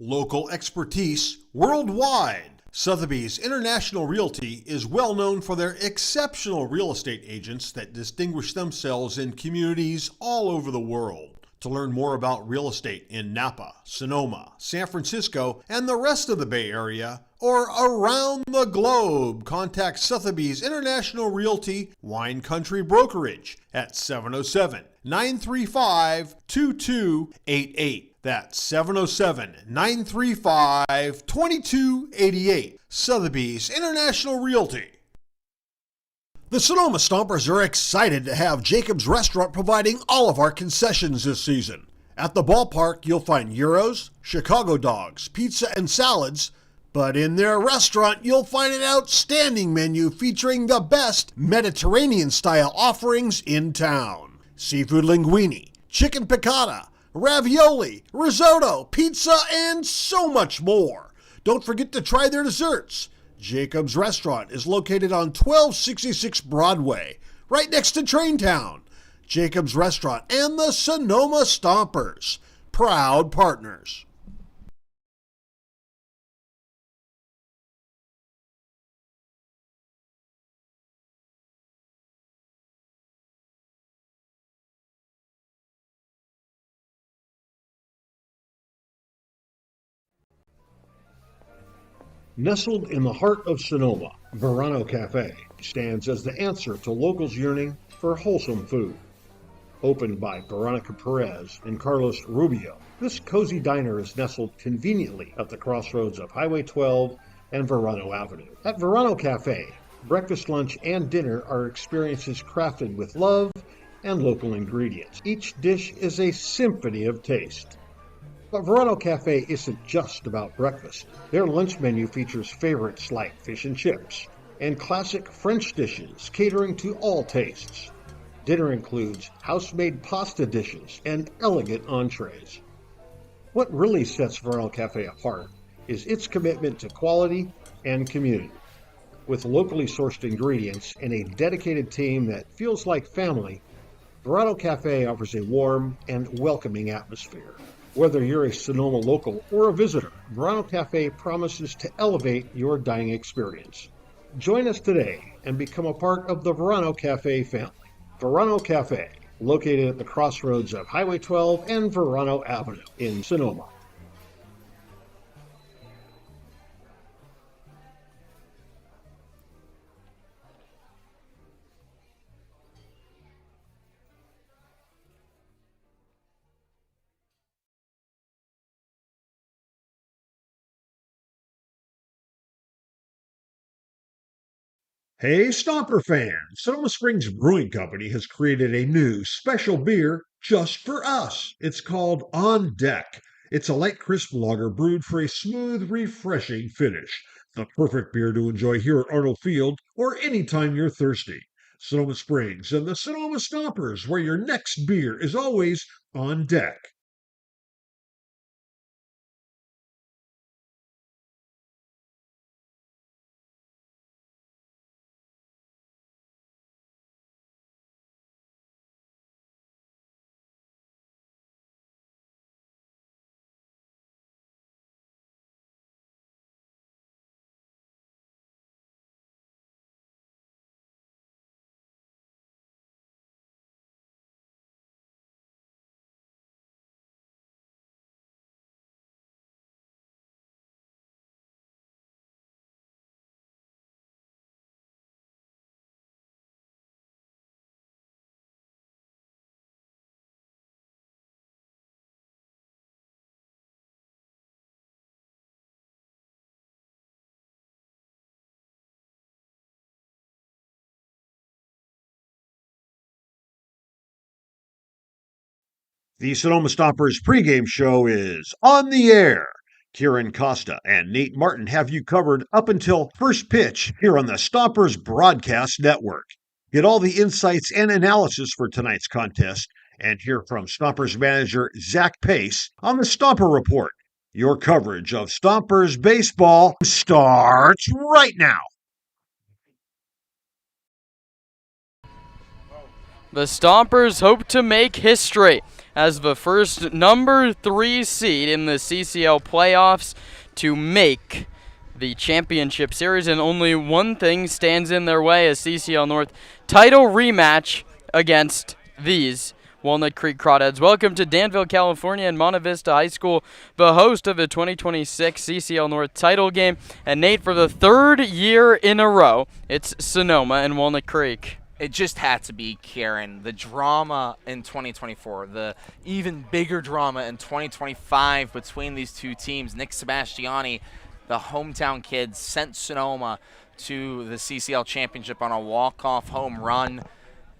Local expertise worldwide. Sotheby's International Realty is well known for their exceptional real estate agents that distinguish themselves in communities all over the world. To learn more about real estate in Napa, Sonoma, San Francisco, and the rest of the Bay Area, or around the globe, contact Sotheby's International Realty Wine Country Brokerage at 707-935-2288. That's 707-935-2288. Sotheby's International Realty. The Sonoma Stompers are excited to have Jacob's Restaurant providing all of our concessions this season. At the ballpark, you'll find gyros, Chicago dogs, pizza, and salads. But in their restaurant, you'll find an outstanding menu featuring the best Mediterranean-style offerings in town. Seafood linguine, chicken piccata, ravioli, risotto, pizza, and so much more. Don't forget to try their desserts. Jacob's Restaurant is located on 1266 Broadway, right next to Traintown. Jacob's Restaurant and the Sonoma Stompers, proud partners. Nestled in the heart of Sonoma, Verano Cafe stands as the answer to locals yearning for wholesome food. Opened by Veronica Perez and Carlos Rubio, this cozy diner is nestled conveniently at the crossroads of Highway 12 and Verano Avenue. At Verano Cafe, breakfast, lunch, and dinner are experiences crafted with love and local ingredients. Each dish is a symphony of taste. But Verano Cafe isn't just about breakfast. Their lunch menu features favorites like fish and chips and classic French dishes catering to all tastes. Dinner includes house-made pasta dishes and elegant entrees. What really sets Verano Cafe apart is its commitment to quality and community. With locally sourced ingredients and a dedicated team that feels like family, Verano Cafe offers a warm and welcoming atmosphere. Whether you're a Sonoma local or a visitor, Verano Cafe promises to elevate your dining experience. Join us today and become a part of the Verano Cafe family. Verano Cafe, located at the crossroads of Highway 12 and Verano Avenue in Sonoma. Hey, Stomper fans! Sonoma Springs Brewing Company has created a new special beer just for us. It's called On Deck. It's a light, crisp lager brewed for a smooth, refreshing finish. The perfect beer to enjoy here at Arnold Field or anytime you're thirsty. Sonoma Springs and the Sonoma Stompers, where your next beer is always on deck. The Sonoma Stompers pregame show is on the air. Kieran Costa and Nate Martin have you covered up until first pitch here on the Stompers Broadcast Network. Get all the insights and analysis for tonight's contest and hear from Stompers manager Zach Pace on the Stomper Report. Your coverage of Stompers baseball starts right now. The Stompers hope to make history as the first number 3 seed in the CCL playoffs to make the championship series, and only one thing stands in their way: a CCL North title rematch against these Walnut Creek Crawdads. Welcome to Danville, California, and Monte Vista High School, the host of the 2026 CCL North title game. And Nate, for the 3rd year in a row, it's Sonoma and Walnut Creek. It just had to be, Karen. The drama in 2024, the even bigger drama in 2025 between these two teams. Nick Sebastiani, the hometown kid, sent Sonoma to the CCL Championship on a walk-off home run.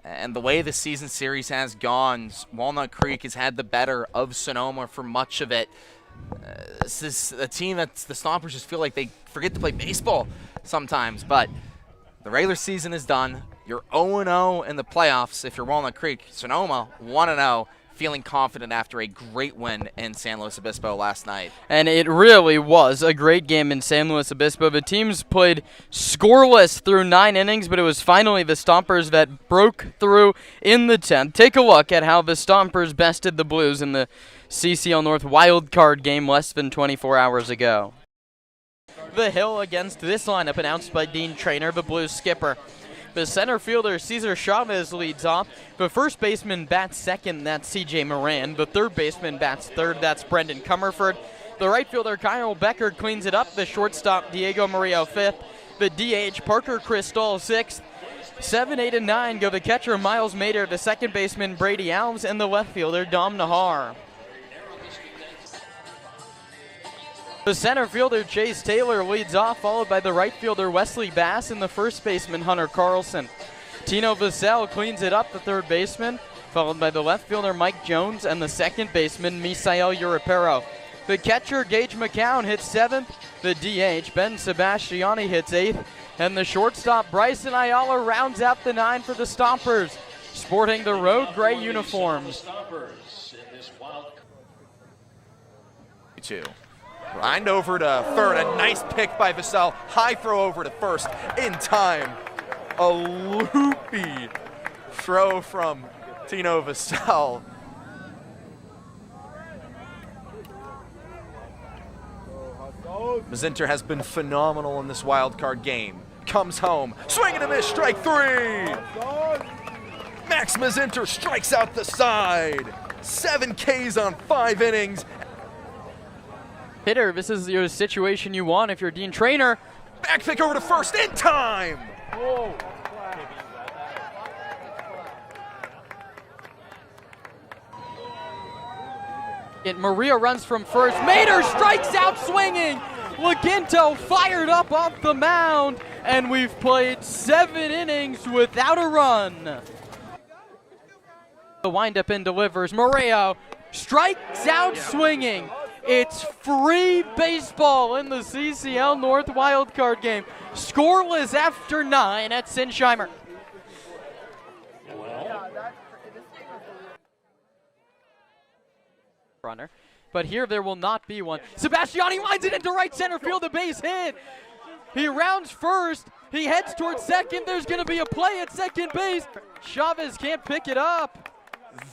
And the way the season series has gone, Walnut Creek has had the better of Sonoma for much of it. This is a team that the Stompers just feel like they forget to play baseball sometimes. But the regular season is done. You're 0-0 in the playoffs if you're Walnut Creek. Sonoma 1-0, feeling confident after a great win in San Luis Obispo last night. And it really was a great game in San Luis Obispo. The teams played scoreless through 9 innings, but it was finally the Stompers that broke through in the 10th. Take a look at how the Stompers bested the Blues in the CCL North wild card game less than 24 hours ago. The hill against this lineup announced by Dean Trainer, the Blues skipper. The center fielder, Cesar Chavez, leads off. The first baseman bats second, that's C.J. Moran. The third baseman bats third, that's Brendan Comerford. The right fielder, Kyle Becker, cleans it up. The shortstop, Diego Murillo, fifth. The DH, Parker Cristol, sixth. 7, 8, and 9 go the catcher, Miles Mader, the second baseman, Brady Alves, and the left fielder, Dom Nahar. The center fielder, Chase Taylor, leads off, followed by the right fielder, Wesley Bass, and the first baseman, Hunter Carlson. Tino Vassell cleans it up, the third baseman, followed by the left fielder, Mike Jones, and the second baseman, Misael Urapero. The catcher, Gage McCown, hits 7th. The DH, Ben Sebastiani, hits 8th. And the shortstop, Bryson Ayala, rounds out the 9 for the Stompers, sporting the road gray uniforms. 2. Lined over to third, a nice pick by Vassell. High throw over to first in time. A loopy throw from Tino Vassell. Mazinter has been phenomenal in this wild card game. Comes home, swing and a miss, strike 3. Max Mazinter strikes out the side. 7 Ks on 5 innings. Hitter, this is your situation you want if you're Dean Trainer. Back pick over to first in time. Maria runs from first. Mader strikes out swinging. Laginto fired up off the mound, and we've played 7 innings without a run. The windup and delivers. Moreo strikes out swinging. It's free baseball in the CCL North wildcard game. Scoreless after 9 at Sinsheimer. Runner. But here there will not be one. Sebastiani lines it into right center field, the base hit. He rounds first. He heads towards second. There's going to be a play at second base. Chavez can't pick it up.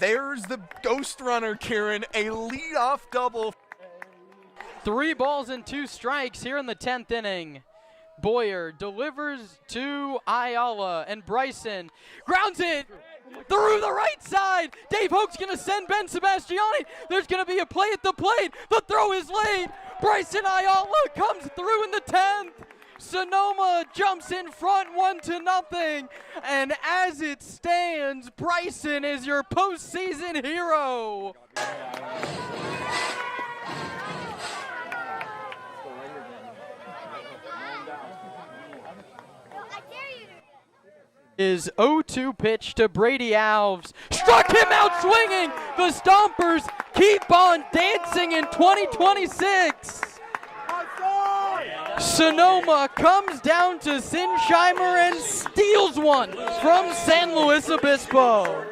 There's the ghost runner, Kieran. A leadoff double. 3 balls and 2 strikes here in the 10th inning. Boyer delivers to Ayala, and Bryson grounds it through the right side. Dave Hoke's going to send Ben Sebastiani. There's going to be a play at the plate. The throw is late. Bryson Ayala comes through in the 10th. Sonoma jumps in front 1-0. And as it stands, Bryson is your postseason hero. Is 0-2 pitch to Brady Alves. Struck him out swinging. The Stompers keep on dancing in 2026. Sonoma comes down to Sinsheimer and steals one from San Luis Obispo.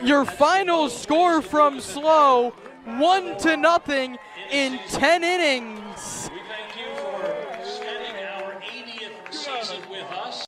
Your final score from Slow, 1-0 in 10 innings. We thank you for spending our 80th season with us.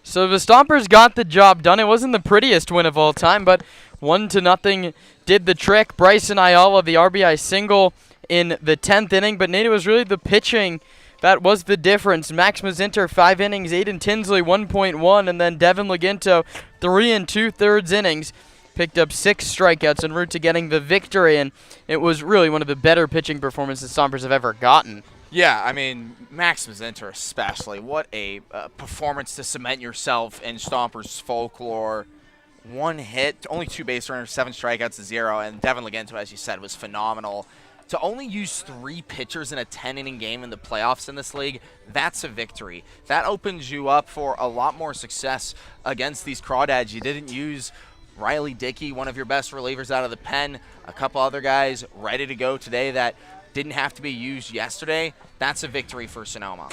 So the Stompers got the job done. It wasn't the prettiest win of all time, but 1-0 did the trick. Bryson Ayala, the RBI single in the 10th inning, but Nate, it was really the pitching that was the difference. Max Mazinter, 5 innings, Aiden Tinsley, 1.1, and then Devin Laginto, 3 2/3 innings. Picked up 6 strikeouts en route to getting the victory, and it was really one of the better pitching performances Stompers have ever gotten. Yeah, I mean, Max Mazinter especially. What a performance to cement yourself in Stompers folklore. 1 hit, only 2 base runners, 7 strikeouts to 0, and Devin Laginto, as you said, was phenomenal. To only use 3 pitchers in a 10-inning game in the playoffs in this league, that's a victory. That opens you up for a lot more success against these Crawdads. You didn't use Riley Dickey, one of your best relievers out of the pen, a couple other guys ready to go today that didn't have to be used yesterday. That's a victory for Sonoma.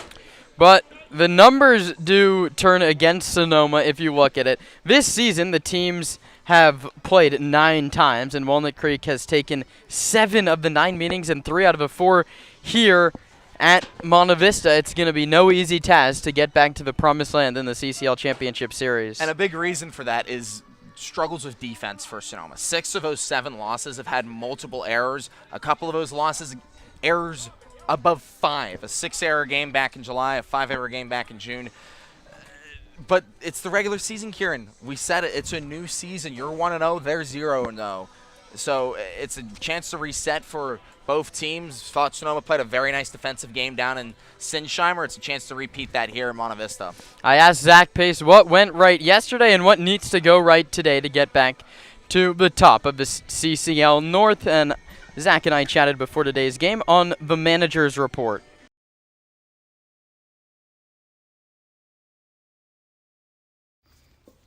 But the numbers do turn against Sonoma if you look at it. This season, the teams have played 9 times, and Walnut Creek has taken 7 of the 9 meetings and 3 out of the 4 here at Monte Vista. It's going to be no easy task to get back to the promised land in the CCL Championship Series. And a big reason for that is struggles with defense for Sonoma. 6 of those 7 losses have had multiple errors. A couple of those losses, errors above 5. A 6-error game back in July, a 5-error game back in June. But it's the regular season, Kieran. We said it. It's a new season. You're 1-0. They're 0-0. So it's a chance to reset for both teams. Thought Sonoma played a very nice defensive game down in Sinsheimer. It's a chance to repeat that here in Monte Vista. I asked Zach Pace what went right yesterday and what needs to go right today to get back to the top of the CCL North. And Zach and I chatted before today's game on the manager's report.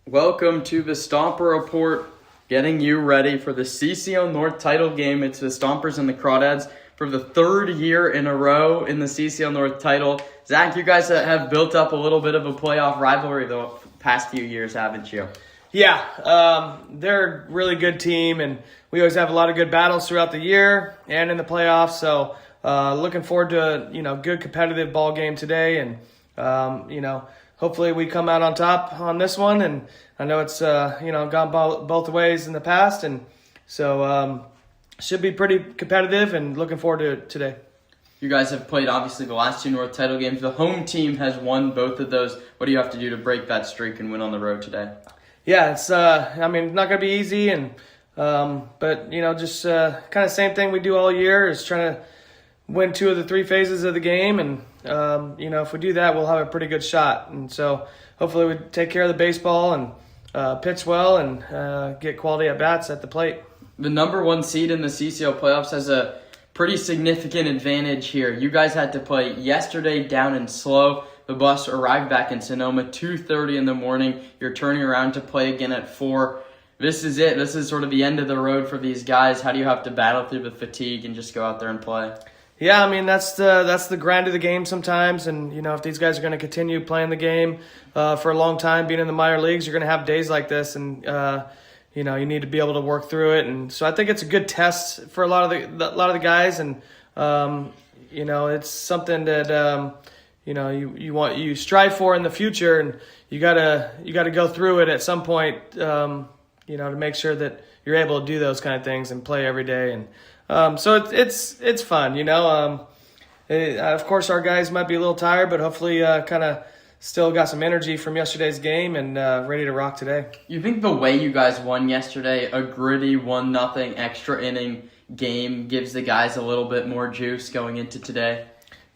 Welcome to the Stomper Report, getting you ready for the CCL North title game. It's the Stompers and the Crawdads for the 3rd year in a row in the CCL North title. Zach, you guys have built up a little bit of a playoff rivalry the past few years, haven't you? Yeah, they're a really good team, and we always have a lot of good battles throughout the year and in the playoffs. So looking forward to a good competitive ball game today, and hopefully we come out on top on this one. And I know it's gone both ways in the past, and so should be pretty competitive, and looking forward to it today. You guys have played, obviously, the last 2 North title games. The home team has won both of those. What do you have to do to break that streak and win on the road today? Yeah, it's not going to be easy, and but just kind of same thing we do all year is trying to win 2 of the 3 phases of the game, and if we do that, we'll have a pretty good shot. And so hopefully we take care of the baseball and pitch well and get quality at bats at the plate. The number 1 seed in the CCL playoffs has a pretty significant advantage here. You guys had to play yesterday down in Slow. The bus arrived back in Sonoma 2:30 in the morning. You're turning around to play again at 4. This is it. This is sort of the end of the road for these guys. How do you have to battle through the fatigue and just go out there and play? Yeah, I mean, that's the grind of the game sometimes. And, if these guys are going to continue playing the game for a long time, being in the minor leagues, you're going to have days like this. And, you need to be able to work through it. And so I think it's a good test for a lot of the guys. And, it's something that, you strive for in the future. And you gotta go through it at some point, to make sure that you're able to do those kind of things and play every day. And so it's fun, of course, our guys might be a little tired, but hopefully kind of still got some energy from yesterday's game and ready to rock today. You think the way you guys won yesterday, a gritty 1-0 extra inning game, gives the guys a little bit more juice going into today?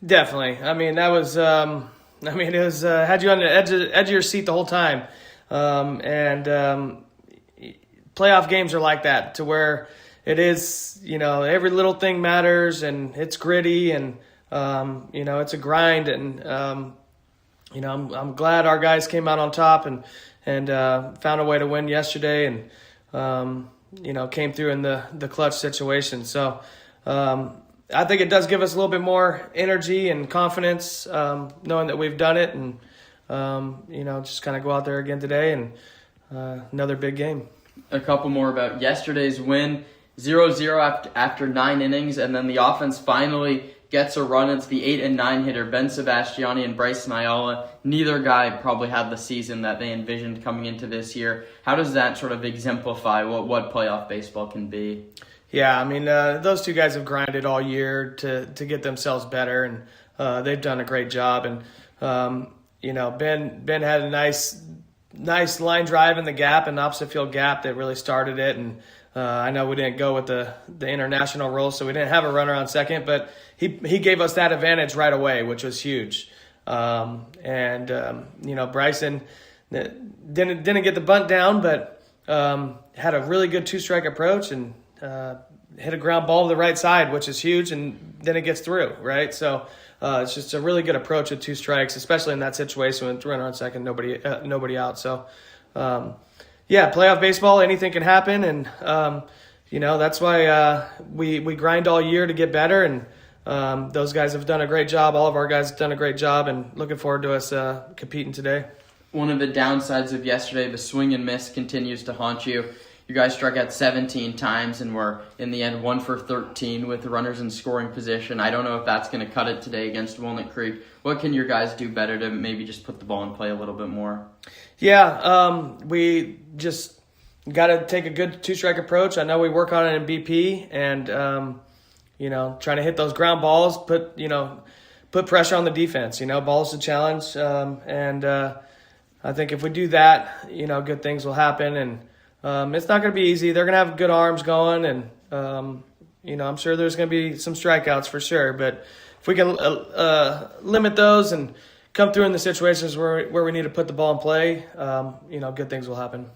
Definitely. I mean, that was it was had you on the edge of your seat the whole time. Playoff games are like that, to where it is, every little thing matters, and it's gritty, and it's a grind, and I'm glad our guys came out on top and found a way to win yesterday, and came through in the clutch situation. So I think it does give us a little bit more energy and confidence, knowing that we've done it, and just kind of go out there again today, and another big game. A couple more about yesterday's win. 0-0 after 9 innings, and then the offense finally gets a run. It's the 8 and 9 hitter, Ben Sebastiani and Bryson Ayala. Neither guy probably had the season that they envisioned coming into this year. How does that sort of exemplify what playoff baseball can be? Yeah, I mean, those two guys have grinded all year to get themselves better, and they've done a great job. And Ben had a nice line drive in the gap, an opposite field gap that really started it. And I know we didn't go with the international rule, so we didn't have a runner on second, but he gave us that advantage right away, which was huge. Bryson didn't get the bunt down, but had a really good two-strike approach and hit a ground ball to the right side, which is huge, and then it gets through, right? So it's just a really good approach with 2 strikes, especially in that situation with runner on second, nobody out. So, playoff baseball, anything can happen, and that's why we grind all year to get better, and those guys have done a great job. All of our guys have done a great job, and looking forward to us competing today. One of the downsides of yesterday, the swing and miss continues to haunt you. You guys struck out 17 times and were, in the end, 1 for 13 with runners in scoring position. I don't know if that's going to cut it today against Walnut Creek. What can your guys do better to maybe just put the ball in play a little bit more? Yeah, we just got to take a good 2-strike approach. I know we work on it in BP, and trying to hit those ground balls, put pressure on the defense. Ball's a challenge, and I think if we do that, good things will happen. And it's not going to be easy. They're going to have good arms going, and I'm sure there's going to be some strikeouts for sure. But if we can limit those and come through in the situations where we need to put the ball in play, good things will happen.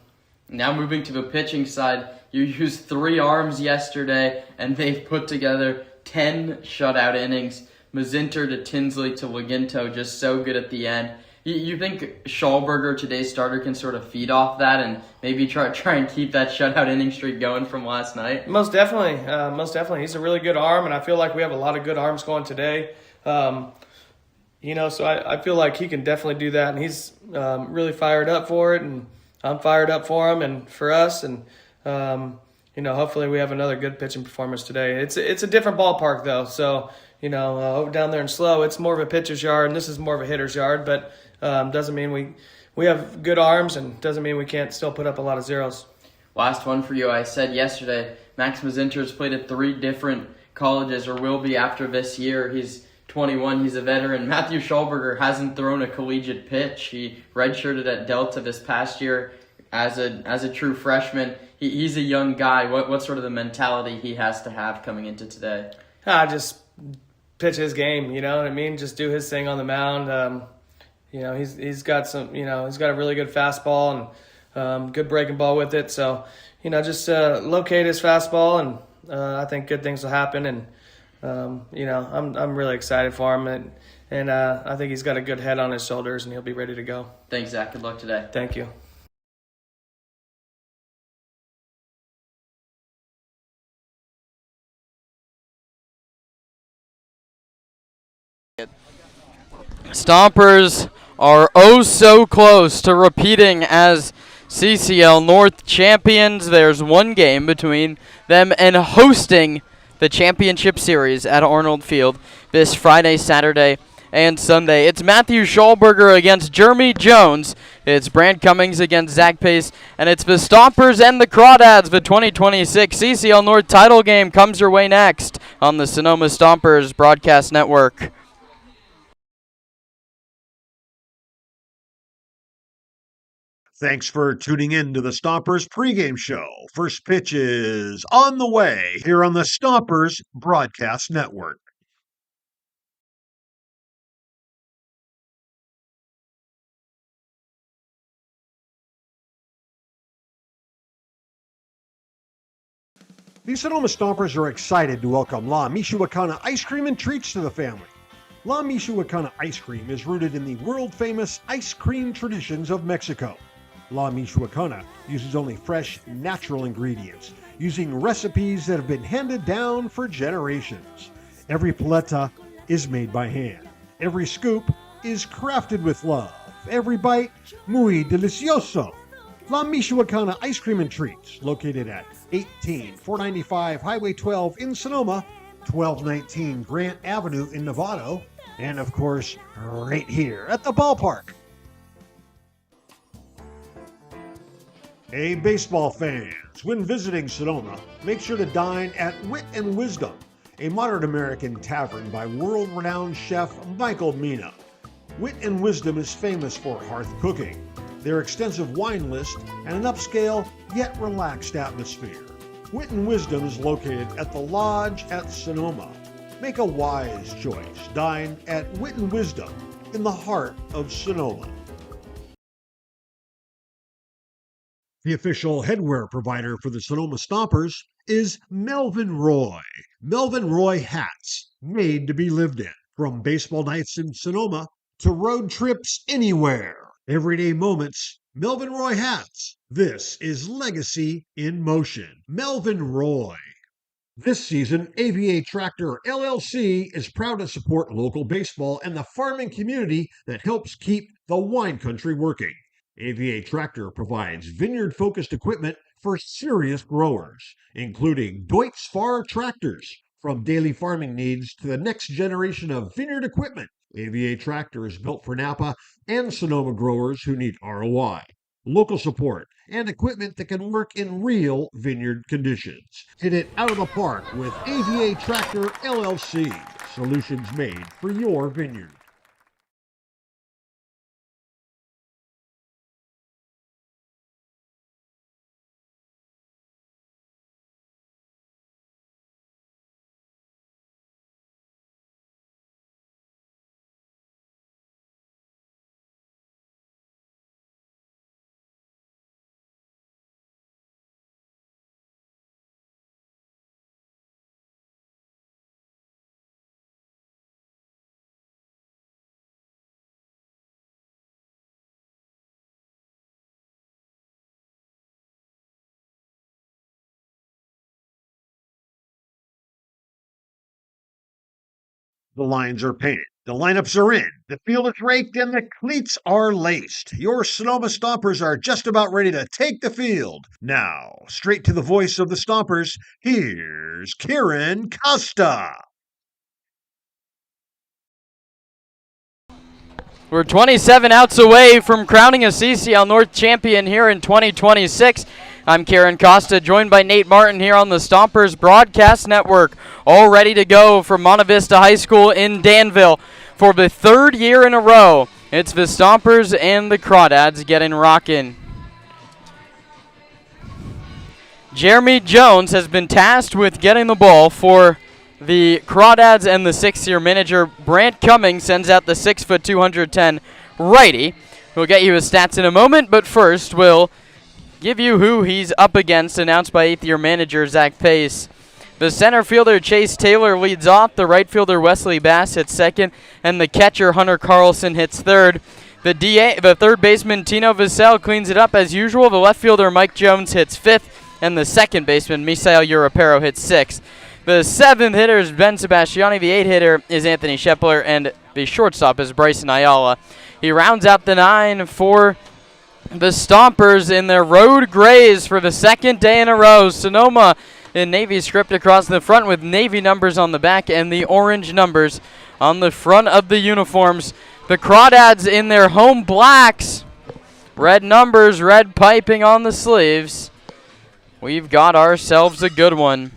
Now moving to the pitching side, you used 3 arms yesterday, and they've put together 10 shutout innings. Mazinter to Tinsley to Laginto, just so good at the end. You think Schallberger, today's starter, can sort of feed off that and maybe try and keep that shutout inning streak going from last night? Most definitely. He's a really good arm, and I feel like we have a lot of good arms going today. So I feel like he can definitely do that, and he's really fired up for it, and I'm fired up for him and for us, and hopefully we have another good pitching performance today. It's a different ballpark though, so over down there in Slow, it's more of a pitcher's yard, and this is more of a hitter's yard, but doesn't mean we have good arms, and doesn't mean we can't still put up a lot of zeros. Last one for you. I said yesterday, Max Mazinter's played at 3 different colleges, or will be after this year. He's 21. He's a veteran. Matthew Schallberger hasn't thrown a collegiate pitch. He redshirted at Delta this past year as a true freshman. He's a young guy. What's sort of the mentality he has to have coming into today? Just pitch his game. You know what I mean? Just do his thing on the mound. He's got he's got a really good fastball and good breaking ball with it. So just locate his fastball, and I think good things will happen. And I'm really excited for him, and I think he's got a good head on his shoulders, and he'll be ready to go. Thanks, Zach. Good luck today. Thank you. Stompers are oh so close to repeating as CCL North champions. There's one game between them and hosting the championship series at Arnold Field this Friday, Saturday, and Sunday. It's Matthew Schallberger against Jeremy Jones. It's Brant Cummings against Zach Pace, and it's the Stompers and the Crawdads. The 2026 CCL North title game comes your way next on the Sonoma Stompers Broadcast Network. Thanks for tuning in to the Stompers pregame show. First pitch is on the way here on the Stompers Broadcast Network. The Sonoma Stompers are excited to welcome La Michoacana Ice Cream and Treats to the family. La Michoacana Ice Cream is rooted in the world-famous ice cream traditions of Mexico. La Michoacana uses only fresh, natural ingredients, using recipes that have been handed down for generations. Every paleta is made by hand. Every scoop is crafted with love. Every bite, muy delicioso. La Michoacana Ice Cream and Treats, located at 18495 Highway 12 in Sonoma, 1219 Grant Avenue in Novato, and of course, right here at the ballpark. Hey, baseball fans, when visiting Sonoma, make sure to dine at Wit and Wisdom, a modern American tavern by world-renowned chef Michael Mina. Wit and Wisdom is famous for hearth cooking, their extensive wine list, and an upscale yet relaxed atmosphere. Wit and Wisdom is located at the Lodge at Sonoma. Make a wise choice. Dine at Wit and Wisdom in the heart of Sonoma. The official headwear provider for the Sonoma Stompers is Melvin Roy. Melvin Roy hats, made to be lived in. From baseball nights in Sonoma to road trips anywhere. Everyday moments, Melvin Roy hats. This is legacy in motion. Melvin Roy. This season, AVA Tractor LLC is proud to support local baseball and the farming community that helps keep the wine country working. AVA Tractor provides vineyard-focused equipment for serious growers, including Deutz Fahr tractors. From daily farming needs to the next generation of vineyard equipment, AVA Tractor is built for Napa and Sonoma growers who need ROI, local support, and equipment that can work in real vineyard conditions. Hit it out of the park with AVA Tractor LLC. Solutions made for your vineyard. The lines are painted, the lineups are in, the field is raked, and the cleats are laced. Your Sonoma Stompers are just about ready to take the field. Now, straight to the voice of the Stompers, here's Kieran Costa. We're 27 outs away from crowning a CCL North champion here in 2026. I'm Kieran Costa, joined by Nate Martin here on the Stompers Broadcast Network, all ready to go from Monte Vista High School in Danville for the third year in a row. It's the Stompers and the Crawdads getting rockin'. Jeremy Jones has been tasked with getting the ball for the Crawdads, and the sixth-year manager Brant Cummings sends out the 6', 210 righty. We'll get you his stats in a moment, but first we'll give you who he's up against, announced by eighth-year manager Zach Pace. The center fielder Chase Taylor leads off, the right fielder Wesley Bass hits second, and the catcher Hunter Carlson hits third. The third baseman Tino Vassell cleans it up as usual. The left fielder Mike Jones hits fifth, and the second baseman Misael Urapero hits sixth. The seventh hitter is Ben Sebastiani, the eighth hitter is Anthony Shepler, and the shortstop is Bryson Ayala. He rounds out the nine for the Stompers in their road grays for the second day in a row. Sonoma in Navy script across the front with Navy numbers on the back and the orange numbers on the front of the uniforms. The Crawdads in their home blacks. Red numbers, red piping on the sleeves. We've got ourselves a good one.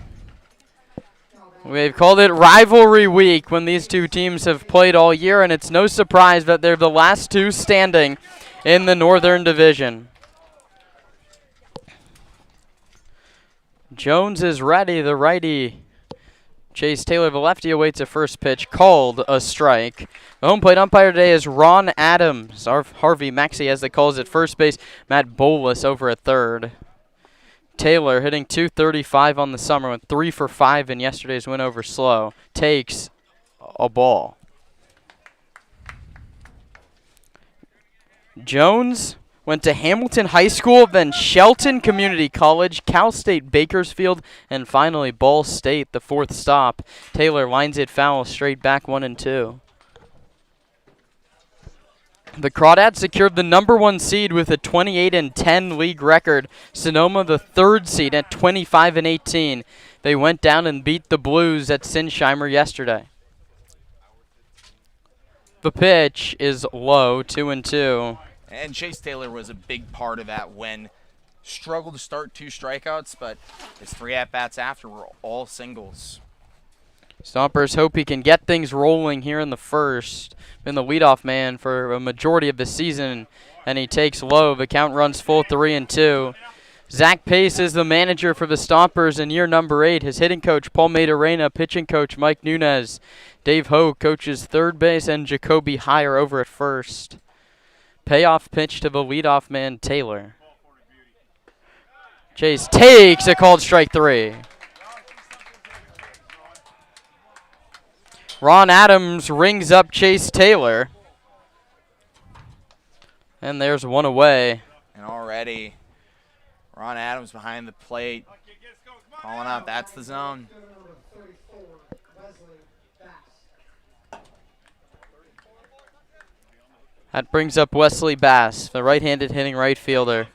We've called it Rivalry Week when these two teams have played all year, and it's no surprise that they're the last two standing in the Northern Division. Jones is ready, the righty. Chase Taylor, the lefty, awaits a first pitch, called a strike. The home plate umpire today is Ron Adams. Harvey Maxey has the calls at first base. Matt Bolus over at third. Taylor hitting .235 on the summer with 3 for 5 in yesterday's win over Slow. Takes a ball. Jones went to Hamilton High School, then Shelton Community College, Cal State Bakersfield, and finally Ball State, the fourth stop. Taylor lines it foul, straight back 1-2. The Crawdads secured the #1 seed with a 28-10 league record. Sonoma the 3rd seed at 25-18. They went down and beat the Blues at Sinsheimer yesterday. The pitch is low, 2-2. And Chase Taylor was a big part of that win. Struggled to start 2 strikeouts, but his 3 at-bats after were all singles. Stompers hope he can get things rolling here in the first. Been the leadoff man for a majority of the season, and he takes low. The count runs full, 3-2. Zach Pace is the manager for the Stompers in year number 8. His hitting coach, Paul Maidorena, pitching coach, Mike Nunez. Dave Hogue coaches third base, and Jacoby Heyer over at first. Payoff pitch to the leadoff man, Taylor. Chase takes a called strike 3. Ron Adams rings up Chase Taylor. And there's one away. And already, Ron Adams behind the plate, calling out, that's the zone. That brings up Wesley Bass, the right-handed hitting right fielder.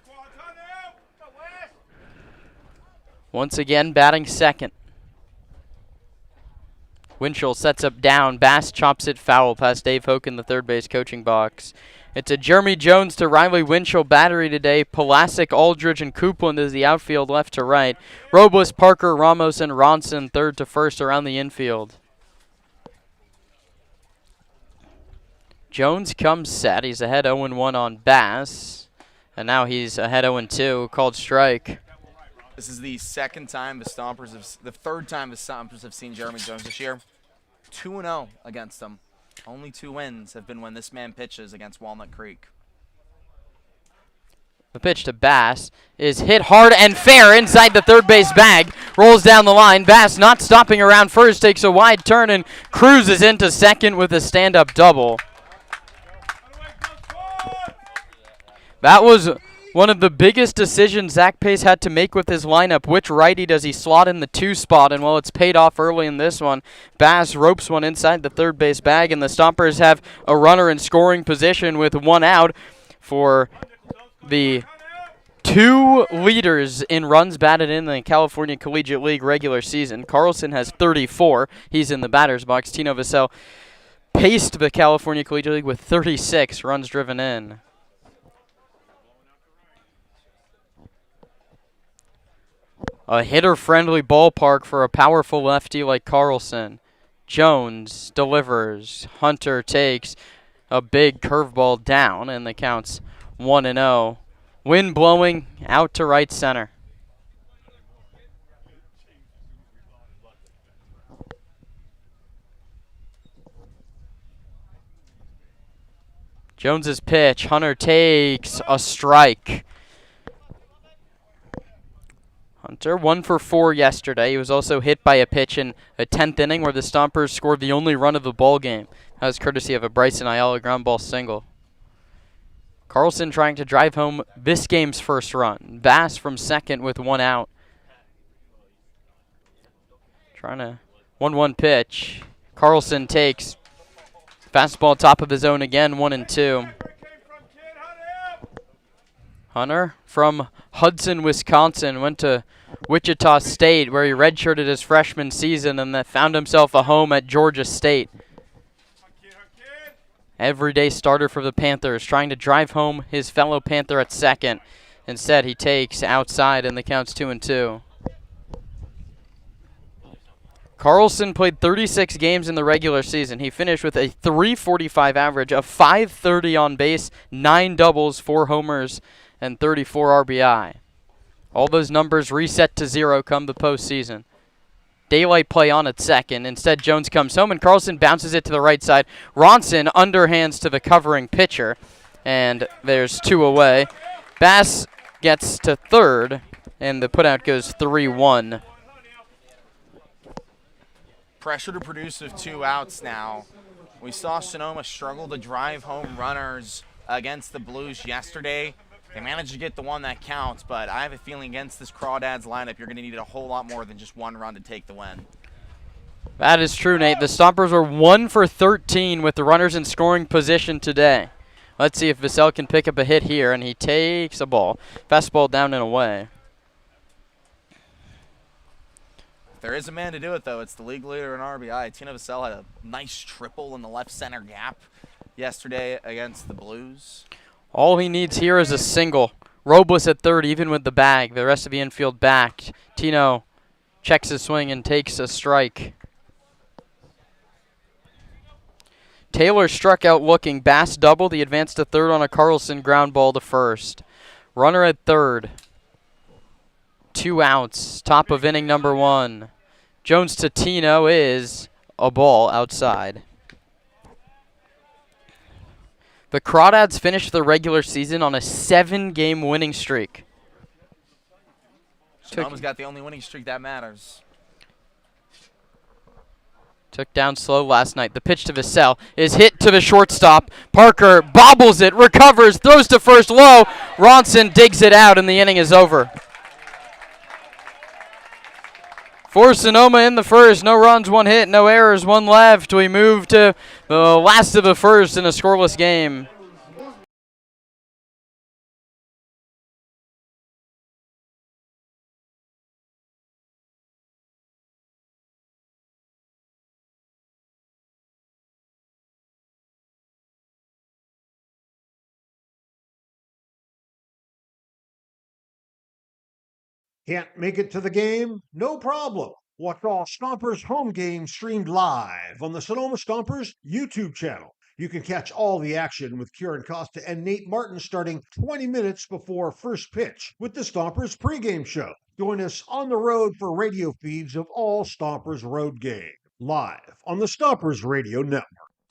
Once again, batting second. Winchell sets up down. Bass chops it foul past Dave Hoke in the third base coaching box. It's a Jeremy Jones to Riley Winchell battery today. Pulasic, Aldridge, and Coupland is the outfield left to right. Robles, Parker, Ramos, and Ronson third to first around the infield. Jones comes set. He's ahead 0-1 on Bass. And now he's ahead 0-2. Called strike. This is the third time the Stompers have seen Jeremy Jones this year. 2-0 against them. Only 2 wins have been when this man pitches against Walnut Creek. The pitch to Bass is hit hard and fair inside the third base bag. Rolls down the line. Bass not stopping around first, takes a wide turn and cruises into second with a stand-up double. That was one of the biggest decisions Zach Pace had to make with his lineup. Which righty does he slot in the 2 spot? And while it's paid off early in this one, Bass ropes one inside the third base bag, and the Stompers have a runner in scoring position with 1 out for the 2 leaders in runs batted in the California Collegiate League regular season. Carlson has 34. He's in the batter's box. Tino Vassell paced the California Collegiate League with 36 runs driven in. A hitter-friendly ballpark for a powerful lefty like Carlson. Jones delivers. Hunter takes a big curveball down, and the count's 1-0. Wind blowing out to right center. Jones's pitch. Hunter takes a strike. Hunter 1 for 4 yesterday. He was also hit by a pitch in a 10th inning where the Stompers scored the only run of the ball game. That was courtesy of a Bryson Ayala ground ball single. Carlson trying to drive home this game's first run. Bass from second with 1 out. Trying to 1-1 pitch. Carlson takes fastball top of his zone again, 1-2. Hunter from Hudson, Wisconsin, went to Wichita State where he redshirted his freshman season and then found himself a home at Georgia State. Everyday starter for the Panthers, trying to drive home his fellow Panther at second. Instead, he takes outside and the count's 2-2. Carlson played 36 games in the regular season. He finished with a .345 average, a .530 on base, 9 doubles, 4 homers, and 34 RBI. All those numbers reset to 0 come the postseason. Daylight play on at second. Instead, Jones comes home, and Carlson bounces it to the right side. Ronson underhands to the covering pitcher, and there's 2 away. Bass gets to third, and the putout goes 3-1. Pressure to produce with 2 outs now. We saw Sonoma struggle to drive home runners against the Blues yesterday. They managed to get the one that counts, but I have a feeling against this Crawdads lineup, you're going to need a whole lot more than just 1 run to take the win. That is true, Nate. The Stompers were 1 for 13 with the runners in scoring position today. Let's see if Vista can pick up a hit here, and he takes a ball. Fastball down and away. If there is a man to do it, though, it's the league leader in RBI. Tino Vista had a nice triple in the left center gap yesterday against the Blues. All he needs here is a single. Robles at third, even with the bag. The rest of the infield back. Tino checks his swing and takes a strike. Taylor struck out looking. Bass doubled. He advanced to third on a Carlson ground ball to first. Runner at third. 2 outs. Top of inning number 1. Jones to Tino is a ball outside. The Crawdads finished the regular season on a 7-game winning streak. Sonoma's got the only winning streak that matters. Took down slow last night. The pitch to Vista is hit to the shortstop. Parker bobbles it, recovers, throws to first low. Ronson digs it out, and the inning is over. For Sonoma in the first, no runs, 1 hit, no errors, 1 left. We move to the last of the first in a scoreless game. Can't make it to the game? No problem. Watch all Stompers home games streamed live on the Sonoma Stompers YouTube channel. You can catch all the action with Kieran Costa and Nate Martin starting 20 minutes before first pitch with the Stompers pregame show. Join us on the road for radio feeds of all Stompers road games, live on the Stompers Radio Network.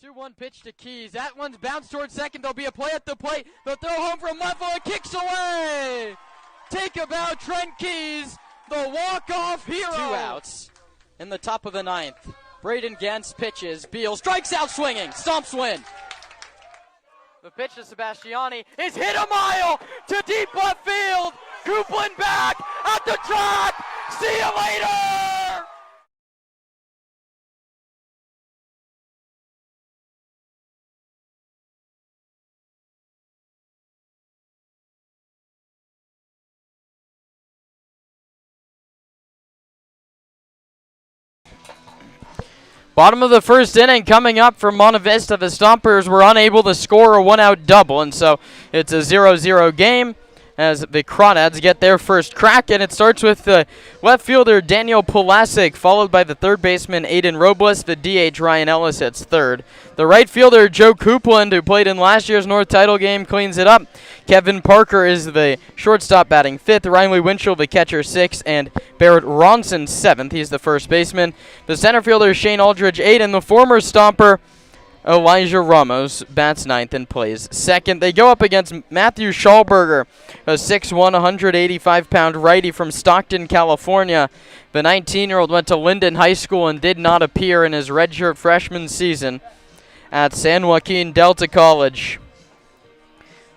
2-1 pitch to Keys. That one's bounced towards second. There'll be a play at the plate. They'll throw home from left field. Kicks away. Take a bow, Trent Keys, the walk-off hero. 2 outs in the top of the 9th. Braden Gantz pitches. Beal strikes out swinging. Stomps win. The pitch to Sebastiani is hit a mile to deep left field. Coupland back at the track. See you later. Bottom of the first inning coming up from Monte Vista. The Stompers were unable to score a 1-out double, and so it's a 0-0 game as the Crawdads get their first crack, and it starts with the left fielder Daniel Pulasic, followed by the third baseman Aiden Robles. The DH Ryan Ellis hits third. The right fielder Joe Coupland, who played in last year's North title game, cleans it up. Kevin Parker is the shortstop batting 5th. Riley Winchell, the catcher, 6th. And Barrett Ronson, 7th. He's the first baseman. The center fielder Shane Aldridge, 8th. And the former Stomper Elijah Ramos bats 9th and plays 2nd. They go up against Matthew Schallberger, a 6'1", 185-pound righty from Stockton, California. The 19-year-old went to Linden High School and did not appear in his redshirt freshman season at San Joaquin Delta College,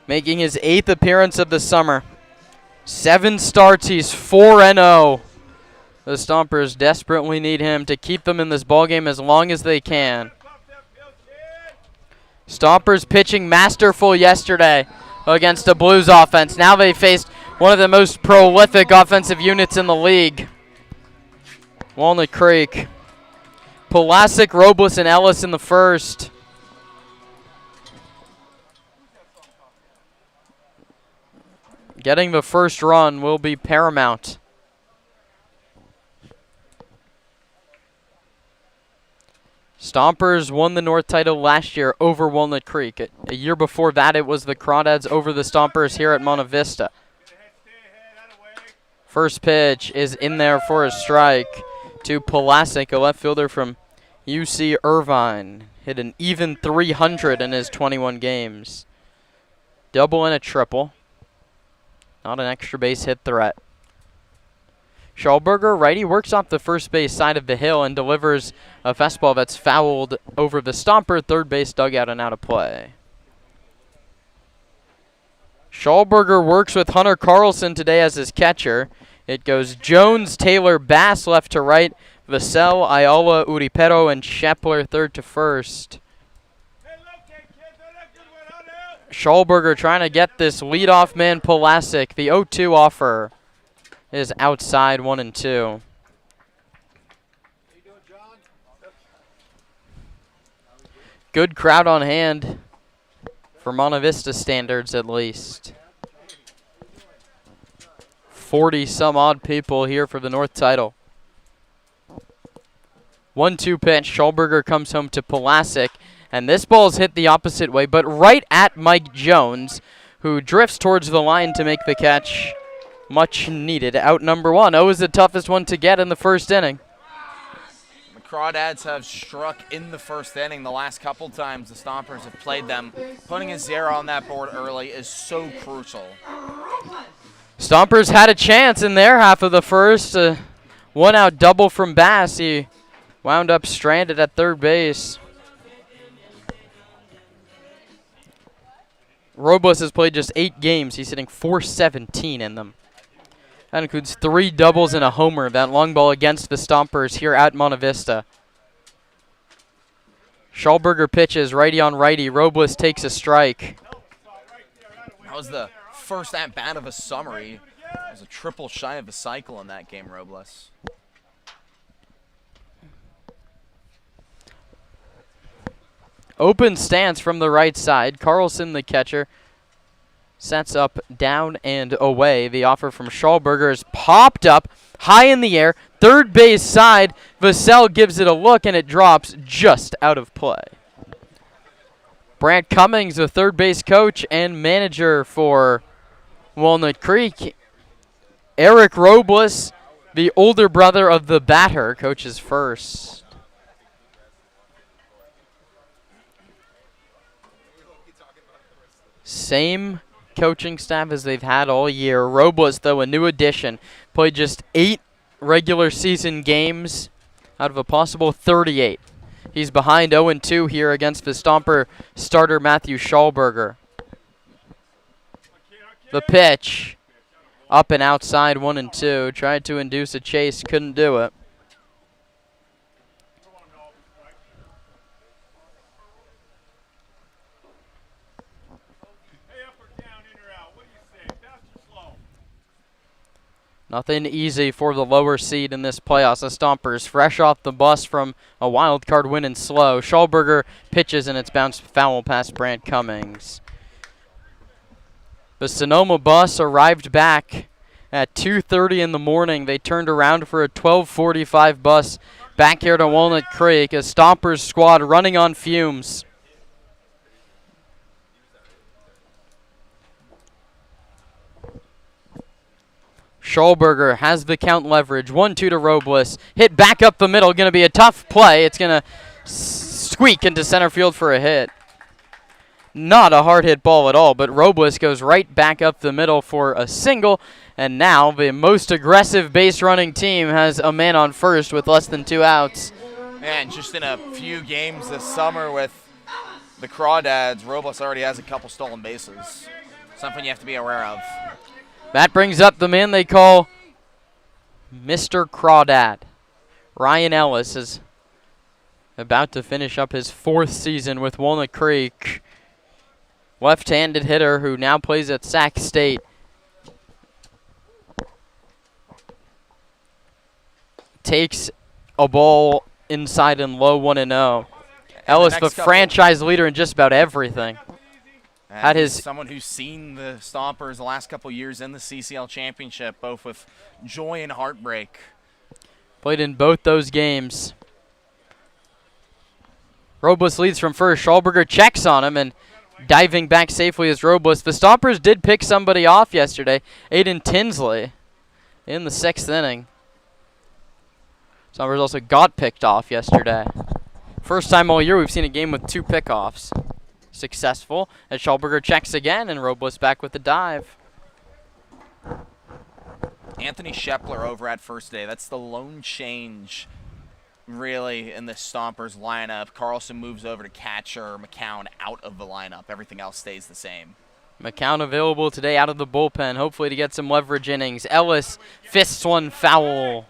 making his 8th appearance of the summer. 7 starts, he's 4-0. The Stompers desperately need him to keep them in this ballgame as long as they can. Stompers pitching masterful yesterday against the Blues offense. Now they faced one of the most prolific offensive units in the league, Walnut Creek. Pulasic, Robles, and Ellis in the first. Getting the first run will be paramount. Stompers won the North title last year over Walnut Creek. A year before that, it was the Crawdads over the Stompers here at Monte Vista. First pitch is in there for a strike to Pulasic, a left fielder from UC Irvine. Hit an even 300 in his 21 games. Double and a triple. Not an extra base hit threat. Schallberger, righty, works off the first base side of the hill and delivers a fastball that's fouled over the Stomper, third base dugout and out of play. Schallberger works with Hunter Carlson today as his catcher. It goes Jones, Taylor, Bass left to right, Vassell, Ayala, Uripero, and Shepler third to first. Schallberger trying to get this leadoff man, Pulasic. The 0-2 offer is outside 1-2. Good crowd on hand for Monte Vista standards, at least. 40 some odd people here for the North title. 1-2 pitch. Schallberger comes home to Pulasic, and this ball's hit the opposite way, but right at Mike Jones, who drifts towards the line to make the catch. Much needed. Out number 1. Is the toughest one to get in the first inning. The Crawdads have struck in the first inning the last couple times the Stompers have played them. Putting a 0 on that board early is so crucial. Stompers had a chance in their half of the first. One out double from Bass. He wound up stranded at third base. Robles has played just 8 games. He's hitting .417 in them. That includes 3 doubles and a homer. That long ball against the Stompers here at Monte Vista. Schallberger pitches righty on righty. Robles takes a strike. That was the first at-bat of a summary. It was a triple shy of a cycle in that game, Robles. Open stance from the right side. Carlson, the catcher, sets up down and away. The offer from Schallberger is popped up high in the air. Third base side. Vassell gives it a look, and it drops just out of play. Brant Cummings, the third base coach and manager for Walnut Creek. Eric Robles, the older brother of the batter, coaches first. Same coaching staff as they've had all year. Robles, though, a new addition. Played just 8 regular season games out of a possible 38. He's behind 0-2 here against the Stomper starter Matthew Schallberger. The pitch, up and outside 1-2. Tried to induce a chase, couldn't do it. Nothing easy for the lower seed in this playoffs. The Stompers fresh off the bus from a wild card win in Slow. Schallberger pitches, and it's bounced foul past Brant Cummings. The Sonoma bus arrived back at 2:30 in the morning. They turned around for a 12:45 bus back here to Walnut Creek. A Stompers squad running on fumes. Schallberger has the count leverage. 1-2 to Robles. Hit back up the middle. Going to be a tough play. It's going to squeak into center field for a hit. Not a hard hit ball at all, but Robles goes right back up the middle for a single. And now the most aggressive base running team has a man on first with less than 2 outs. Man, just in a few games this summer with the Crawdads, Robles already has a couple stolen bases. Something you have to be aware of. That brings up the man they call Mr. Crawdad. Ryan Ellis is about to finish up his 4th season with Walnut Creek. Left-handed hitter who now plays at Sac State. Takes a ball inside and low 1-0. Ellis, the franchise leader in just about everything. Had his someone who's seen the Stompers the last couple years in the CCL Championship, both with joy and heartbreak. Played in both those games. Robles leads from first. Schallberger checks on him, and diving back safely is Robles. The Stompers did pick somebody off yesterday, Aiden Tinsley, in the 6th inning. Stompers also got picked off yesterday. First time all year we've seen a game with 2 pickoffs. Successful as Schallberger checks again, and Robles back with the dive. Anthony Shepler over at first day. That's the lone change, really, in the Stompers lineup. Carlson moves over to catcher. McCown out of the lineup. Everything else stays the same. McCown available today out of the bullpen, hopefully to get some leverage innings. Ellis fists one foul.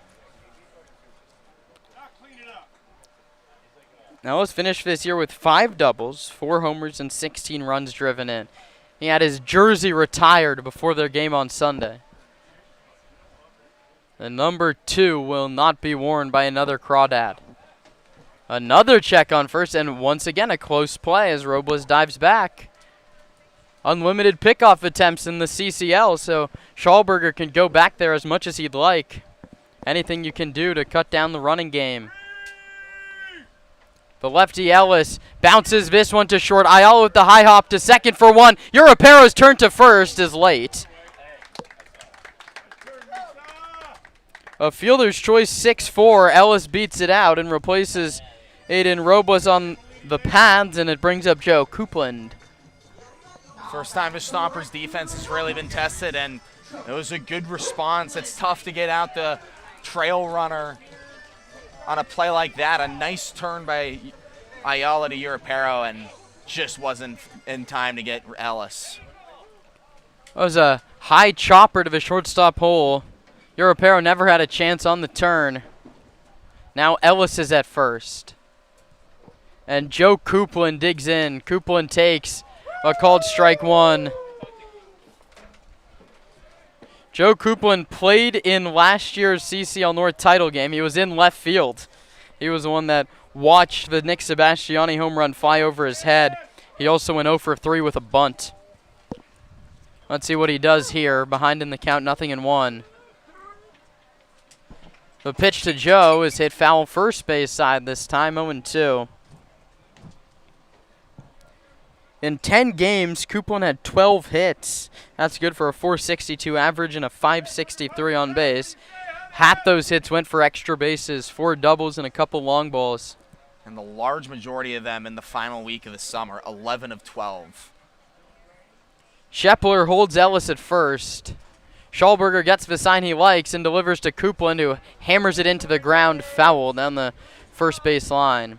Now let's finish this year with 5 doubles, 4 homers, and 16 runs driven in. He had his jersey retired before their game on Sunday. The number 2 will not be worn by another Crawdad. Another check on first, and once again a close play as Robles dives back. Unlimited pickoff attempts in the CCL, so Schallberger can go back there as much as he'd like. Anything you can do to cut down the running game. The lefty Ellis bounces this one to short. Ayala with the high hop to second for 1. Europero's turn to first is late. A fielder's choice 6-4. Ellis beats it out and replaces Aiden Robles on the pads, and it brings up Joe Coupland. First time the Stompers defense has really been tested, and it was a good response. It's tough to get out the trail runner on a play like that. A nice turn by Ayala to Europero, and just wasn't in time to get Ellis. That was a high chopper to the shortstop hole. Europero never had a chance on the turn. Now Ellis is at first. And Joe Coupland digs in. Coupland takes a called strike 1. Joe Coupland played in last year's CCL North title game. He was in left field. He was the one that watched the Nick Sebastiani home run fly over his head. He also went 0 for 3 with a bunt. Let's see what he does here. Behind in the count, 0-1. The pitch to Joe is hit foul first base side this time, 0-2. In 10 games, Coupland had 12 hits. That's good for a .462 average and a .563 on base. Half those hits went for extra bases, 4 doubles and a couple long balls. And the large majority of them in the final week of the summer, 11 of 12. Shepler holds Ellis at first. Schallberger gets the sign he likes and delivers to Coupland, who hammers it into the ground foul down the first base line.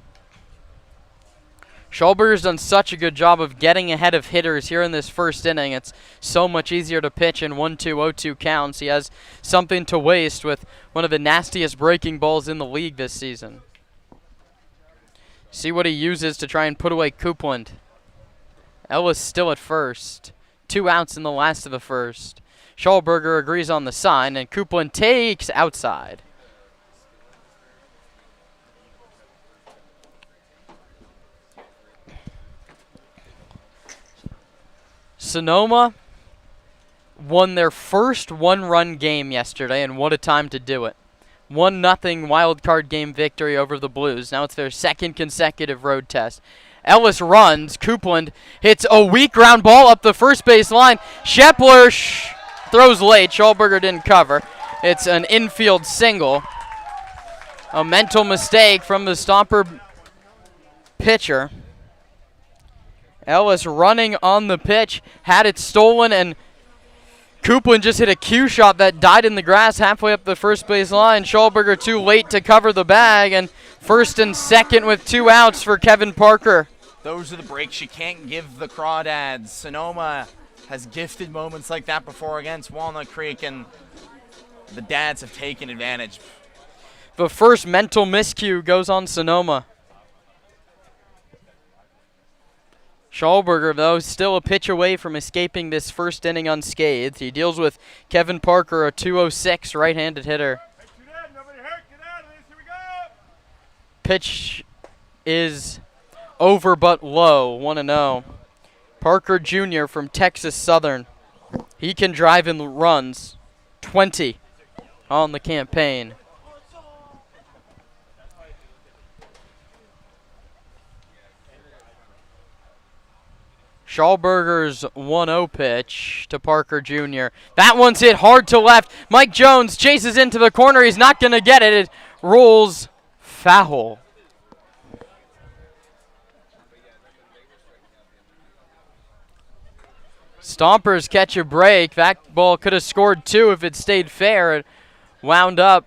Schallberger's done such a good job of getting ahead of hitters here in this first inning. It's so much easier to pitch in 1-2, 0-2 counts. He has something to waste with one of the nastiest breaking balls in the league this season. See what he uses to try and put away Coupland. Ellis still at first. 2 outs in the last of the first. Schallberger agrees on the sign, and Coupland takes outside. Sonoma won their first 1-run game yesterday, and what a time to do it. 1-0 wild card game victory over the Blues. Now it's their second consecutive road test. Ellis runs. Coupland hits a weak ground ball up the first base line. Shepler throws late. Schallberger didn't cover. It's an infield single. A mental mistake from the Stomper pitcher. Ellis running on the pitch, had it stolen, and Coupland just hit a cue shot that died in the grass halfway up the first base line. Schallberger too late to cover the bag, and first and second with 2 outs for Kevin Parker. Those are the breaks you can't give the Crawdads. Sonoma has gifted moments like that before against Walnut Creek, and the Dads have taken advantage. The first mental miscue goes on Sonoma. Schallberger, though, still a pitch away from escaping this first inning unscathed. He deals with Kevin Parker, a .206 right-handed hitter. Pitch is over but low, 1-0. Parker Jr. from Texas Southern. He can drive in runs, 20 on the campaign. Schallberger's 1-0 pitch to Parker Jr. That one's hit hard to left. Mike Jones chases into the corner. He's not going to get it. It rolls foul. Stompers catch a break. That ball could have scored 2 if it stayed fair. It wound up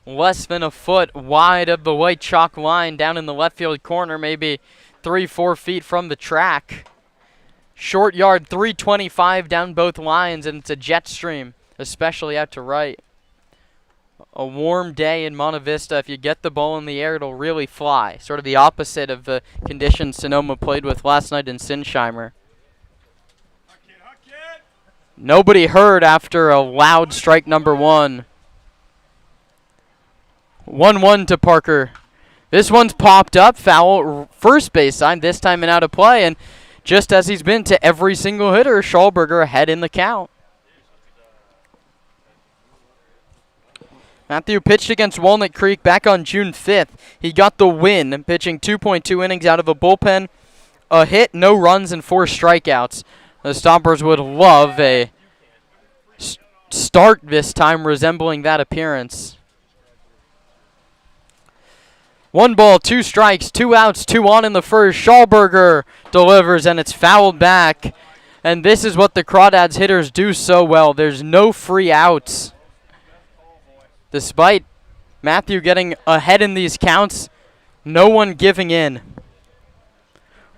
less than a foot wide of the white chalk line down in the left field corner, maybe 3-4 feet from the track. Short yard, 325 down both lines, and it's a jet stream, especially out to right. A warm day in Monte Vista. If you get the ball in the air, it'll really fly. Sort of the opposite of the conditions Sonoma played with last night in Sinsheimer. Nobody heard after a loud strike number 1. 1-1 to Parker. This one's popped up, foul first base side, this time and out of play, and just as he's been to every single hitter, Schallberger ahead in the count. Matthew pitched against Walnut Creek back on June 5th. He got the win, pitching 2.2 innings out of a bullpen, a hit, no runs, and 4 strikeouts. The Stompers would love a start this time resembling that appearance. 1 ball, 2 strikes, 2 outs, 2 on in the first. Schallberger delivers, and it's fouled back. And this is what the Crawdads hitters do so well. There's no free outs. Despite Matthew getting ahead in these counts, no one giving in.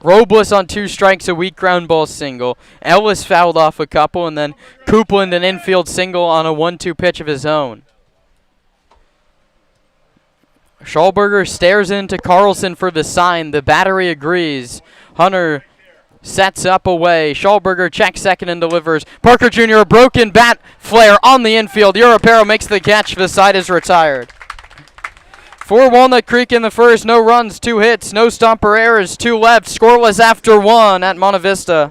Robles on 2 strikes, a weak ground ball single. Ellis fouled off a couple, and then Coupland an infield single on a 1-2 pitch of his own. Schallberger stares into Carlson for the sign. The battery agrees. Hunter sets up away. Schallberger checks second and delivers. Parker Jr. a broken bat flare on the infield. Europero makes the catch. The side is retired. For Walnut Creek in the first, no runs, 2 hits, no Stomper errors, 2 left, scoreless after 1 at Monte Vista.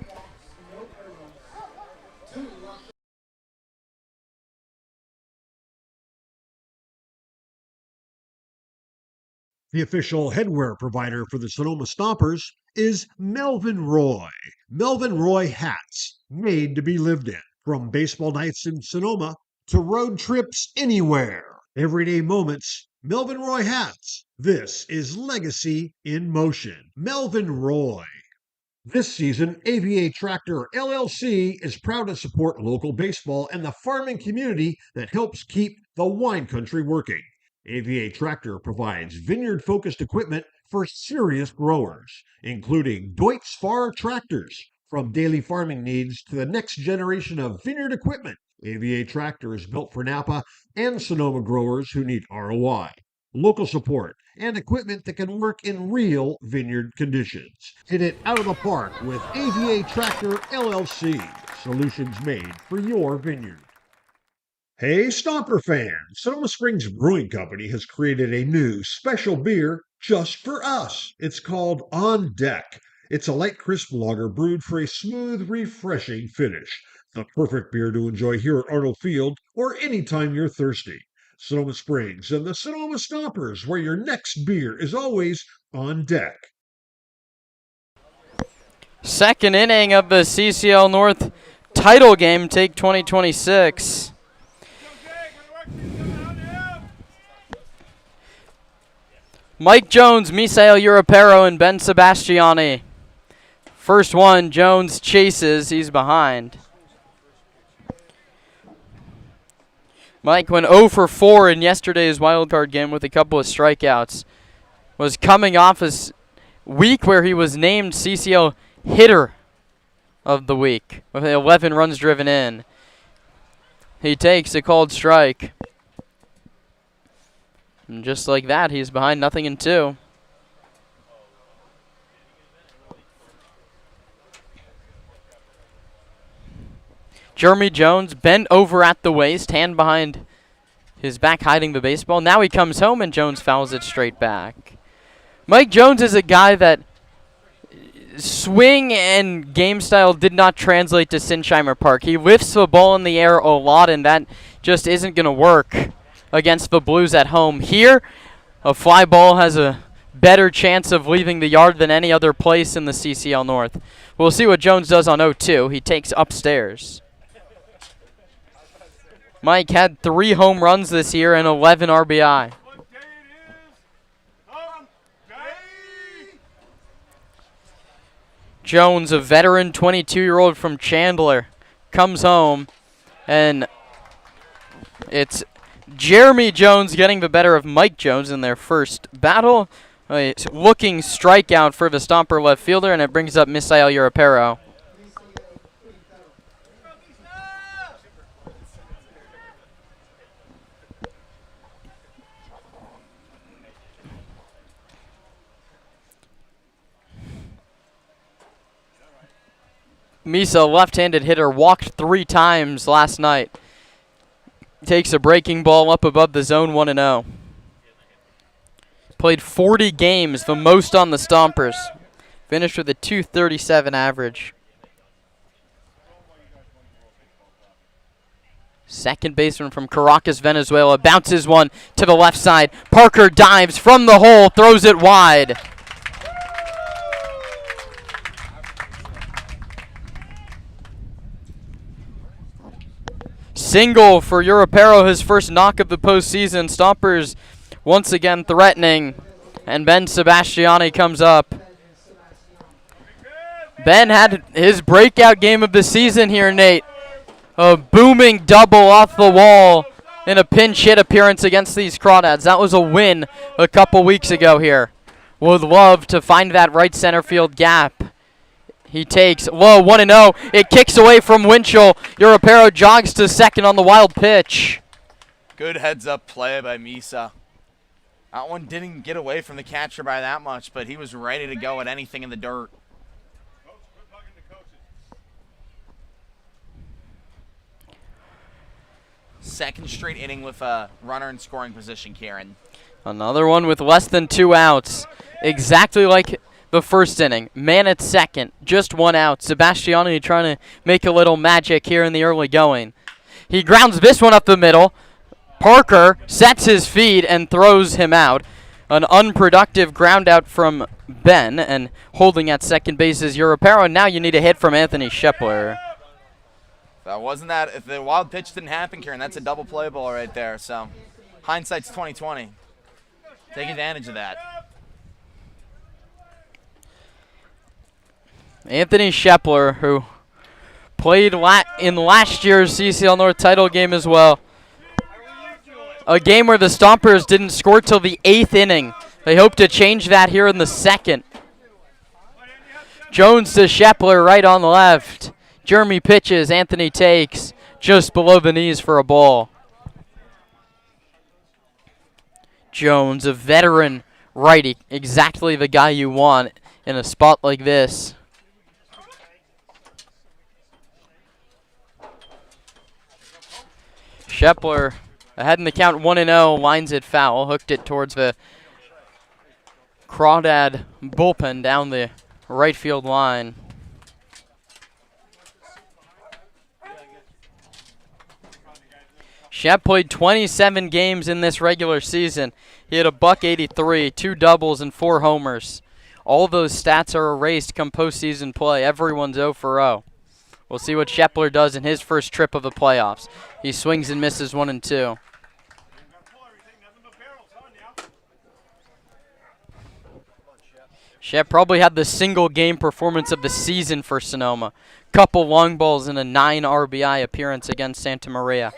The official headwear provider for the Sonoma Stompers is Melvin Roy. Melvin Roy hats, made to be lived in. From baseball nights in Sonoma to road trips anywhere. Everyday moments, Melvin Roy hats. This is legacy in motion. Melvin Roy. This season, AVA Tractor LLC is proud to support local baseball and the farming community that helps keep the wine country working. AVA Tractor provides vineyard-focused equipment for serious growers, including Deutz Fahr tractors. From daily farming needs to the next generation of vineyard equipment, AVA Tractor is built for Napa and Sonoma growers who need ROI, local support, and equipment that can work in real vineyard conditions. Hit it out of the park with AVA Tractor LLC, solutions made for your vineyard. Hey, Stomper fans! Sonoma Springs Brewing Company has created a new special beer just for us. It's called On Deck. It's a light, crisp lager brewed for a smooth, refreshing finish. The perfect beer to enjoy here at Arnold Field or anytime you're thirsty. Sonoma Springs and the Sonoma Stompers, where your next beer is always on deck. Second inning of the CCL North title game, take 2026. Mike Jones, Misael Europero, and Ben Sebastiani. First one, Jones chases. He's behind. Mike went 0 for 4 in yesterday's wildcard game with a couple of strikeouts. Was coming off a week where he was named CCL Hitter of the Week with 11 runs driven in. He takes a called strike. And just like that, he's behind 0-2. Jeremy Jones bent over at the waist, hand behind his back hiding the baseball. Now he comes home and Jones fouls it straight back. Mike Jones is a guy that swing and game style did not translate to Sinsheimer Park. He lifts the ball in the air a lot, and that just isn't going to work against the Blues at home. Here, a fly ball has a better chance of leaving the yard than any other place in the CCL North. We'll see what Jones does on 0-2. He takes upstairs. Mike had 3 home runs this year and 11 RBI. Jones, a veteran 22-year-old from Chandler, comes home, and it's Jeremy Jones getting the better of Mike Jones in their first battle. A looking strikeout for the Stomper left fielder, and it brings up Misael Europero. Misa, left-handed hitter, walked 3 times last night. Takes a breaking ball up above the zone 1-0. Played 40 games, the most on the Stompers. Finished with a .237 average. Second baseman from Caracas, Venezuela, bounces one to the left side. Parker dives from the hole, throws it wide. Single for Europero, his first knock of the postseason. Stompers once again threatening, and Ben Sebastiani comes up. Ben had his breakout game of the season here, Nate. A booming double off the wall in a pinch hit appearance against these Crawdads. That was a win a couple weeks ago here. Would love to find that right center field gap. He takes low 1-0. It kicks away from Winchell. Europero jogs to second on the wild pitch. Good heads-up play by Misa. That one didn't get away from the catcher by that much, but he was ready to go at anything in the dirt. Second straight inning with a runner in scoring position, Kieran. Another one with less than 2 outs. Exactly like the first inning. Man at second, just 1 out. Sebastiani trying to make a little magic here in the early going. He grounds this one up the middle. Parker sets his feet and throws him out. An unproductive ground out from Ben, and holding at second base is Europero. And now you need a hit from Anthony Shepler. If the wild pitch didn't happen, Kieran, that's a double play ball right there. So hindsight's 20/20. Take advantage of that. Anthony Shepler, who played in last year's CCL North title game as well. A game where the Stompers didn't score till the 8th inning. They hope to change that here in the 2nd. Jones to Shepler, right on the left. Jeremy pitches, Anthony takes, just below the knees for a ball. Jones, a veteran righty, exactly the guy you want in a spot like this. Shepler ahead in the count 1-0, lines it foul, hooked it towards the Crawdad bullpen down the right field line. Shep played 27 games in this regular season. He had a .183, 2 doubles, and 4 homers. All those stats are erased come postseason play. Everyone's 0 for 0. We'll see what Shepler does in his first trip of the playoffs. He swings and misses 1 and 2. Shep probably had the single game performance of the season for Sonoma. Couple long balls and a 9 RBI appearance against Santa Maria.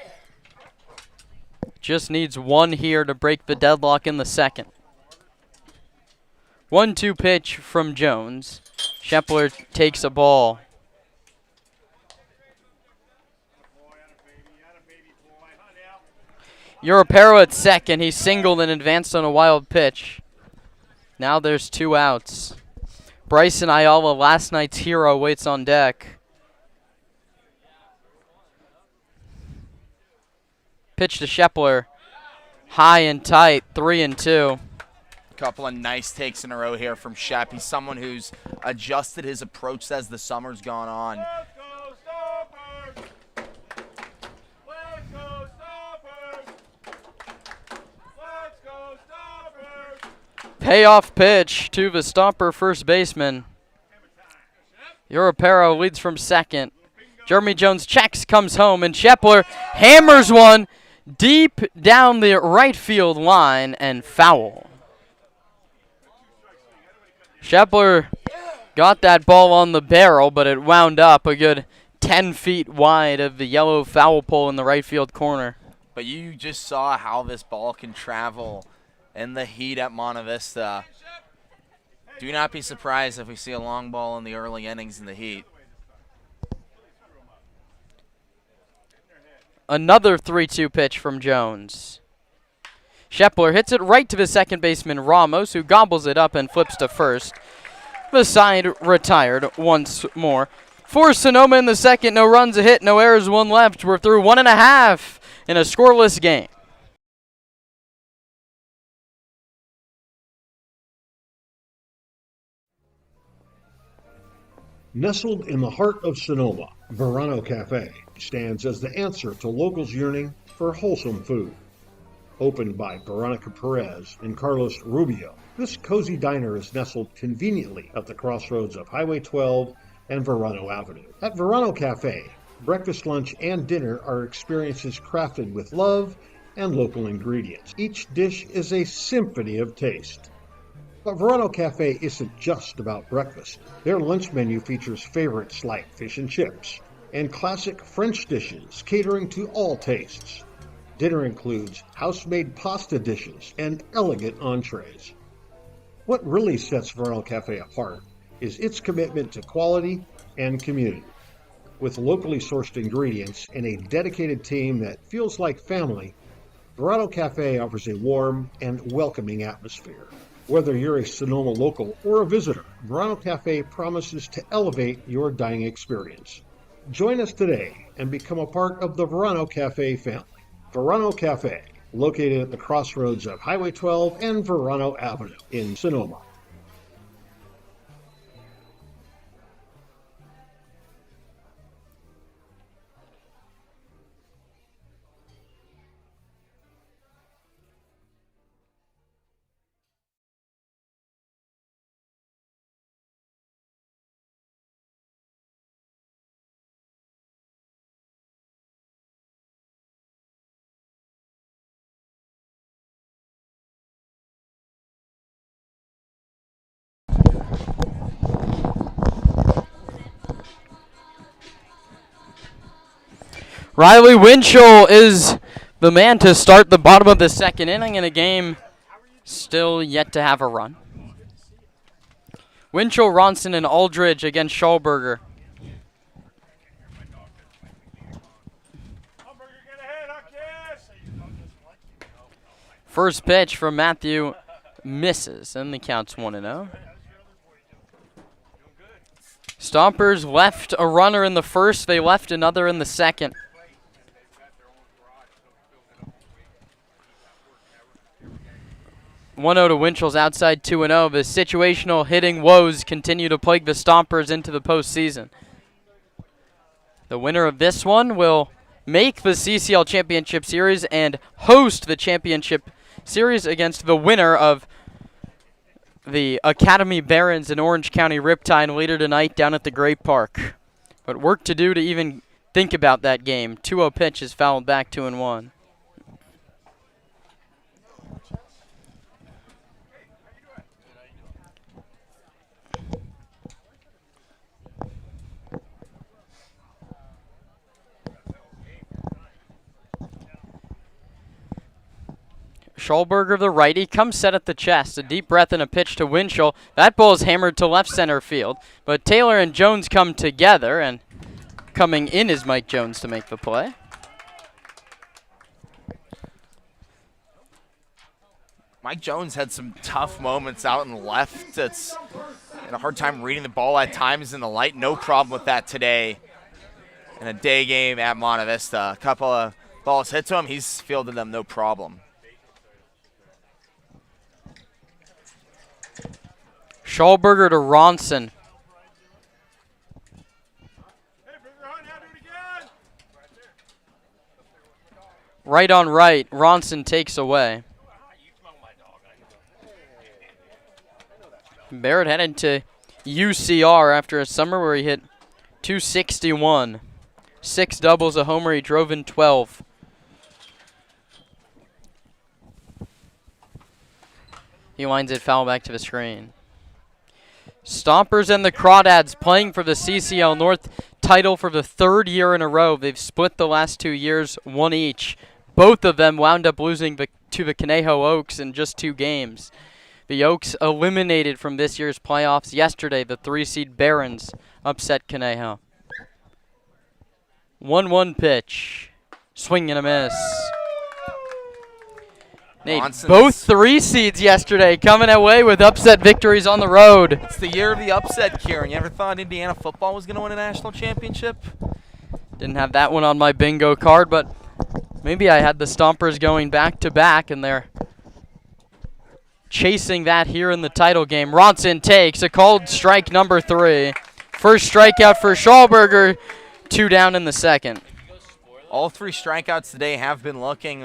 Just needs 1 here to break the deadlock in the 2nd. 1-2 pitch from Jones. Shepler takes a ball. Europero at second. He singled and advanced on a wild pitch. Now there's 2 outs. Bryson Ayala, last night's hero, waits on deck. Pitch to Shepler. High and tight, 3-2. Couple of nice takes in a row here from Shep. He's someone who's adjusted his approach as the summer's gone on. Let's go Stompers! Let's go Stompers! Let's go Stompers! Payoff pitch to the Stomper first baseman. Europero leads from second. Jeremy Jones checks, comes home, and Shepler hammers one deep down the right field line and foul. Shepler got that ball on the barrel, but it wound up a good 10 feet wide of the yellow foul pole in the right field corner. But you just saw how this ball can travel in the heat at Monte Vista. Do not be surprised if we see a long ball in the early innings in the heat. Another 3-2 pitch from Jones. Shepler hits it right to the second baseman Ramos, who gobbles it up and flips to first. The side retired once more. for Sonoma in the second. No runs, a hit, no errors, one left. We're through 1.5 in a scoreless game. Nestled in the heart of Sonoma, Verano Cafe stands as the answer to locals yearning for wholesome food. Opened by Veronica Perez and Carlos Rubio, this cozy diner is nestled conveniently at the crossroads of Highway 12 and Verano Avenue. At Verano Cafe, breakfast, lunch, and dinner are experiences crafted with love and local ingredients. Each dish is a symphony of taste. But Verano Cafe isn't just about breakfast. Their lunch menu features favorites like fish and chips and classic French dishes catering to all tastes. Dinner includes house-made pasta dishes and elegant entrees. What really sets Verano Cafe apart is its commitment to quality and community. With locally sourced ingredients and a dedicated team that feels like family, Verano Cafe offers a warm and welcoming atmosphere. Whether you're a Sonoma local or a visitor, Verano Cafe promises to elevate your dining experience. Join us today and become a part of the Verano Cafe family. Verano Cafe, located at the crossroads of Highway 12 and Verano Avenue in Sonoma. Riley Winchell is the man to start the bottom of the second inning in a game still yet to have a run. Winchell, Ronson, and Aldridge against Schallberger. First pitch from Matthew misses, and the count's 1-0. Stompers left a runner in the first. They left another in the second. 1-0 to Winchell's outside 2-0. The situational hitting woes continue to plague the Stompers into the postseason. The winner of this one will make the CCL Championship Series and host the Championship Series against the winner of the Academy Barons in Orange County Riptide later tonight down at the Great Park. But work to do to even think about that game. 2-0 pitch is fouled back 2-1. Schallberger, the righty, comes set at the chest. A deep breath and a pitch to Winchell. That ball is hammered to left center field. But Taylor and Jones come together, and coming in is Mike Jones to make the play. Mike Jones had some tough moments out in the left. That's had a hard time reading the ball at times in the light. No problem with that today in a day game at Monte Vista. A couple of balls hit to him. He's fielded them no problem. Schallberger to Ronson. Right on right. Ronson takes away. Barrett headed to UCR after a summer where he hit .261. 6 doubles, a homer. He drove in 12. He lines it foul back to the screen. Stompers and the Crawdads playing for the CCL North title for the third year in a row. They've split the last 2 years, one each. Both of them wound up losing to the Conejo Oaks in just 2 games. The Oaks eliminated from this year's playoffs yesterday. The 3-seed Barons upset Conejo. 1-1 pitch. Swing and a miss. Nate, Bronson's- both 3 seeds yesterday coming away with upset victories on the road. It's the year of the upset, Kieran. You ever thought Indiana football was going to win a national championship? Didn't have that one on my bingo card, but maybe I had the Stompers going back-to-back, and they're chasing that here in the title game. Ronson takes a called strike number 3. First strikeout for Schallberger, 2 down in the second. All 3 strikeouts today have been looking.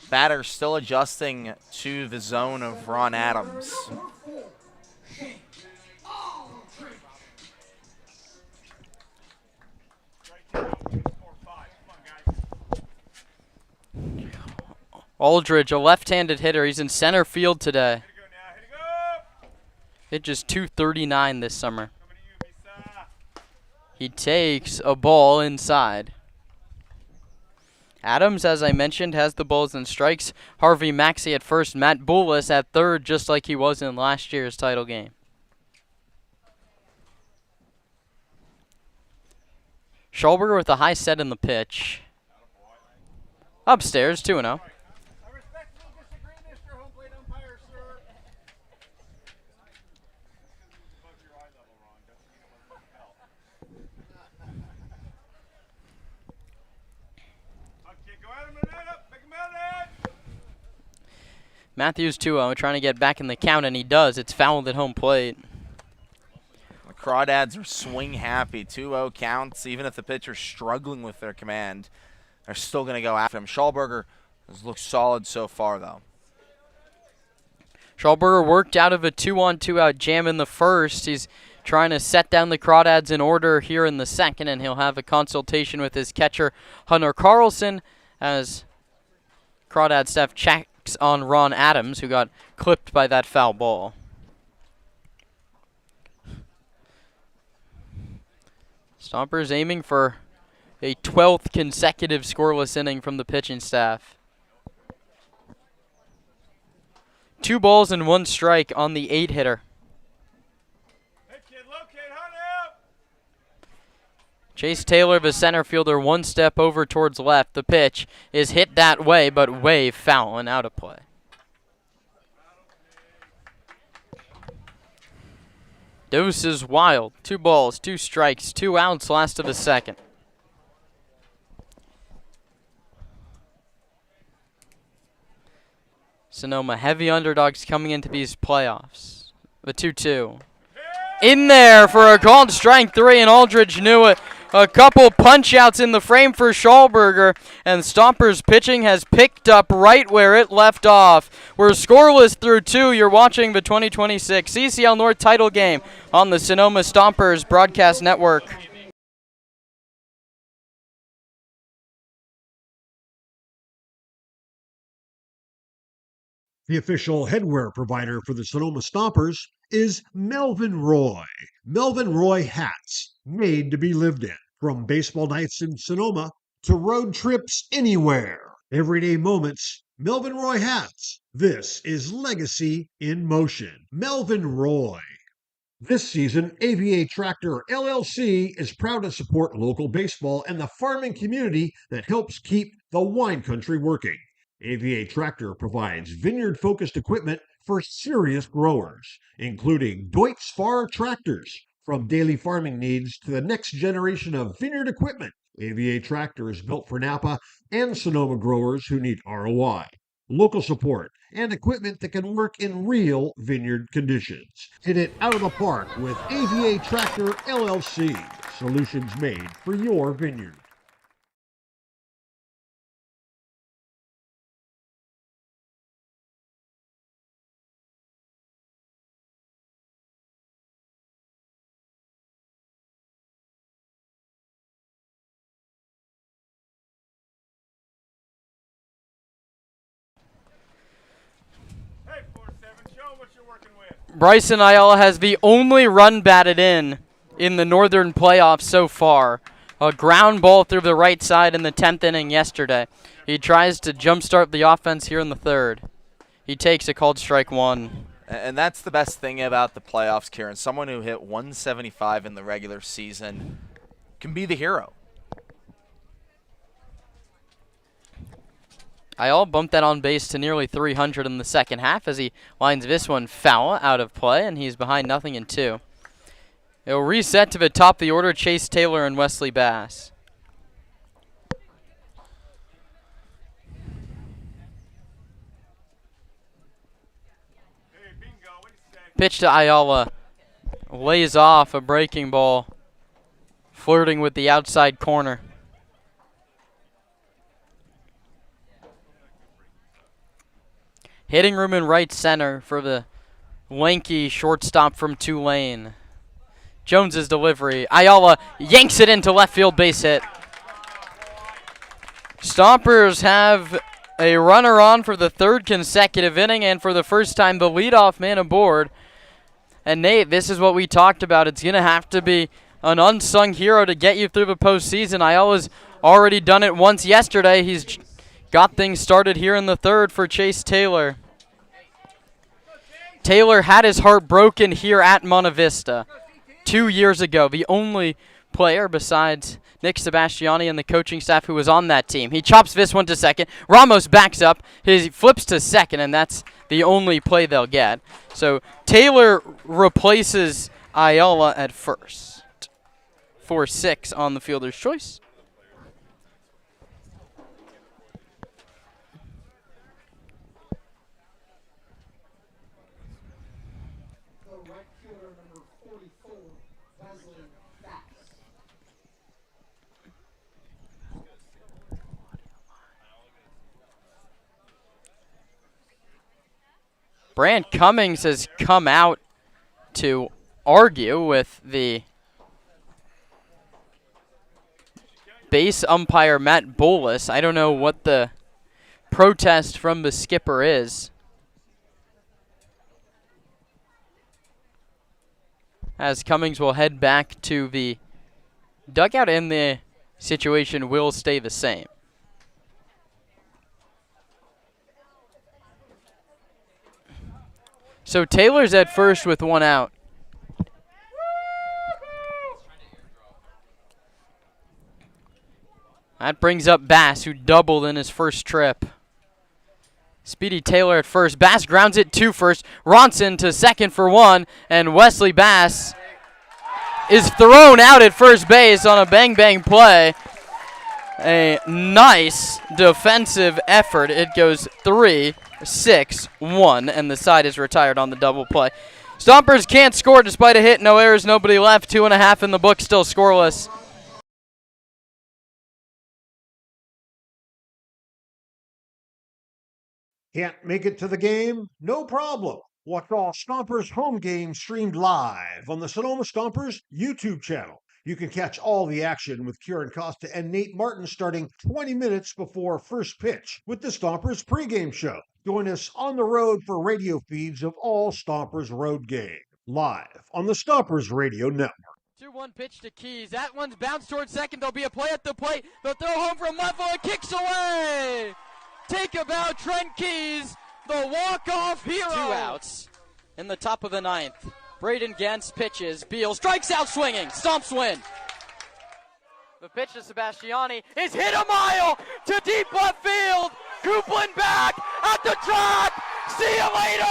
Batter still adjusting to the zone of Ron Adams. Aldridge, a left-handed hitter. He's in center field today. Hit just 239 this summer. He takes a ball inside. Adams, as I mentioned, has the balls and strikes. Harvey Maxey at first, Matt Bullis at third, just like he was in last year's title game. Schallberger with a high set in the pitch. Upstairs, 2-0. Matthews 2-0, trying to get back in the count, and he does. It's fouled at home plate. The Crawdads are swing happy. 2-0 counts. Even if the pitcher's struggling with their command, they're still going to go after him. Schallberger has looked solid so far, though. Schallberger worked out of a 2-on-2 out jam in the first. He's trying to set down the Crawdads in order here in the second, and he'll have a consultation with his catcher, Hunter Carlson, as Crawdad staff checks on Ron Adams, who got clipped by that foul ball. Stompers aiming for a 12th consecutive scoreless inning from the pitching staff. 2 balls and 1 strike on the 8-hitter. Chase Taylor, the center fielder, 1 step over towards left. The pitch is hit that way, but way foul and out of play. Dose is wild. 2 balls, 2 strikes, 2 outs, last of the second. Sonoma, heavy underdogs coming into these playoffs. The 2-2. In there for a called strike 3, and Aldridge knew it. A couple punch-outs in the frame for Schallberger, and Stompers pitching has picked up right where it left off. We're scoreless through 2. You're watching the 2026 CCL North title game on the Sonoma Stompers Broadcast Network. The official headwear provider for the Sonoma Stompers is Melvin Roy. Melvin Roy hats, made to be lived in. From baseball nights in Sonoma to road trips anywhere. Everyday moments, Melvin Roy hats. This is legacy in motion. Melvin Roy. This season, AVA Tractor LLC is proud to support local baseball and the farming community that helps keep the wine country working. AVA Tractor provides vineyard-focused equipment for serious growers, including Deutz Fahr tractors. From daily farming needs to the next generation of vineyard equipment, AVA Tractor is built for Napa and Sonoma growers who need ROI, local support, and equipment that can work in real vineyard conditions. Hit it out of the park with AVA Tractor LLC, solutions made for your vineyard. Bryson Ayala has the only run batted in the Northern playoffs so far. A ground ball through the right side in the 10th inning yesterday. He tries to jumpstart the offense here in the 3rd. He takes a called strike 1. And that's the best thing about the playoffs, Kieran. Someone who hit 175 in the regular season can be the hero. Ayala bumped that on base to nearly 300 in the second half as he lines this one foul out of play, and he's behind 0-2. It'll reset to the top of the order, Chase Taylor and Wesley Bass. Pitch to Ayala. Lays off a breaking ball, flirting with the outside corner. Hitting room in right center for the lanky shortstop from Tulane. Jones's delivery. Ayala yanks it into left field, base hit. Stompers have a runner on for the third consecutive inning, and for the first time, the leadoff man aboard. And Nate, this is what we talked about. It's going to have to be an unsung hero to get you through the postseason. Ayala's already done it once yesterday. He's got things started here in the third for Chase Taylor. Taylor had his heart broken here at Monte Vista 2 years ago. The only player besides Nick Sebastiani and the coaching staff who was on that team. He chops this one to second. Ramos backs up. He flips to second, and that's the only play they'll get. So Taylor replaces Ayala at first. 4-6 on the fielder's choice. Brant Cummings has come out to argue with the base umpire, Matt Bolus. I don't know what the protest from the skipper is. As Cummings will head back to the dugout, and the situation will stay the same. So Taylor's at first with one out. That brings up Bass, who doubled in his first trip. Speedy Taylor at first. Bass grounds it to first. Ronson to second for one. And Wesley Bass is thrown out at first base on a bang-bang play. A nice defensive effort. It goes 3-6-1, and the side is retired on the double play. Stompers can't score despite a hit. No errors, nobody left. 2.5 in the book, still scoreless. Can't make it to the game? No problem. Watch all Stompers home games streamed live on the Sonoma Stompers YouTube channel. You can catch all the action with Kieran Costa and Nate Martin starting 20 minutes before first pitch with the Stompers pregame show. Join us on the road for radio feeds of all Stompers road games, live on the Stompers Radio Network. 2-1 pitch to Keys. That one's bounced towards second. There'll be a play at the plate. They'll throw home from left field. It kicks away. Take about Trent Keys, the walk-off hero. 2 outs in the top of the ninth. Braden Gantz pitches. Beal strikes out swinging. Stomps win. The pitch to Sebastiani is hit a mile to deep left field. Coupland back at the track. See you later.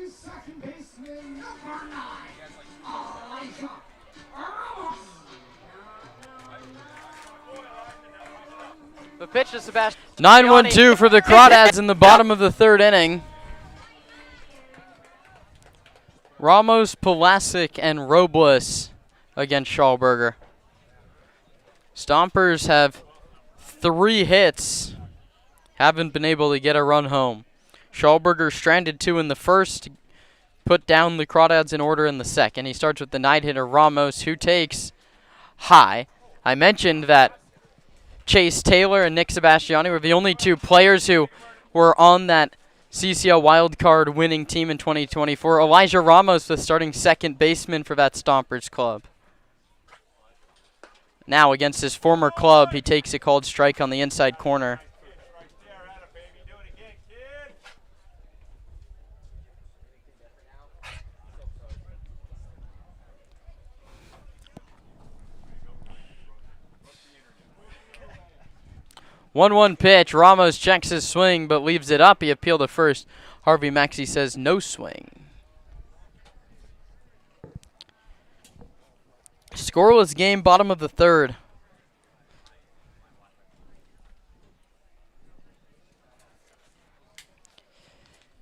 Second baseman number 9, Elijah Aramo. Pitch to Sebastian. 9-1-2 for the Crawdads in the bottom of the third inning. Ramos, Pulasic, and Robles against Schallberger. Stompers have 3 hits, haven't been able to get a run home. Schallberger stranded 2 in the first, put down the Crawdads in order in the second. He starts with the night hitter Ramos, who takes high. I mentioned that Chase Taylor and Nick Sebastiani were the only 2 players who were on that CCL wildcard winning team in 2024. Elijah Ramos, the starting second baseman for that Stompers club. Now against his former club, he takes a called strike on the inside corner. Right there, Adam, baby. Do it again, kid. 1-1 pitch. Ramos checks his swing but leaves it up. He appealed to first. Harvey Maxey says no swing. Scoreless game, bottom of the third.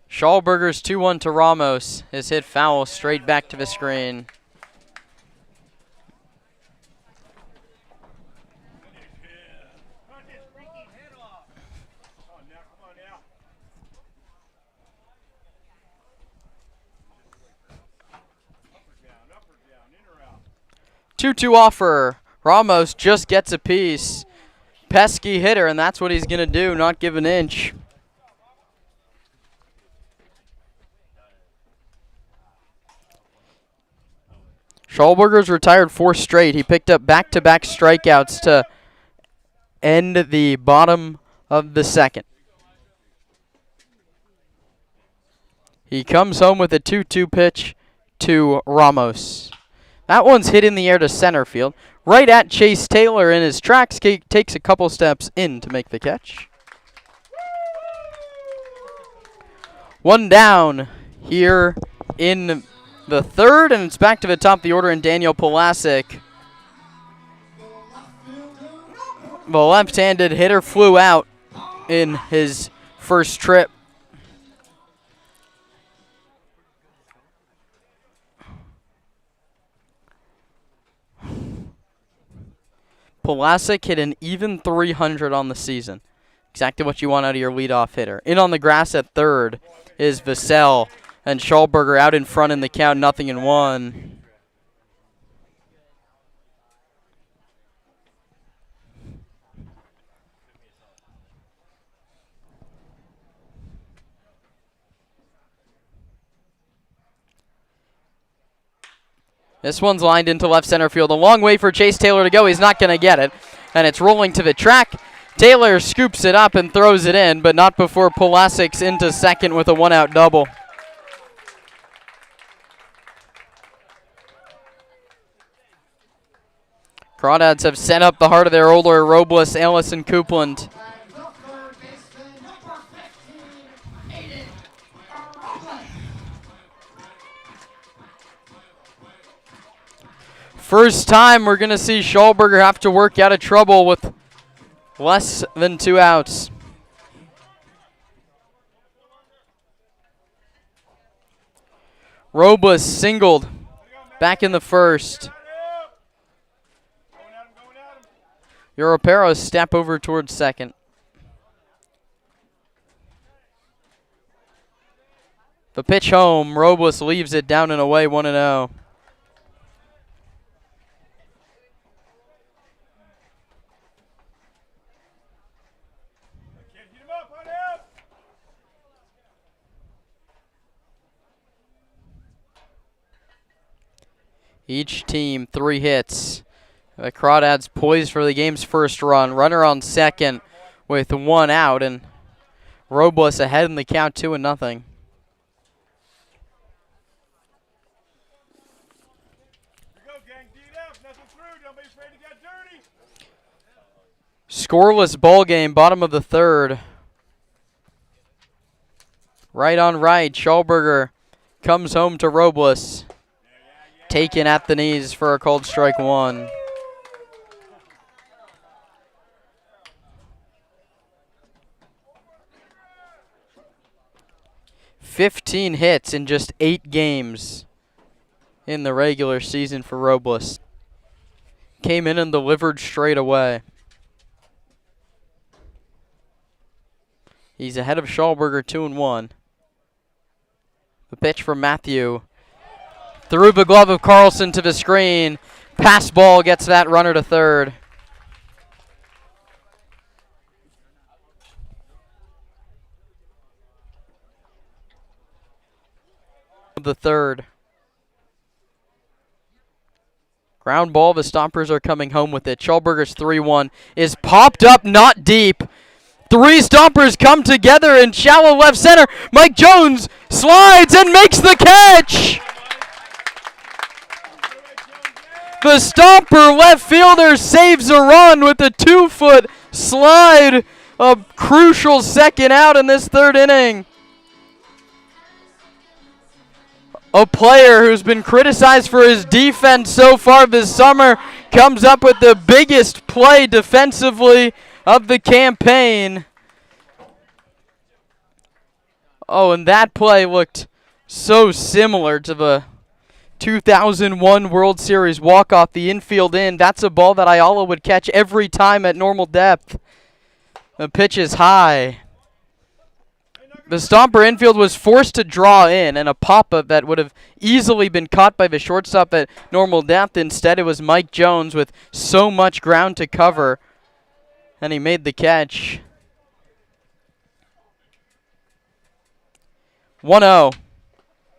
Schallberger's 2-1 to Ramos. His hit foul straight back to the screen. Come on now, come on now. 2-2 offer. Ramos just gets a piece. Pesky hitter, and that's what he's going to do, not give an inch. Schallberger's retired 4 straight. He picked up back-to-back strikeouts to end the bottom of the second. He comes home with a 2-2 pitch to Ramos. That one's hit in the air to center field. Right at Chase Taylor in his tracks. Takes a couple steps in to make the catch. 1 down here in the third, and it's back to the top of the order and Daniel Pulasic. The left-handed hitter flew out in his first trip. Pulasic hit an even 300 on the season. Exactly what you want out of your leadoff hitter. In on the grass at third is Vassell, and Schallberger out in front in the count, 0-1. This one's lined into left center field. A long way for Chase Taylor to go. He's not going to get it. And it's rolling to the track. Taylor scoops it up and throws it in, but not before Pulasic's into second with a 1-out double. Crawdads have sent up the heart of their older Robles, Ellis, and Coupland. First time we're going to see Schallberger have to work out of trouble with less than 2 outs. Robles singled back in the first. Europero step over towards second. The pitch home. Robles leaves it down and away, 1-0. Each team 3 hits. The Crawdads poised for the game's first run. Runner on second with 1 out, and Robles ahead in the count, 2-0. Scoreless ball game, bottom of the third. Right on right, Schallberger comes home to Robles. Taken at the knees for a called strike 1. 15 hits in just 8 games in the regular season for Robles. Came in and delivered straight away. He's ahead of Schallberger 2-1. The pitch from Matthew. Through the glove of Carlson to the screen. Pass ball gets that runner to third. The third. Ground ball, the Stompers are coming home with it. Schallberger's 3-1 is popped up, not deep. 3 Stompers come together in shallow left center. Mike Jones slides and makes the catch. The Stomper left fielder saves a run with a 2-foot slide. A crucial second out in this third inning. A player who's been criticized for his defense so far this summer comes up with the biggest play defensively of the campaign. Oh, and that play looked so similar to the 2001 World Series walk-off, the infield in. That's a ball that Ayala would catch every time at normal depth. The pitch is high. The Stomper infield was forced to draw in, and a pop-up that would have easily been caught by the shortstop at normal depth. Instead, it was Mike Jones with so much ground to cover, and he made the catch. 1-0.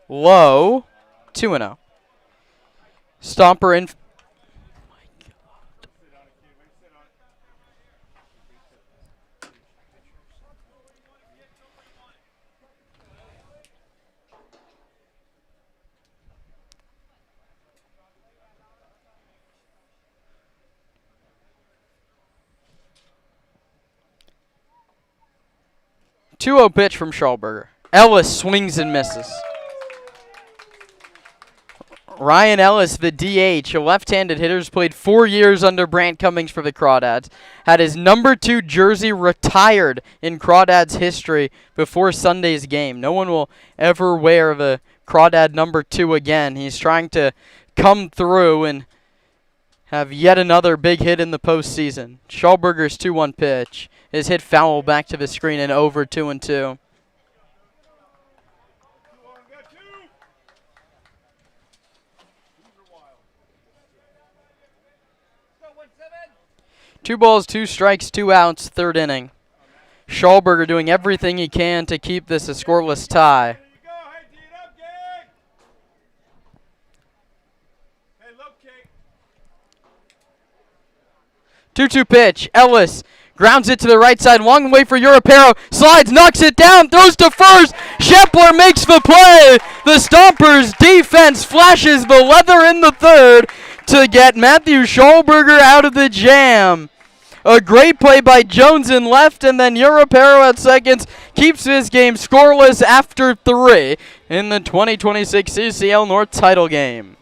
Low. 2-0. Stomper in. Two-0 pitch from Schallberger. Ellis swings and misses. Ryan Ellis, the DH, a left-handed hitter, has played 4 years under Brant Cummings for the Crawdads. Had his number 2 jersey retired in Crawdads history before Sunday's game. No one will ever wear the Crawdad number 2 again. He's trying to come through and have yet another big hit in the postseason. Schallberger's 2-1 pitch is hit foul back to the screen and over 2-2. Two balls, 2 strikes, 2 outs, third inning. Schallberger doing everything he can to keep this a scoreless tie. 2-2 pitch. Ellis grounds it to the right side. Long way for Europero. Slides, knocks it down, throws to first. Shepler makes the play. The Stompers' defense flashes the leather in the third to get Matthew Schallberger out of the jam. A great play by Jones in left, and then Europero at seconds keeps his game scoreless after 3 in the 2026 CCL North title game.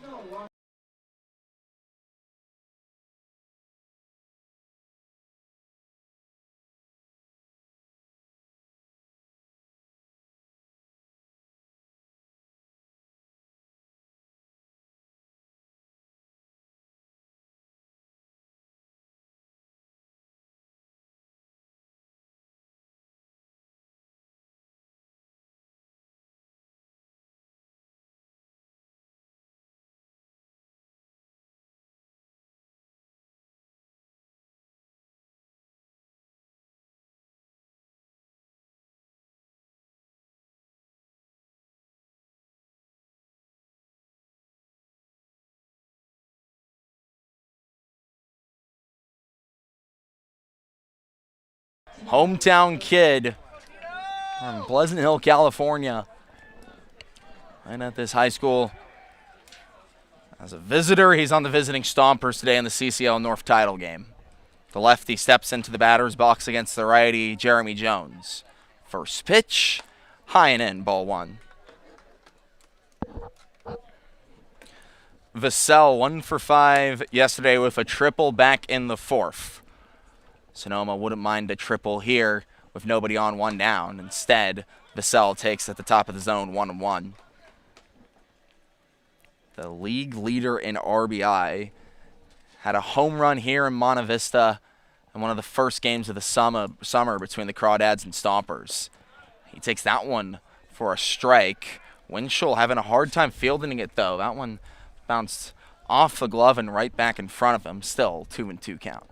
Hometown kid from Pleasant Hill, California. And at this high school as a visitor, he's on the visiting Stompers today in the CCL North title game. The lefty steps into the batter's box against the righty, Jeremy Jones. First pitch, high and in, ball 1. Vassell 1 for 5 yesterday with a triple back in the 4th. Sonoma wouldn't mind a triple here with nobody on, 1 down. Instead, Vista takes at the top of the zone, 1-1. The league leader in RBI had a home run here in Monte Vista in one of the first games of the summer between the Crawdads and Stompers. He takes that one for a strike. Winchell having a hard time fielding it, though. That one bounced off the glove and right back in front of him. Still 2-2 count.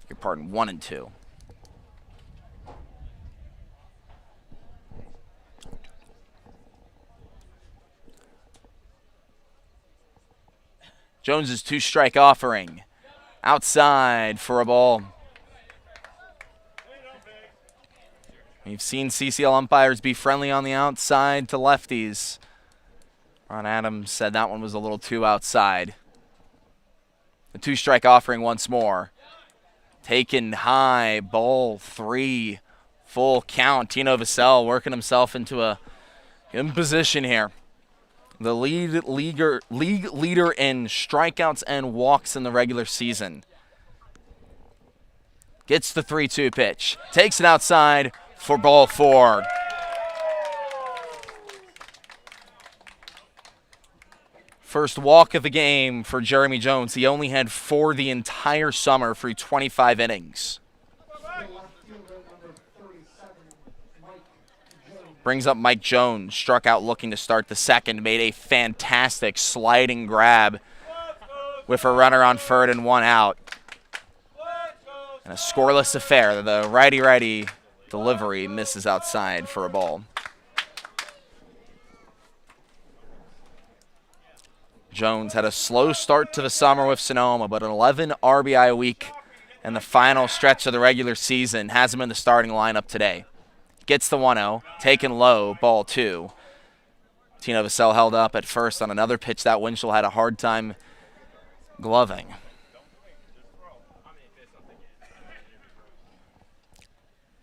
Your pardon, 1-2. Jones's 2-strike offering. Outside for a ball. We've seen CCL umpires be friendly on the outside to lefties. Ron Adams said that one was a little too outside. The 2-strike offering once more. Taken high, ball 3, full count. Tino Vassell working himself into a good position here. The league leader in strikeouts and walks in the regular season. Gets the 3-2 pitch. Takes it outside for ball 4. First walk of the game for Jeremy Jones. He only had 4 the entire summer through 25 innings. Brings up Mike Jones. Struck out looking to start the second. Made a fantastic sliding grab with a runner on third and 1 out. And a scoreless affair. The righty-righty delivery misses outside for a ball. Jones had a slow start to the summer with Sonoma, but an 11 RBI a week in the final stretch of the regular season has him in the starting lineup today. Gets the 1-0, taken low, ball 2. Tino Vassell held up at first on another pitch that Winchell had a hard time gloving.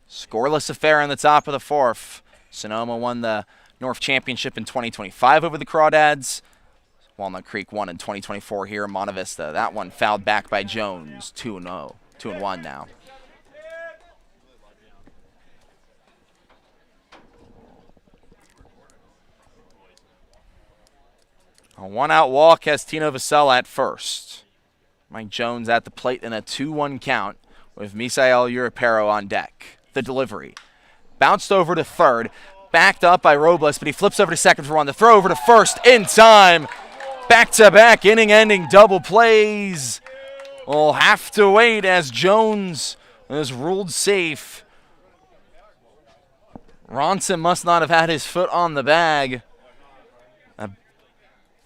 Scoreless affair in the top of the 4th. Sonoma won the North Championship in 2025 over the Crawdads. Walnut Creek won in 2024 here in Monte Vista. That one fouled back by Jones, 2-0, 2-1 now. A 1-out walk has Tino Vassell at first. Mike Jones at the plate in a 2-1 count with Misael Urapero on deck. The delivery. Bounced over to third. Backed up by Robles, but he flips over to second for 1. The throw over to first in time. Back-to-back inning-ending double plays. We'll have to wait as Jones is ruled safe. Ronson must not have had his foot on the bag. A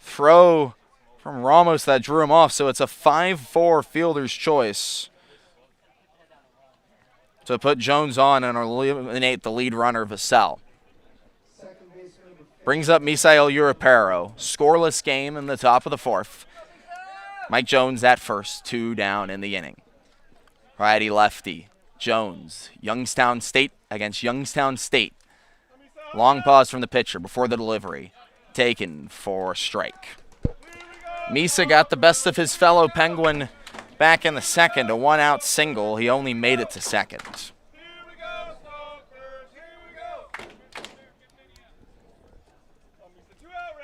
throw from Ramos that drew him off, so it's a 5-4 fielder's choice to put Jones on and eliminate the lead runner, Vassell. Brings up Misael Urapero. Scoreless game in the top of the 4th. Mike Jones at first, 2 down in the inning. Righty-lefty. Jones, Youngstown State against Youngstown State. Long pause from the pitcher before the delivery. Taken for a strike. Misa got the best of his fellow Penguin back in the second. A 1-out single. He only made it to second.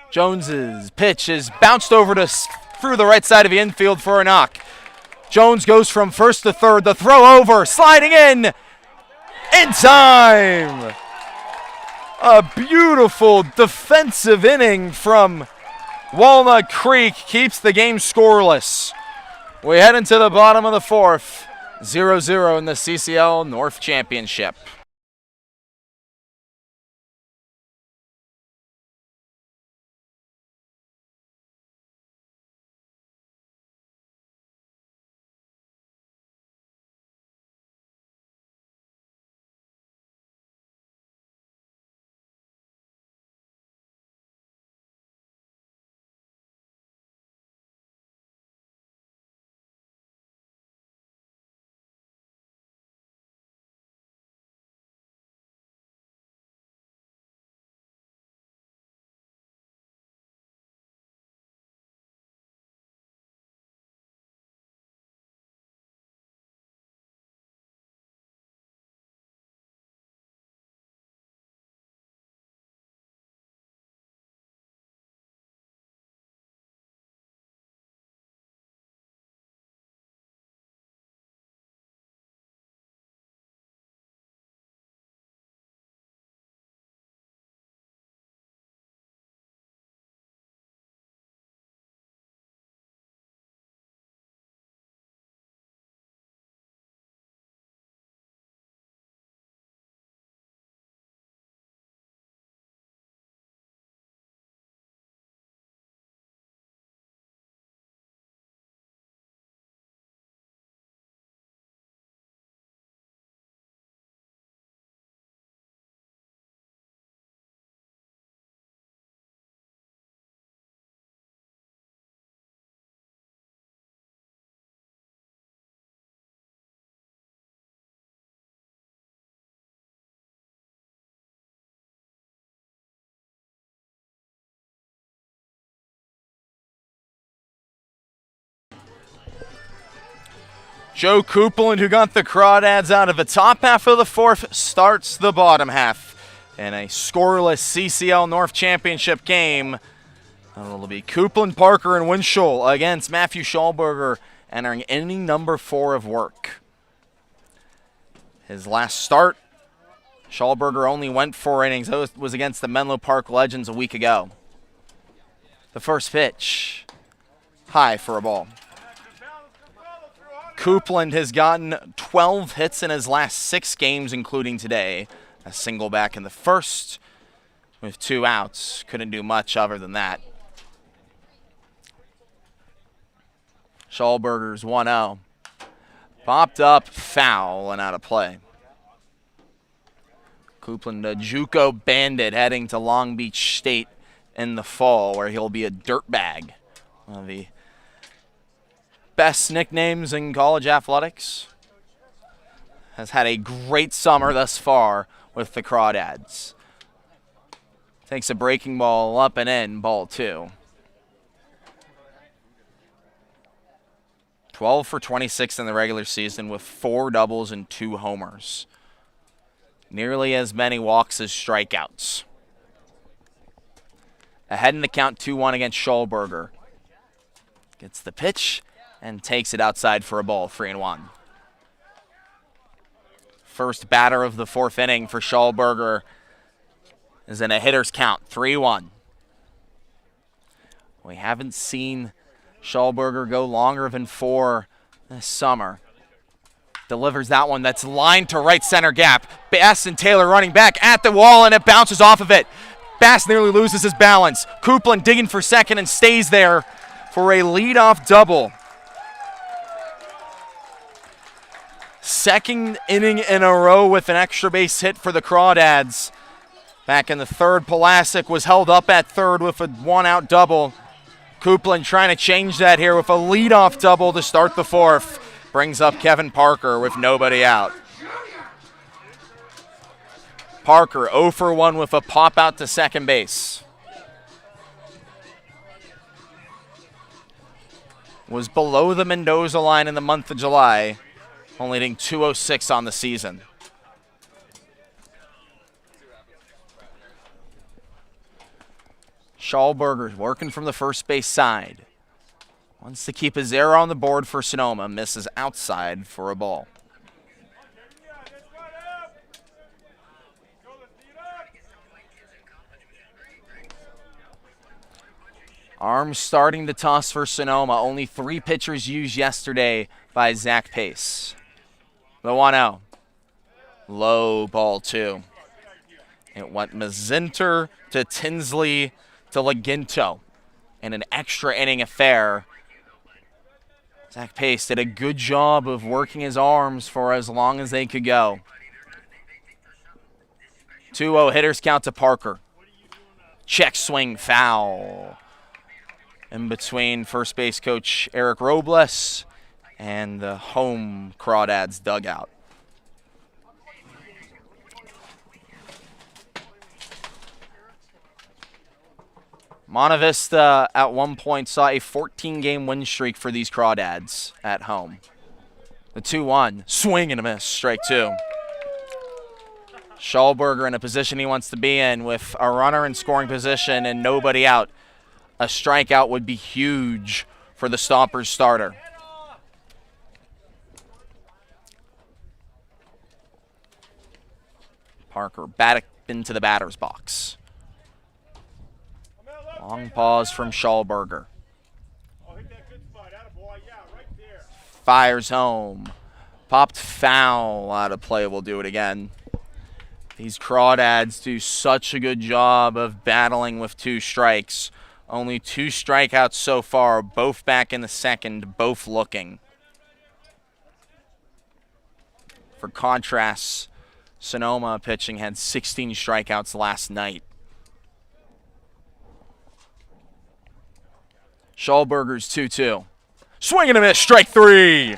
Jones's pitch is bounced over through the right side of the infield for a knock. Jones goes from first to third. The throw over, sliding in time. A beautiful defensive inning from Walnut Creek keeps the game scoreless. We head into the bottom of the 4th, 0-0 in the CCL North Championship. Joe Coupland, who got the Crawdads out of the top half of the fourth, starts the bottom half in a scoreless CCL North Championship game. It'll be Coupland, Parker, and Winchell against Matthew Schallberger, entering inning number 4 of work. His last start, Schallberger only went 4 innings. That was against the Menlo Park Legends a week ago. The first pitch, high for a ball. Coupland has gotten 12 hits in his last 6 games, including today. A single back in the first with 2 outs. Couldn't do much other than that. Schallberger's 1-0. Popped up, foul, and out of play. Coupland, a JUCO bandit, heading to Long Beach State in the fall, where he'll be a dirtbag. One of the best nicknames in college athletics. Has had a great summer thus far with the Crawdads. Takes a breaking ball up and in, ball 2. 12 for 26 in the regular season with 4 doubles and 2 homers. Nearly as many walks as strikeouts. Ahead in the count, 2-1 against Schallberger. Gets the pitch and takes it outside for a ball, 3-1. First batter of the 4th inning for Schallberger is in a hitter's count, 3-1. We haven't seen Schallberger go longer than 4 this summer. Delivers that one that's lined to right center gap. Bass and Taylor running back at the wall, and it bounces off of it. Bass nearly loses his balance. Coupland digging for second and stays there for a leadoff double. Second inning in a row with an extra base hit for the Crawdads. Back in the 3rd, Pulasic was held up at 3rd with a 1-out double. Coupland trying to change that here with a leadoff double to start the 4th. Brings up Kevin Parker with nobody out. Parker 0 for 1 with a pop out to second base. Was below the Mendoza line in the month of July, only hitting .206 on the season. Schallberger's working from the first base side. Wants to keep a 0 on the board for Sonoma. Misses outside for a ball. Arms starting to toss for Sonoma. Only 3 pitchers used yesterday by Zach Pace. The 1-0. Low, ball 2. It went Mazinter to Tinsley to Laginto in an extra inning affair. Zach Pace did a good job of working his arms for as long as they could go. 2-0 hitters count to Parker. Check swing, foul. In between first base coach Eric Robles and the home Crawdads dugout. Monte Vista at one point saw a 14-game win streak for these Crawdads at home. The 2-1, swing and a miss, strike 2. Schallberger in a position he wants to be in with a runner in scoring position and nobody out. A strikeout would be huge for the Stompers starter. Parker back into the batter's box. Long pause from Schallberger. Fires home. Popped foul out of play. We'll do it again. These Crawdads do such a good job of battling with 2 strikes. Only 2 strikeouts so far, both back in the 2nd, both looking. For contrast, Sonoma pitching had 16 strikeouts last night. Schallberger's 2-2. Swing and a miss, strike 3.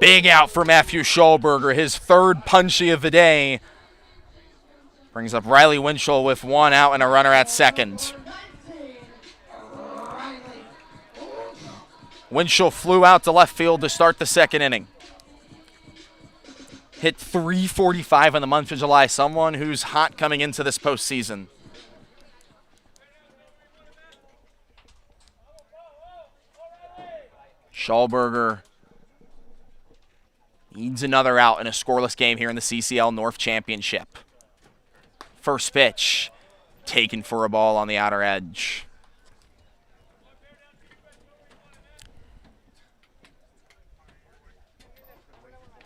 Big out for Matthew Schallberger, his 3rd punchy of the day. Brings up Riley Winchell with 1 out and a runner at 2nd. Winchell flew out to left field to start the second inning. Hit .345 in the month of July. Someone who's hot coming into this postseason. Schallberger needs another out in a scoreless game here in the CCL North Championship. First pitch, taken for a ball on the outer edge.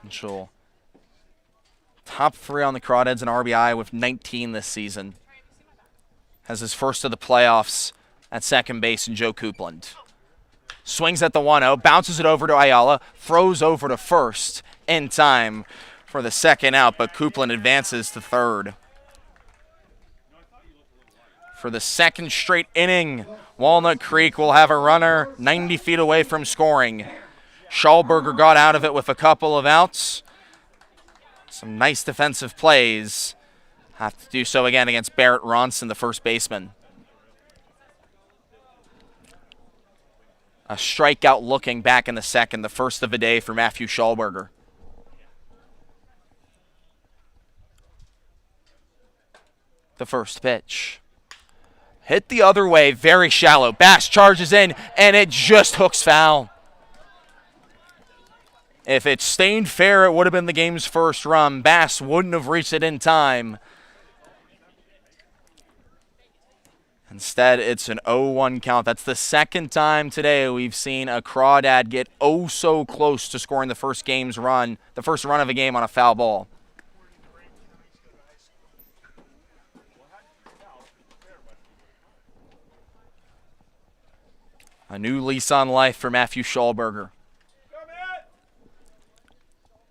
Winchell, top 3 on the Crawdads in RBI with 19 this season. Has his first of the playoffs at second base in Joe Coupland. Swings at the 1-0, bounces it over to Ayala, throws over to first in time for the second out, but Coupland advances to third. For the second straight inning, Walnut Creek will have a runner 90 feet away from scoring. Schallberger got out of it with a couple of outs. Some nice defensive plays. Have to do so again against Barrett Ronson, the first baseman. A strikeout looking back in the second, the first of the day for Matthew Schallberger. The first pitch. Hit the other way, very shallow. Bass charges in, and it just hooks foul. If it stayed fair, it would have been the game's first run. Bass wouldn't have reached it in time. Instead, it's an 0-1 count. That's the second time today we've seen a Crawdad get oh so close to scoring the first run of a game on a foul ball. A new lease on life for Matthew Schallberger.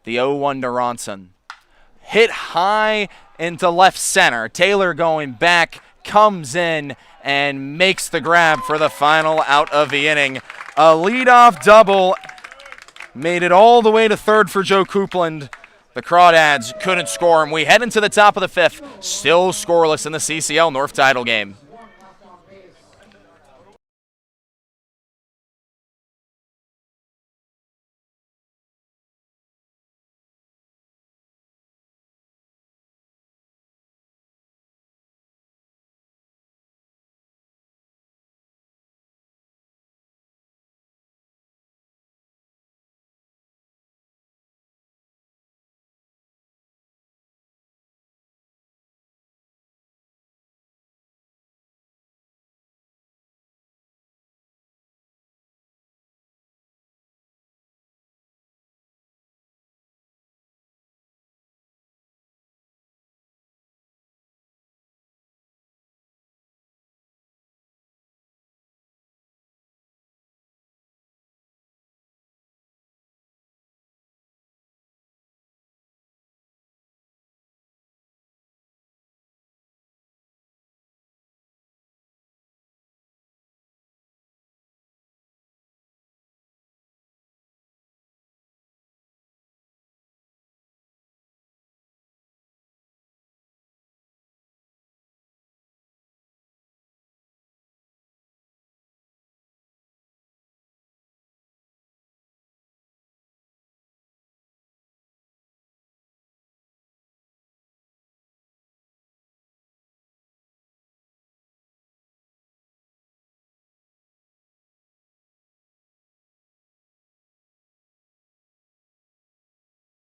The 0-1 to Ronson. Hit high into left center. Taylor going back, comes in, and makes the grab for the final out of the inning. A leadoff double made it all the way to third for Joe Coupland. The Crawdads couldn't score, and we head into the top of the fifth, still scoreless in the CCL North title game.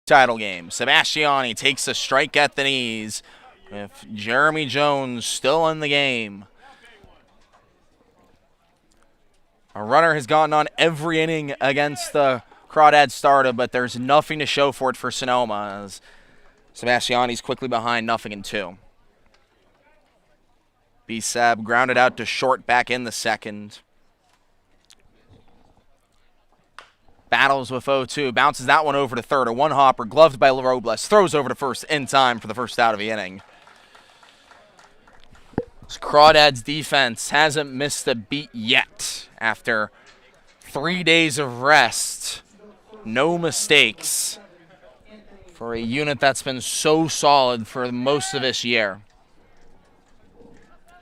Title game. Sebastiani takes a strike at the knees with Jeremy Jones still in the game. A runner has gotten on every inning against the Crawdad starter, but there's nothing to show for it for Sonoma as Sebastiani's quickly behind 0-2. B-Sab grounded out to short back in the second. Battles with 0-2, bounces that one over to third. A one-hopper, gloved by Robles, throws over to first in time for the first out of the inning. This Crawdads defense hasn't missed a beat yet after 3 days of rest. No mistakes for a unit that's been so solid for most of this year.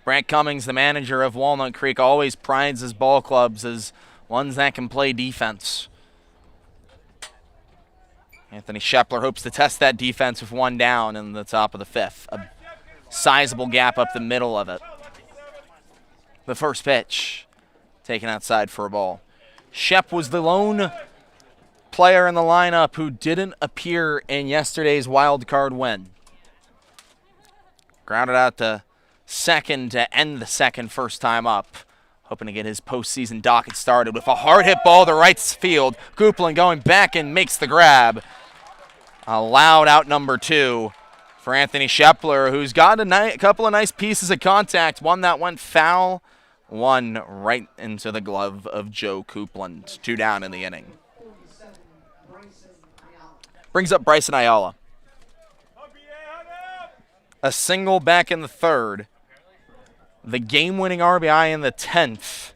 Brant Cummings, the manager of Walnut Creek, always prides his ball clubs as ones that can play defense. Anthony Shepler hopes to test that defense with one down in the top of the 5th. A sizable gap up the middle of it. The first pitch, taken outside for a ball. Shep was the lone player in the lineup who didn't appear in yesterday's wild card win. Grounded out to second to end the second, first time up. Hoping to get his postseason docket started with a hard hit ball to right field. Coupland going back and makes the grab. A loud out number 2 for Anthony Shepler, who's got a couple of nice pieces of contact. One that went foul, one right into the glove of Joe Coupland. 2 down in the inning. Brings up Bryson Ayala. A single back in the 3rd. The game-winning RBI in the 10th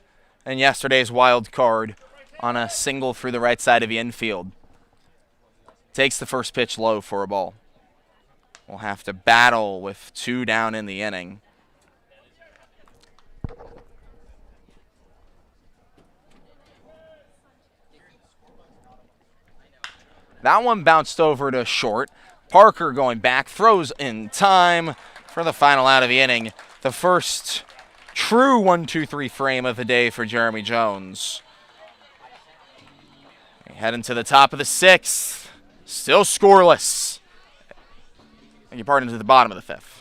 in yesterday's wild card on a single through the right side of the infield. Takes the first pitch low for a ball. We'll have to battle with 2 down in the inning. That one bounced over to short. Parker going back, throws in time for the final out of the inning. The first true 1-2-3 frame of the day for Jeremy Jones. Heading to the top of the 6th. Still scoreless. And you're pardon to the bottom of the 5th.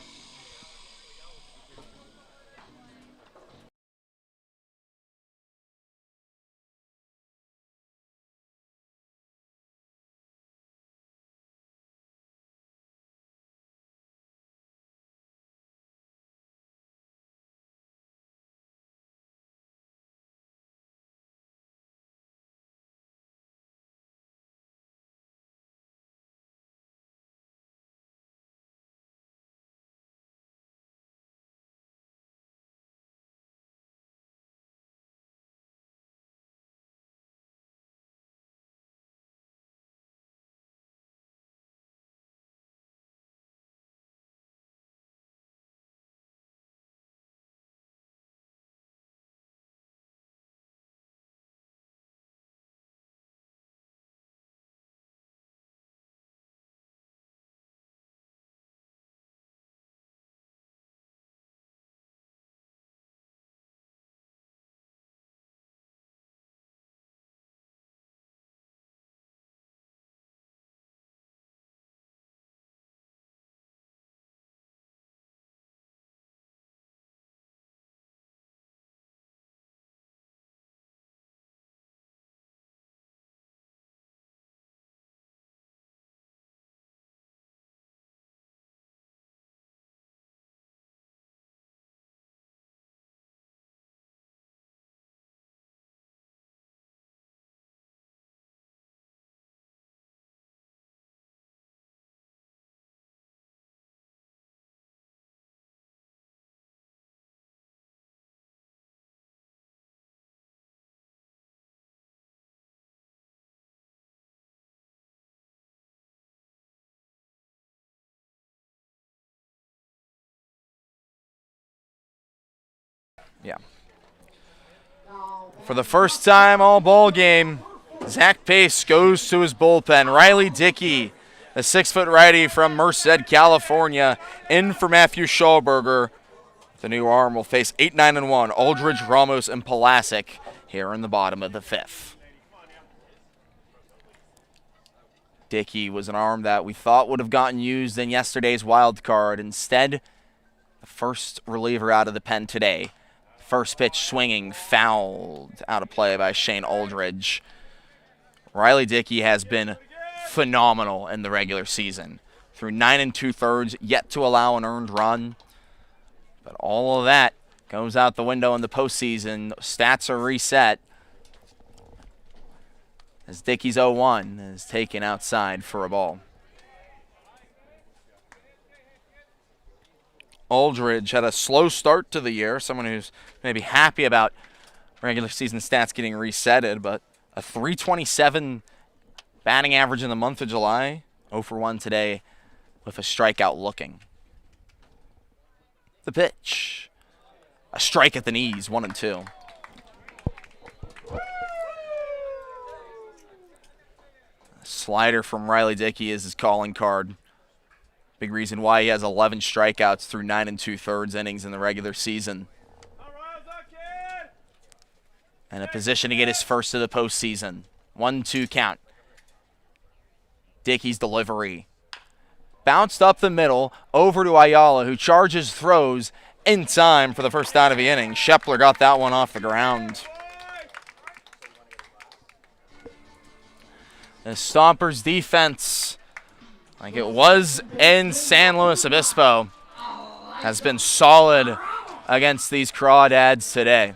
Yeah. For the first time all ball game, Zach Pace goes to his bullpen. Riley Dickey, the 6-foot righty from Merced, California, in for Matthew Schallberger. The new arm will face 8-9-1, Aldridge, Ramos, and Pulasic here in the bottom of the 5th. Dickey was an arm that we thought would have gotten used in yesterday's wild card. Instead, the first reliever out of the pen today. First pitch swinging, fouled out of play by Shane Aldridge. Riley Dickey has been phenomenal in the regular season. Through 9 2/3, yet to allow an earned run. But all of that goes out the window in the postseason. Stats are reset. As Dickey's 0-1 is taken outside for a ball. Aldridge had a slow start to the year. Someone who's maybe happy about regular season stats getting resetted, but a .327 batting average in the month of July. 0 for 1 today with a strikeout looking. The pitch. A strike at the knees, 1-2. Slider from Riley Dickey is his calling card. Big reason why he has 11 strikeouts through 9 2/3 innings in the regular season. And a position to get his first of the postseason. 1-2 count. Dickey's delivery. Bounced up the middle, over to Ayala, who charges, throws in time for the first out of the inning. Shepler got that one off the ground. The Stompers defense, like it was in San Luis Obispo, has been solid against these Crawdads today.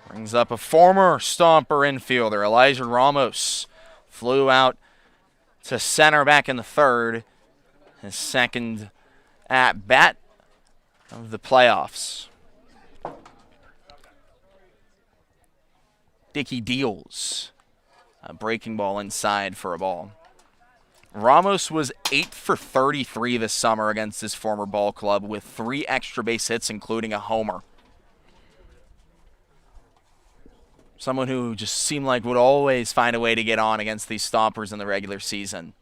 Brings up a former Stomper infielder, Elijah Ramos. Flew out to center back in the third. His second at-bat of the playoffs. Dickey deals a breaking ball inside for a ball. Ramos was 8 for 33 this summer against his former ball club with 3 extra base hits, including a homer. Someone who just seemed like would always find a way to get on against these Stompers in the regular season.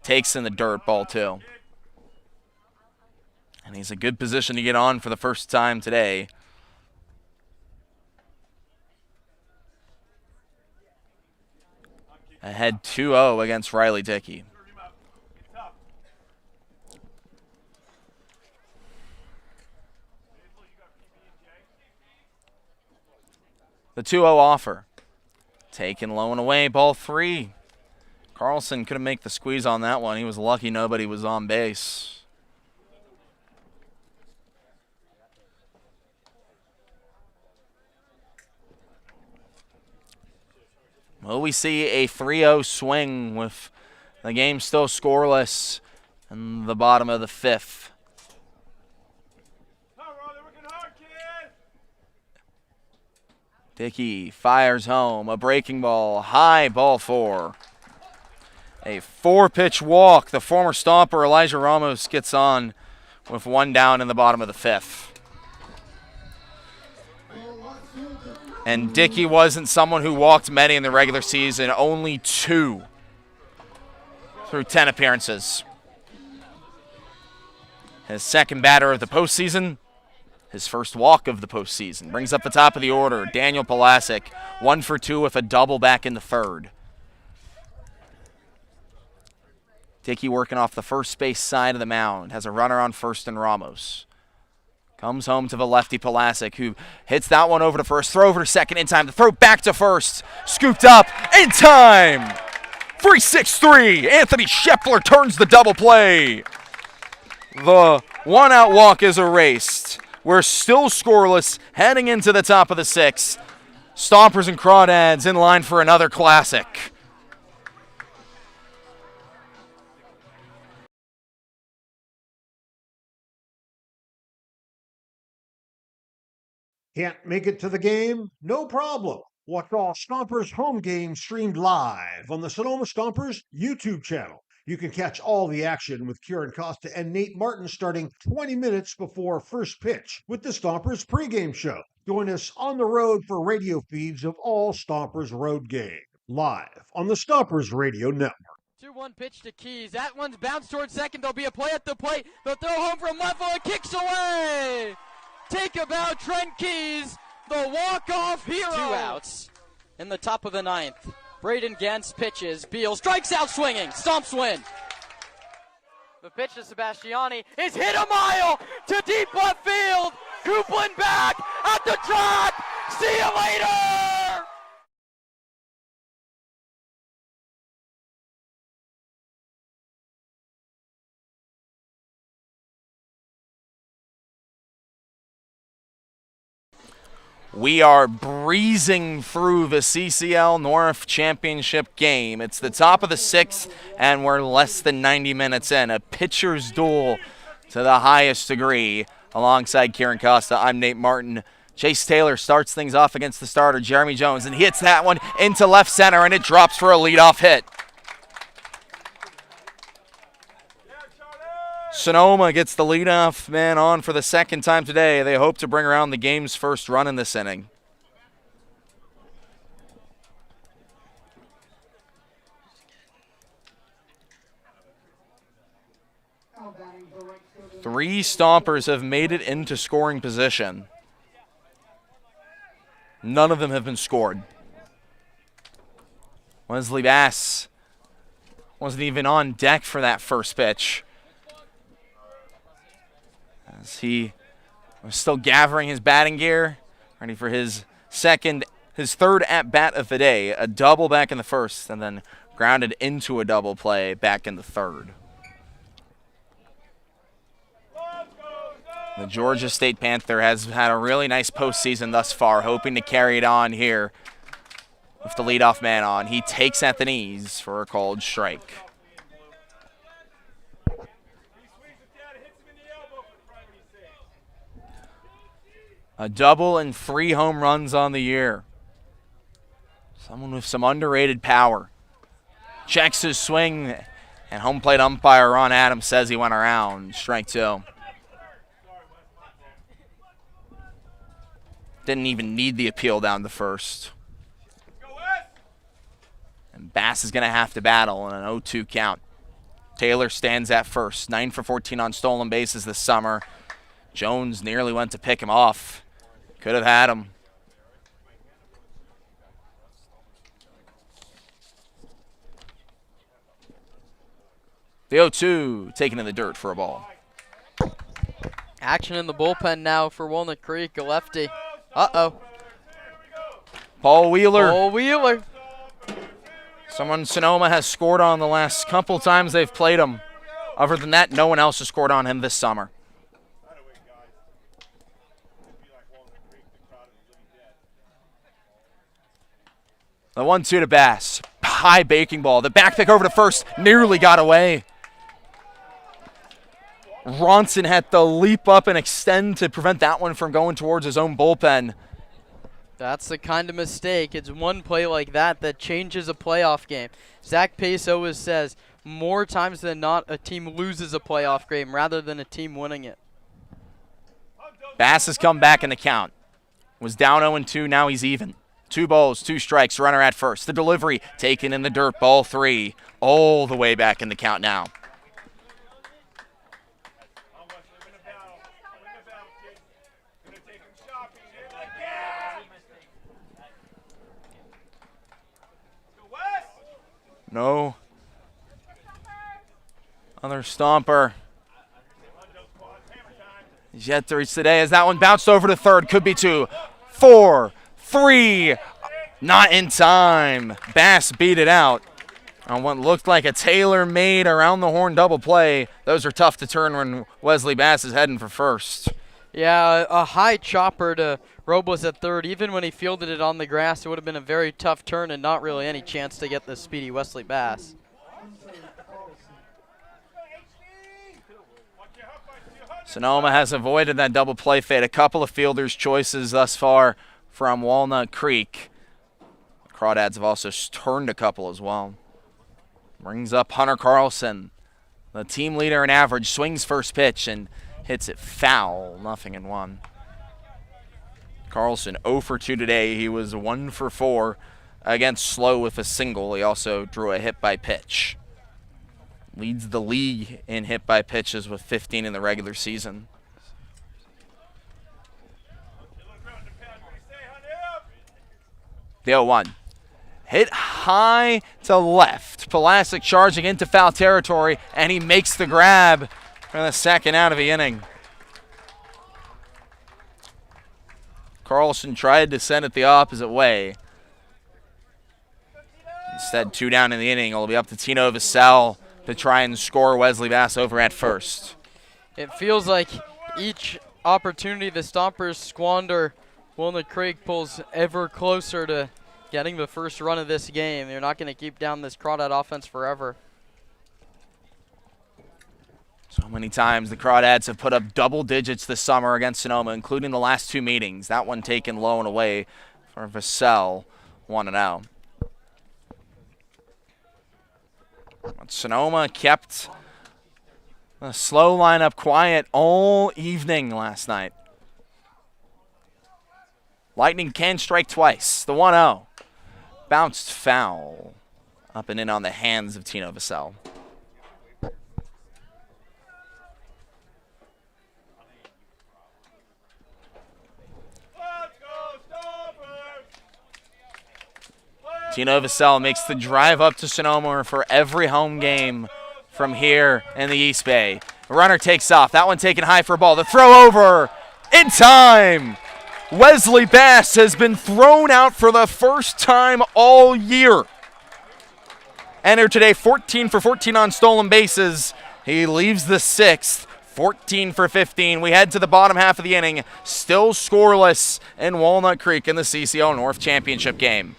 Takes in the dirt ball too. And he's a good position to get on for the first time today. Ahead 2-0 against Riley Dickey. The 2-0 offer. Taken low and away, ball 3. Carlson couldn't make the squeeze on that one. He was lucky nobody was on base. Will we see a 3-0 swing with the game still scoreless in the bottom of the 5th? Dickey fires home, a breaking ball, high, ball 4. A 4-pitch walk. The former Stomper, Elijah Ramos, gets on with 1 down in the bottom of the 5th. And Dickey wasn't someone who walked many in the regular season, only 2 through 10 appearances. His second batter of the postseason. His first walk of the postseason. Brings up the top of the order. Daniel Palasic, 1 for 2 with a double back in the 3rd. Dickey working off the first base side of the mound. Has a runner on first and Ramos. Comes home to the lefty Palasic, who hits that one over to first. Throw over to second in time. The throw back to first. Scooped up in time. 3-6-3. Anthony Shepler turns the double play. The 1-out walk is erased. We're still scoreless heading into the top of the 6th. Stompers and Crawdads in line for another classic. Can't make it to the game? No problem. Watch all Stompers home games streamed live on the Sonoma Stompers YouTube channel. You can catch all the action with Kieran Costa and Nate Martin starting 20 minutes before first pitch with the Stompers pregame show. Join us on the road for radio feeds of all Stompers road games, live on the Stompers Radio Network. 2-1 pitch to Keys. That one's bounced towards second. There'll be a play at the plate. They'll throw home from left field. Kicks away. Take a bow, Trent Keys, the walk-off hero. 2 outs in the top of the 9th. Braden Gantz pitches. Beal strikes out swinging. Stomps win. The pitch to Sebastiani is hit a mile to deep left field. Coupland back at the track. See you later. We are breezing through the CCL North Championship game. It's the top of the 6th, and we're less than 90 minutes in. A pitcher's duel to the highest degree. Alongside Kieran Costa, I'm Nate Martin. Chase Taylor starts things off against the starter, Jeremy Jones, and he hits that one into left center, and it drops for a leadoff hit. Sonoma gets the leadoff man on for the second time today. They hope to bring around the game's first run in this inning. 3 Stompers have made it into scoring position. None of them have been scored. Wesley Bass wasn't even on deck for that first pitch, as he was still gathering his batting gear, ready for his third at-bat of the day. A double back in the first, and then grounded into a double play back in the third. The Georgia State Panther has had a really nice postseason thus far, hoping to carry it on here with the leadoff man on. He takes at the knees for a called strike. A double and 3 home runs on the year. Someone with some underrated power. Checks his swing, and home plate umpire Ron Adams says he went around. Strike 2. Didn't even need the appeal down the first. And Bass is going to have to battle in an 0-2 count. Taylor stands at first. 9 for 14 on stolen bases this summer. Jones nearly went to pick him off. Could have had him. The 0-2 taken in the dirt for a ball. Action in the bullpen now for Walnut Creek, a lefty. Uh-oh. Paul Wheeler. Paul Wheeler. Someone Sonoma has scored on the last couple times they've played him. Other than that, no one else has scored on him this summer. The 1-2 to Bass. High baking ball. The back pick over to first. Nearly got away. Ronson had to leap up and extend to prevent that one from going towards his own bullpen. That's the kind of mistake. It's one play like that that changes a playoff game. Zach Pace always says, more times than not, a team loses a playoff game rather than a team winning it. Bass has come back in the count. Was down 0-2, now he's even. 2 balls, 2 strikes, runner at first. The delivery taken in the dirt, ball 3. All the way back in the count now. No other Stomper is yet to reach today as that one bounced over to third. Could be 2, 4, 3. Not in time. Bass beat it out on what looked like a tailor-made around-the-horn double play. Those are tough to turn when Wesley Bass is heading for first. Yeah, a high chopper to Robles at third. Even when he fielded it on the grass, it would have been a very tough turn and not really any chance to get the speedy Wesley Bass. Sonoma has avoided that double play fade. A couple of fielders' choices thus far from Walnut Creek. Crawdads have also turned a couple as well. Brings up Hunter Carlson, the team leader in average, swings first pitch and hits it foul, 0-1. Carlson 0 for 2 today. He was 1 for 4 against Slow with a single. He also drew a hit by pitch. Leads the league in hit by pitches with 15 in the regular season. The 0-1. Hit high to left. Pulaski charging into foul territory, and he makes the grab for the second out of the inning. Carlson tried to send it the opposite way. Instead, 2 down in the inning. It'll be up to Tino Vassell to try and score Wesley Bass over at first. It feels like each opportunity the Stompers squander, Walnut Creek pulls ever closer to getting the first run of this game. They're not going to keep down this Crawdad offense forever. So many times the Crawdads have put up double digits this summer against Sonoma, including the last 2 meetings. That one taken low and away for Vassell, 1-0. But Sonoma kept the slow lineup quiet all evening last night. Lightning can strike twice. The 1-0. Bounced foul. Up and in on the hands of Tino Vassell. Tino Vassell makes the drive up to Sonoma for every home game from here in the East Bay. The runner takes off. That one taken high for a ball. The throw over in time. Wesley Bass has been thrown out for the first time all year. Entered today 14 for 14 on stolen bases. He leaves the sixth 14 for 15. We head to the bottom half of the inning. Still scoreless in Walnut Creek in the CCL North Championship game.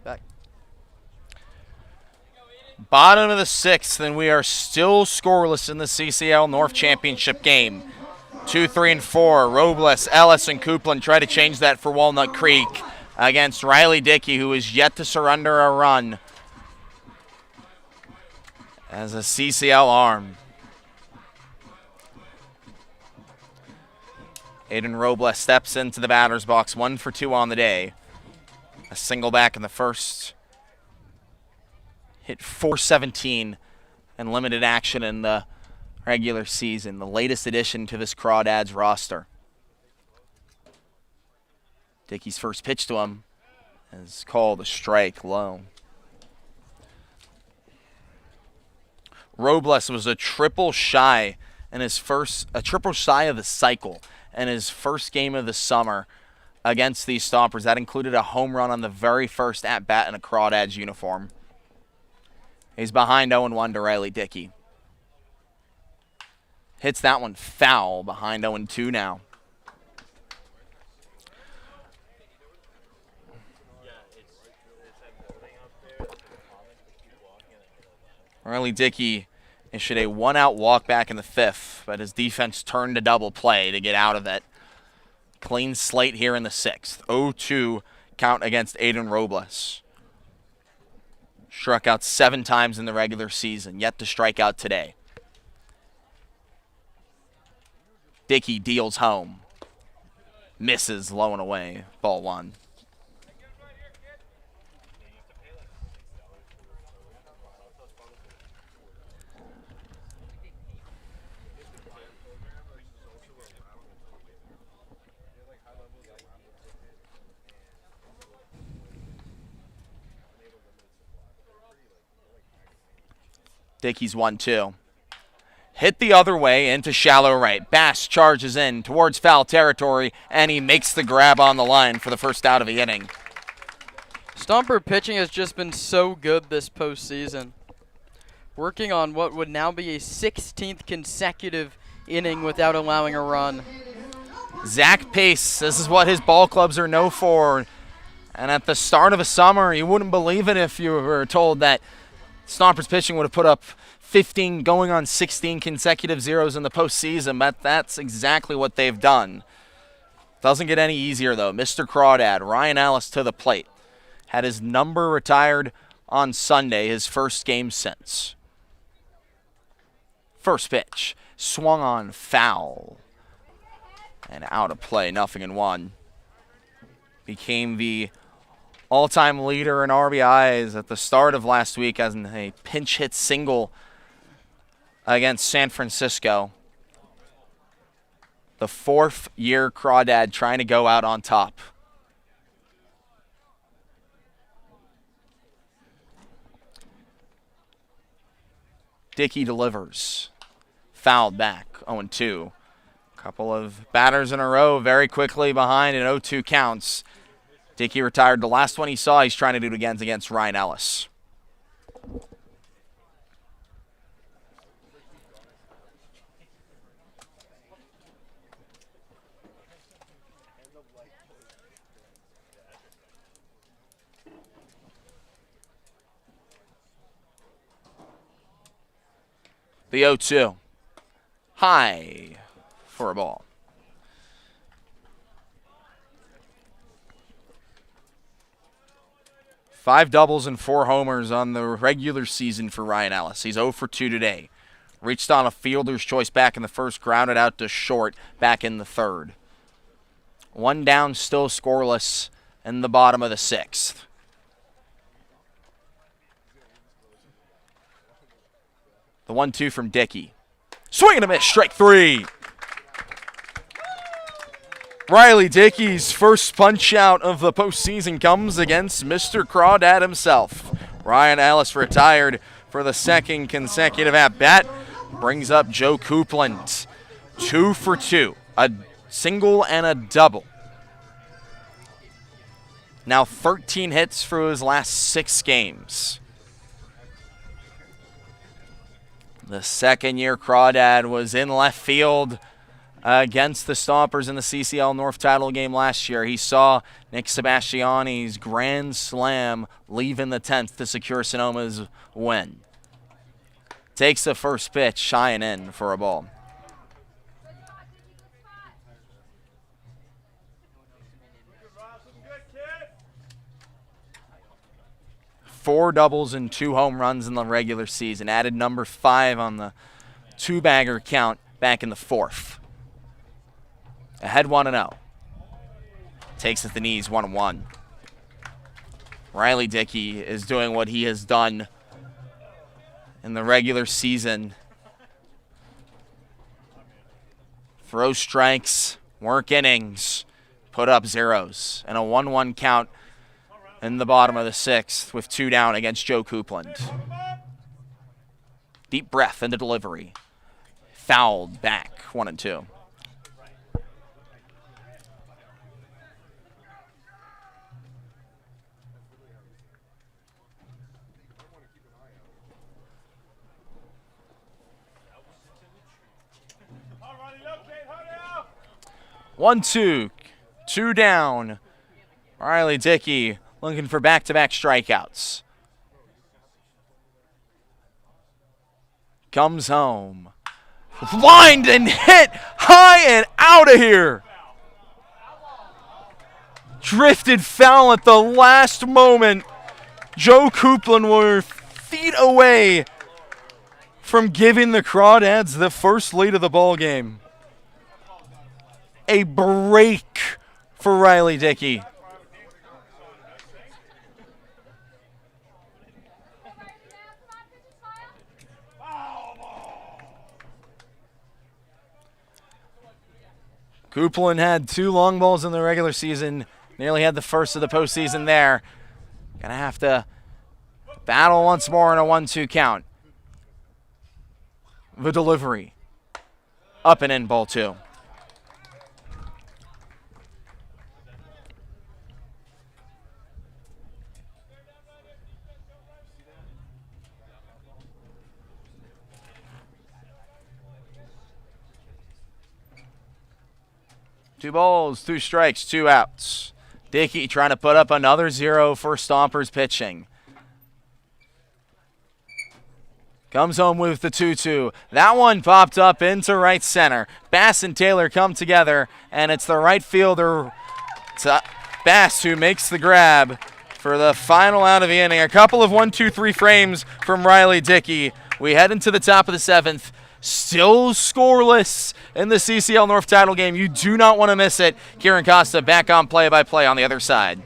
Back. Bottom of the sixth, and we are still scoreless in the CCL North Championship game. 2, 3, and 4. Robles, Ellis, and Coupland try to change that for Walnut Creek against Riley Dickey, who is yet to surrender a run as a CCL arm. Aiden Robles steps into the batter's box, 1 for 2 on the day. A single back in the first. Hit .417 and limited action in the regular season. The latest addition to this Crawdads roster. Dickey's first pitch to him is called a strike low. Robles was a triple shy of the cycle in his first game of the summer against these Stompers. That included a home run on the very first at-bat in a Crawdads uniform. He's behind 0-1 to Riley Dickey. Hits that one foul, behind 0-2 now. Riley Dickey issued a one-out walk back in the fifth, but his defense turned to double play to get out of it. Clean slate here in the sixth. 0-2 count against Aiden Robles. Struck out 7 times in the regular season, yet to strike out today. Dickey deals home. Misses low and away. Ball 1. Dickey's 1-2. Hit the other way into shallow right. Bass charges in towards foul territory, and he makes the grab on the line for the first out of the inning. Stomper pitching has just been so good this postseason. Working on what would now be a 16th consecutive inning without allowing a run. Zach Pace, this is what his ball clubs are known for. And at the start of the summer, you wouldn't believe it if you were told that Stompers pitching would have put up 15 going on 16 consecutive zeros in the postseason, but that's exactly what they've done. Doesn't get any easier, though. Mr. Crawdad, Ryan Ellis to the plate. Had his number retired on Sunday, his first game since. First pitch. swung on, foul. And out of play, 0-1. Became the all-time leader in RBIs at the start of last week as in a pinch hit single against San Francisco. The 4th-year Crawdad trying to go out on top. Dickey delivers. Fouled back, 0-2. Couple of batters in a row very quickly behind, and 0-2 counts. Dickey retired the last one he saw. He's trying to do it again against Ryan Ellis. The 0-2. High for a ball. Five doubles and 4 homers on the regular season for Ryan Ellis. He's 0 for 2 today. Reached on a fielder's choice back in the first, grounded out to short back in the third. 1 down, still scoreless in the bottom of the 6th. The 1-2 from Dickey. Swing and a miss, strike 3. Riley Dickey's first punch out of the postseason comes against Mr. Crawdad himself. Ryan Ellis retired for the 2nd consecutive at-bat. Brings up Joe Coupland. 2 for 2. A single and a double. Now 13 hits for his last 6 games. The 2nd-year Crawdad was in left field against the Stompers in the CCL North title game last year. He saw Nick Sebastiani's grand slam leave in the 10th to secure Sonoma's win. Takes the first pitch, shy and in for a ball. Four doubles and 2 home runs in the regular season. Added number 5 on the 2-bagger count back in the 4th. Ahead 1-0. Takes at the knees, 1-1. Riley Dickey is doing what he has done in the regular season. Throw strikes, work innings, put up zeros, and a 1-1 count in the bottom of the 6th with 2 down against Joe Coupland. Deep breath into delivery. Fouled back, 1-2. One, 2, 2 down. Riley Dickey looking for back-to-back strikeouts. Comes home. Lined and hit high and out of here. Drifted foul at the last moment. Joe Coupland were feet away from giving the Crawdads the first lead of the ball game. A break for Riley Dickey. Coupland had 2 long balls in the regular season. Nearly had the first of the postseason there. Gonna have to battle once more in a 1-2 count. The delivery. Up and in, ball 2. Two balls, 2 strikes, 2 outs. Dickey trying to put up another 0 for Stompers pitching. Comes home with the 2-2. That one popped up into right center. Bass and Taylor come together, and it's the right fielder, Bass, who makes the grab for the final out of the inning. A couple of 1-2-3 frames from Riley Dickey. We head into the top of the 7th. Still scoreless in the CCL North title game. You do not want to miss it. Kieran Costa back on play-by-play on the other side.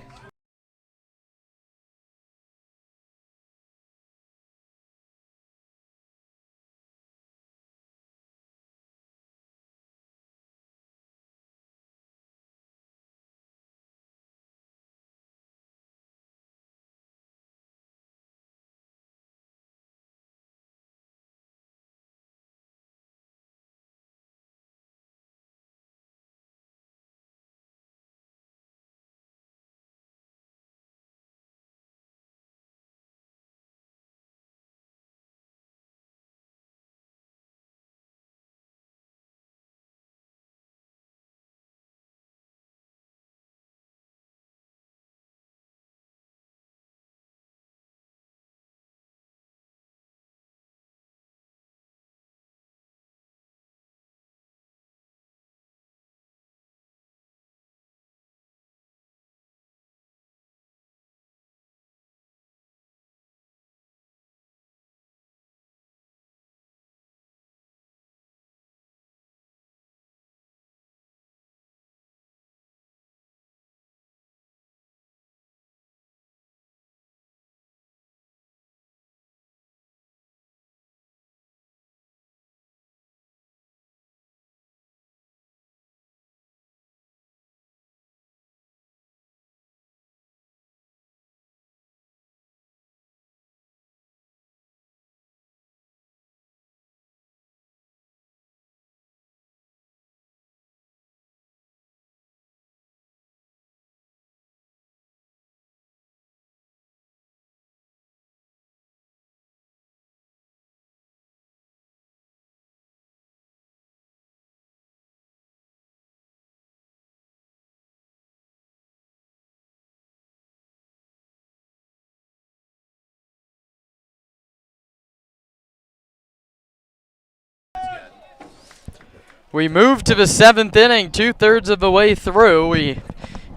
We move to the 7th inning, 2/3 of the way through. We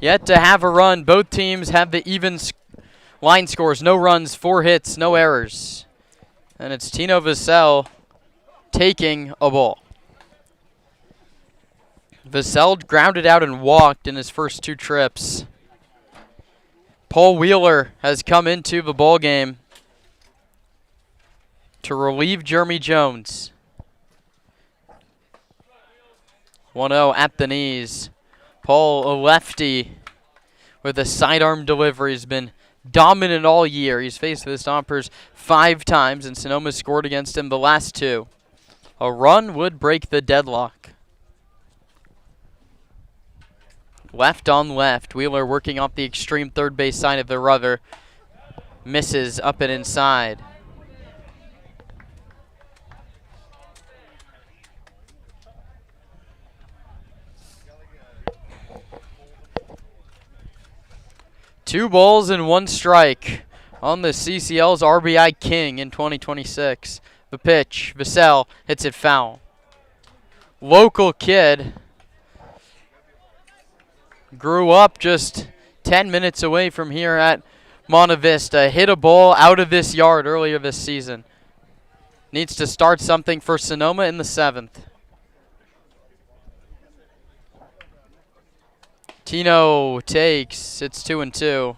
yet to have a run. Both teams have the even line scores. No runs, 4 hits, no errors. And it's Tino Vassell taking a ball. Vassell grounded out and walked in his first 2 trips. Paul Wheeler has come into the ball game to relieve Jeremy Jones. 1-0 at the knees. Paul, a lefty with a sidearm delivery, has been dominant all year. He's faced the Stompers 5 times, and Sonoma scored against him the last 2. A run would break the deadlock. Left on left. Wheeler working off the extreme third base side of the rubber. Misses up and inside. Two balls and 1 strike on the CCL's RBI King in 2026. The pitch, Vassell hits it foul. Local kid. Grew up just 10 minutes away from here at Monte Vista. Hit a ball out of this yard earlier this season. Needs to start something for Sonoma in the 7th. Tino takes. It's 2-2.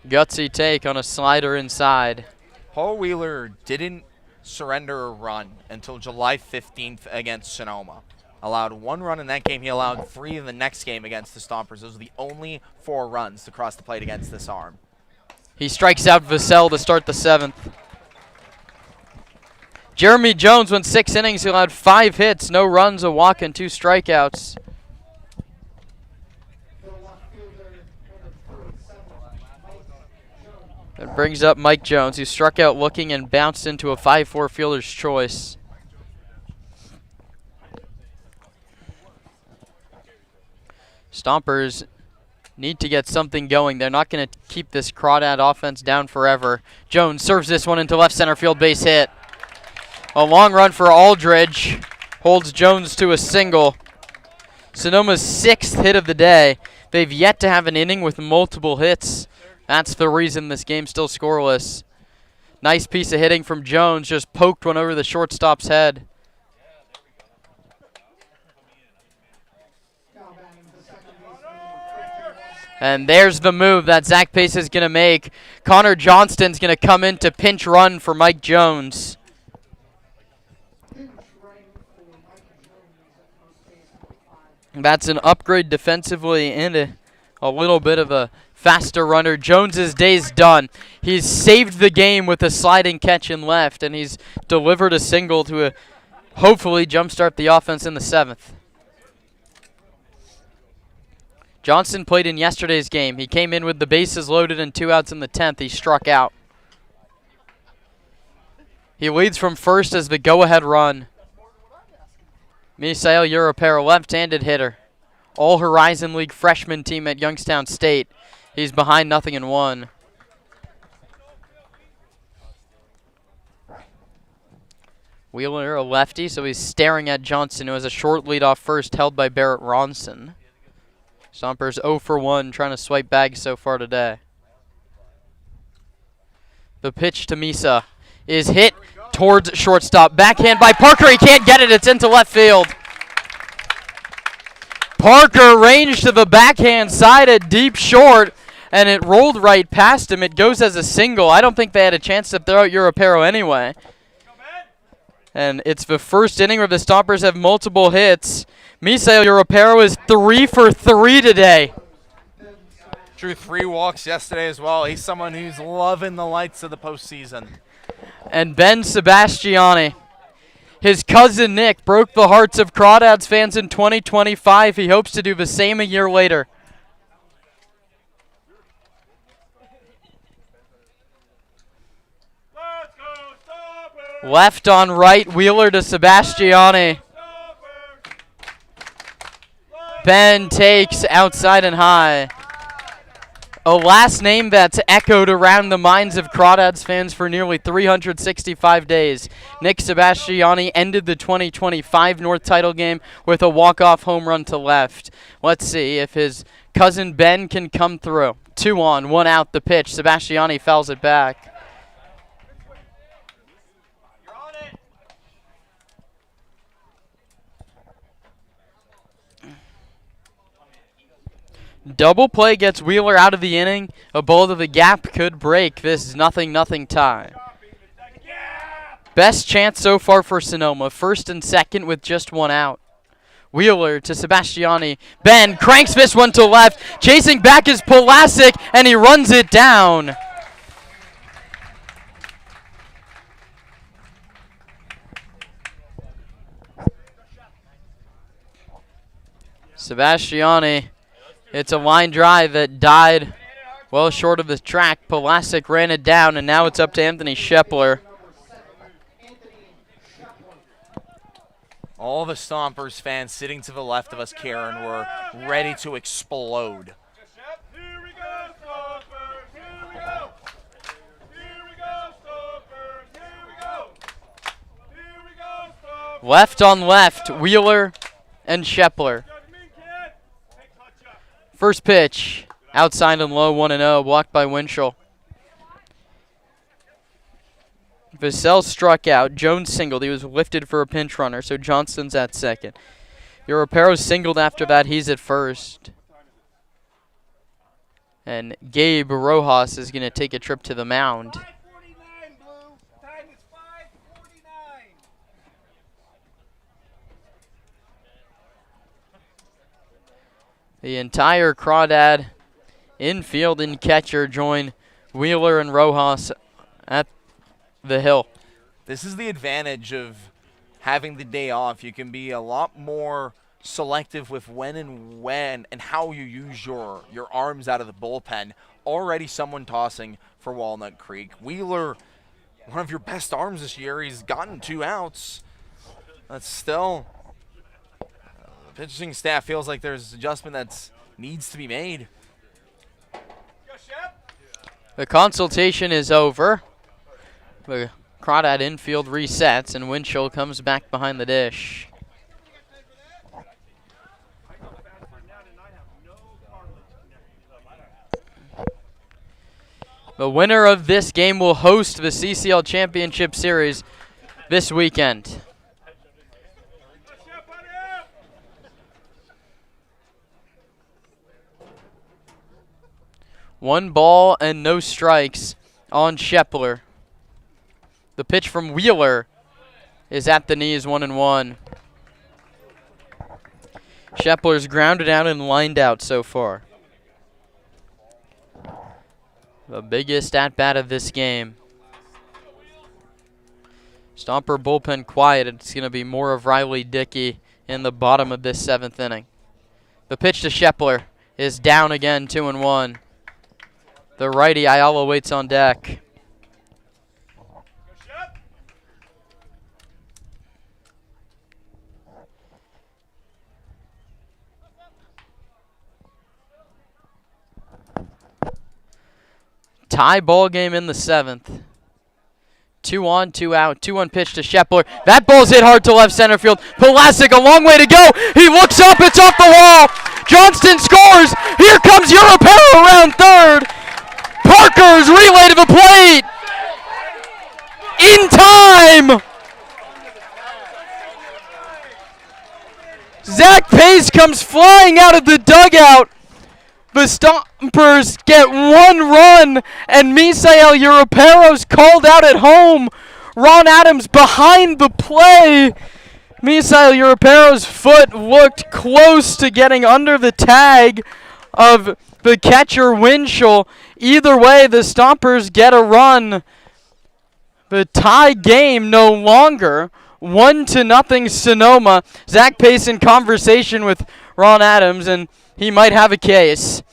Gutsy take on a slider inside. Paul Wheeler didn't surrender a run until July 15th against Sonoma. Allowed 1 run in that game. He allowed 3 in the next game against the Stompers. Those are the only 4 runs to cross the plate against this arm. He strikes out Vassell to start the 7th. Jeremy Jones went 6 innings. He allowed 5 hits, no runs, a walk, and 2 strikeouts. That brings up Mike Jones, who struck out looking and bounced into a 5-4 fielder's choice. Stompers need to get something going. They're not going to keep this Crawdad offense down forever. Jones serves this one into left center field, base hit. A long run for Aldridge holds Jones to a single. Sonoma's 6th hit of the day. They've yet to have an inning with multiple hits. That's the reason this game's still scoreless. Nice piece of hitting from Jones, just poked one over the shortstop's head. And there's the move that Zach Pace is going to make. Connor Johnston's going to come in to pinch run for Mike Jones. That's an upgrade defensively and a little bit of a faster runner. Jones's day's done. He's saved the game with a sliding catch in left, and he's delivered a single to hopefully jumpstart the offense in the 7th. Johnston played in yesterday's game. He came in with the bases loaded and 2 outs in the 10th. He struck out. He leads from first as the go-ahead run. Misael Europero, left-handed hitter. All-Horizon League freshman team at Youngstown State. He's behind 0-1. Wheeler, a lefty, so he's staring at Johnson, who has a short lead off first, held by Barrett Ronson. Stompers 0 for 1, trying to swipe bags so far today. The pitch to Misa is hit towards shortstop. Backhand by Parker. He can't get it. It's into left field. Parker ranged to the backhand side at deep short, and it rolled right past him. It goes as a single. I don't think they had a chance to throw out Europero anyway. And it's the first inning where the Stompers have multiple hits. Misael Europero is 3 for 3 today. Drew 3 walks yesterday as well. He's someone who's loving the lights of the postseason. And Ben Sebastiani, his cousin Nick, broke the hearts of Crawdads fans in 2025. He hopes to do the same a year later. Let's go, Stompers! Left on right, Wheeler to Sebastiani. Ben takes outside and high. A last name that's echoed around the minds of Crawdads fans for nearly 365 days. Nick Sebastiani ended the 2025 North title game with a walk-off home run to left. Let's see if his cousin Ben can come through. 2 on, 1 out the pitch. Sebastiani fouls it back. Double play gets Wheeler out of the inning. A ball to the gap could break this 0-0 tie. Best chance so far for Sonoma. First and second with just 1 out. Wheeler to Sebastiani. Ben cranks this one to left. Chasing back is Pulasic, and he runs it down. Sebastiani. It's a line drive that died well short of the track. Pulasic ran it down, and now it's up to Anthony Shepler. All the Stompers fans sitting to the left of us, Karen, were ready to explode. Here we go, Stompers! Here we go! Here we go, Stompers! Here we go! Here we go, Stompers! Left on left, Wheeler and Shepler. First pitch, outside and low, 1-0, blocked by Winchell. Vassell struck out. Jones singled. He was lifted for a pinch runner, so Johnston's at second. Europero singled after that. He's at first. And Gabe Rojas is going to take a trip to the mound. 5:49, Blue. Time is 5:49. The entire Crawdad infield and catcher join Wheeler and Rojas at the hill. This is the advantage of having the day off. You can be a lot more selective with when and how you use your arms out of the bullpen. Already someone tossing for Walnut Creek. Wheeler, one of your best arms this year. He's gotten 2 outs. That's still... the pitching staff feels like there's adjustment that needs to be made. The consultation is over. The Crawdad infield resets, and Winchell comes back behind the dish. The winner of this game will host the CCL Championship Series this weekend. One ball and no strikes on Shepler. The pitch from Wheeler is at the knees, 1-1. Shepler's grounded out and lined out so far. The biggest at-bat of this game. Stomper bullpen quiet. It's going to be more of Riley Dickey in the bottom of this 7th inning. The pitch to Shepler is down again, 2-1. The righty Ayala waits on deck. Tie ball game in the 7th. 2 on, 2 out. 2-1 pitch to Shepler. That ball's hit hard to left center field. Pulasic, a long way to go. He looks up. It's off the wall. Johnston scores. Here comes Europero around third. Parker's relay to the plate. In time. Zach Pace comes flying out of the dugout. The Stompers get 1 run, and Misael Europero's called out at home. Ron Adams behind the play. Misael Europero's foot looked close to getting under the tag of the catcher Winchell. Either way, the Stompers get a run. The tie game no longer. 1-0 Sonoma. Zach Pace in conversation with Ron Adams, and he might have a case.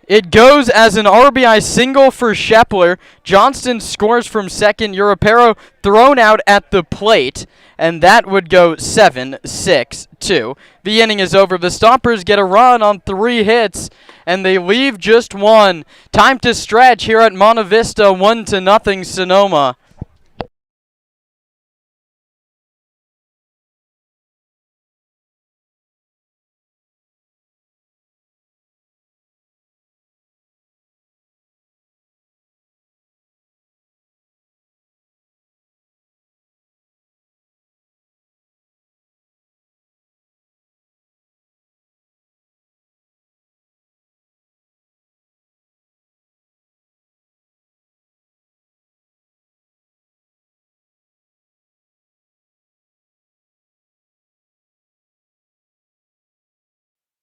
It goes as an RBI single for Shepler. Johnston scores from second. Europero thrown out at the plate, and that would go 7-6-2. The inning is over. The Stompers get a run on 3 hits, and they leave just 1. Time to stretch here at Monte Vista, 1-0 Sonoma.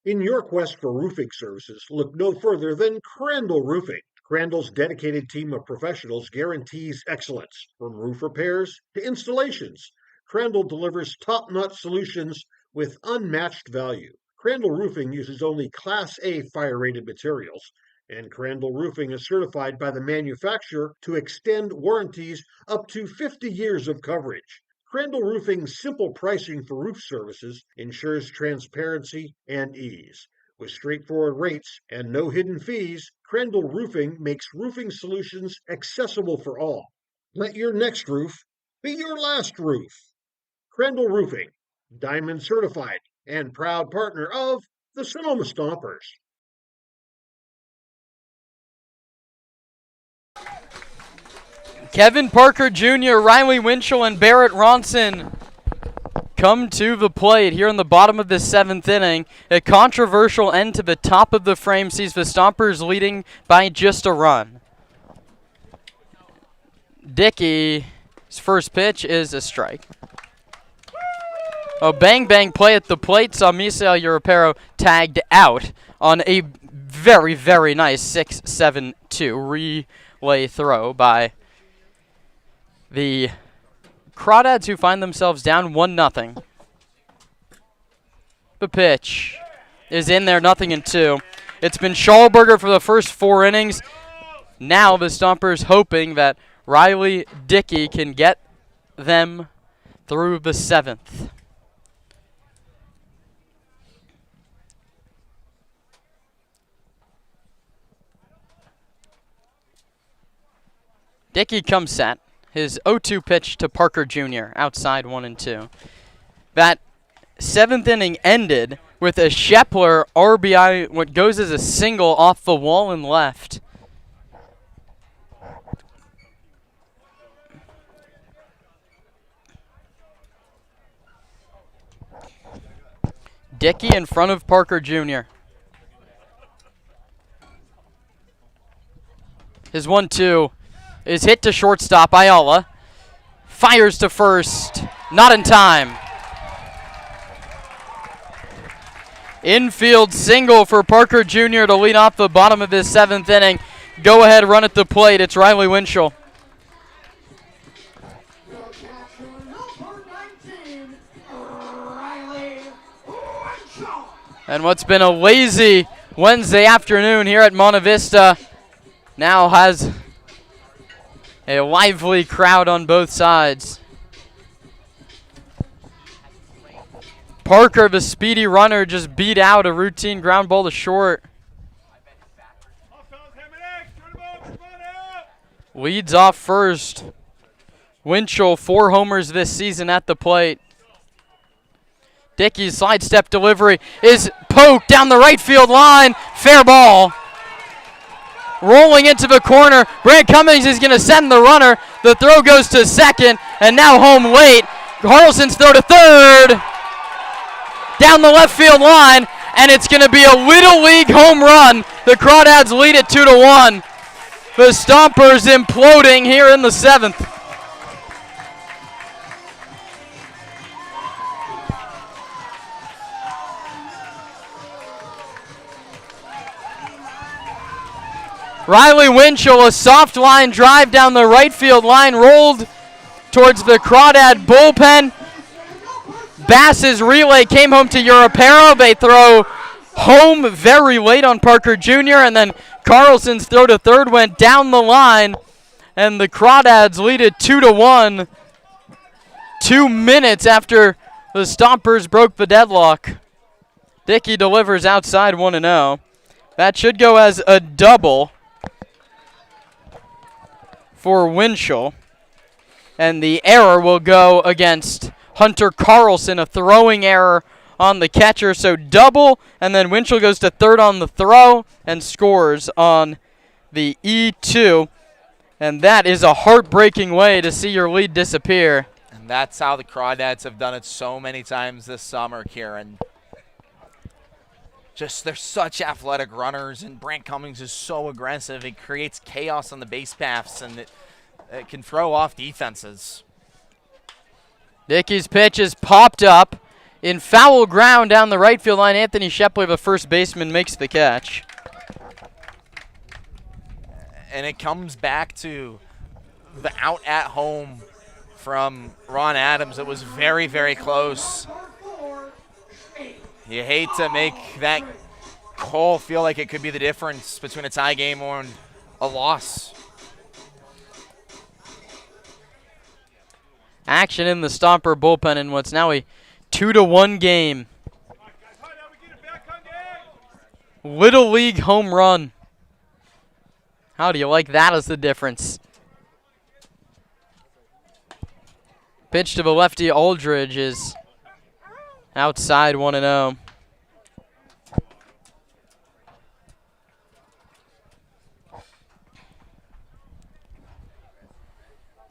In your quest for roofing services, look no further than Crandall Roofing. Crandall's dedicated team of professionals guarantees excellence, from roof repairs to installations. Crandall delivers top-notch solutions with unmatched value. Crandall Roofing uses only Class A fire-rated materials, and Crandall Roofing is certified by the manufacturer to extend warranties up to 50 years of coverage. Crandall Roofing's simple pricing for roof services ensures transparency and ease. With straightforward rates and no hidden fees, Crandall Roofing makes roofing solutions accessible for all. Let your next roof be your last roof. Crandall Roofing, Diamond certified and proud partner of the Sonoma Stompers. Kevin Parker Jr., Riley Winchell, and Barrett Ronson come to the plate here in the bottom of the 7th inning. A controversial end to the top of the frame sees the Stompers leading by just a run. Dickey's first pitch is a strike. A bang-bang play at the plate saw Misael Europero tagged out on a very, very nice 6-7-2 relay throw by the Crawdads, who find themselves down 1-0. The pitch is in there, 0-2. It's been Schallberger for the first 4 innings. Now the Stompers hoping that Riley Dickey can get them through the 7th. Dickey comes set. His 0-2 pitch to Parker Jr. outside 1-2. That 7th inning ended with a Shepler RBI, what goes as a single off the wall and left. Dickey in front of Parker Jr. His 1-2 is hit to shortstop. Ayala fires to first. Not in time. Infield single for Parker Jr. to lead off the bottom of this 7th inning. Go ahead run at the plate. It's Riley Winchell. And what's been a lazy Wednesday afternoon here at Monte Vista now has a lively crowd on both sides. Parker, the speedy runner, just beat out a routine ground ball to short. Leads off first. Winchell, 4 homers this season at the plate. Dickey's slide step delivery is poked down the right field line. Fair ball. Rolling into the corner. Brant Cummings is going to send the runner. The throw goes to second, and now home late. Carlson's throw to third. Down the left field line, and it's going to be a Little League home run. The Crawdads lead it 2-1. The Stompers imploding here in the 7th. Riley Winchell, a soft line drive down the right field line, rolled towards the Crawdad bullpen. Bass's relay came home to Europero. They throw home very late on Parker Jr., and then Carlson's throw to third went down the line, and the Crawdads lead it 2-1. 2 minutes after the Stompers broke the deadlock. Dickey delivers outside 1-0. That should go as a double for Winchell, and the error will go against Hunter Carlson, a throwing error on the catcher. So double, and then Winchell goes to third on the throw and scores on the E2. And that is a heartbreaking way to see your lead disappear. And that's how the Crawdads have done it so many times this summer, Kieran. Just, they're such athletic runners, and Brant Cummings is so aggressive. It creates chaos on the base paths, and it can throw off defenses. Dickey's pitch is popped up in foul ground down the right field line. Anthony Shepler, the first baseman, makes the catch. And it comes back to the out at home from Ron Adams. It was very, very close. You hate to make that call feel like it could be the difference between a tie game or a loss. Action in the Stomper bullpen in what's now a 2-1 game. Little League home run. How do you like that as the difference? Pitch to the lefty Aldridge is outside 1-0.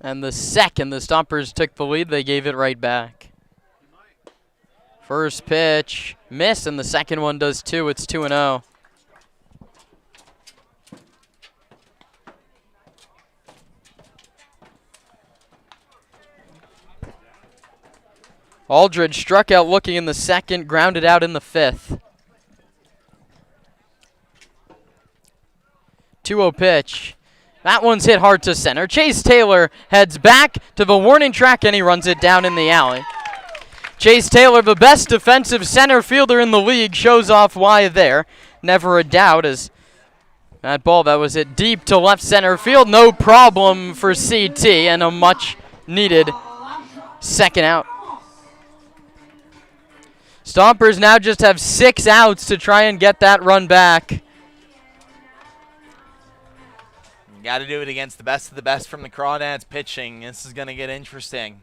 And the second the Stompers took the lead, they gave it right back. First pitch, miss, and the second one does too. It's 2-0. Aldridge struck out looking in the second, grounded out in the 5th. 2-0 pitch. That one's hit hard to center. Chase Taylor heads back to the warning track, and he runs it down in the alley. Chase Taylor, the best defensive center fielder in the league, shows off why there. Never a doubt, as that ball that was hit deep to left center field. No problem for CT, and a much-needed second out. Stompers now just have 6 outs to try and get that run back. Got to do it against the best of the best from the Crawdads pitching. This is going to get interesting.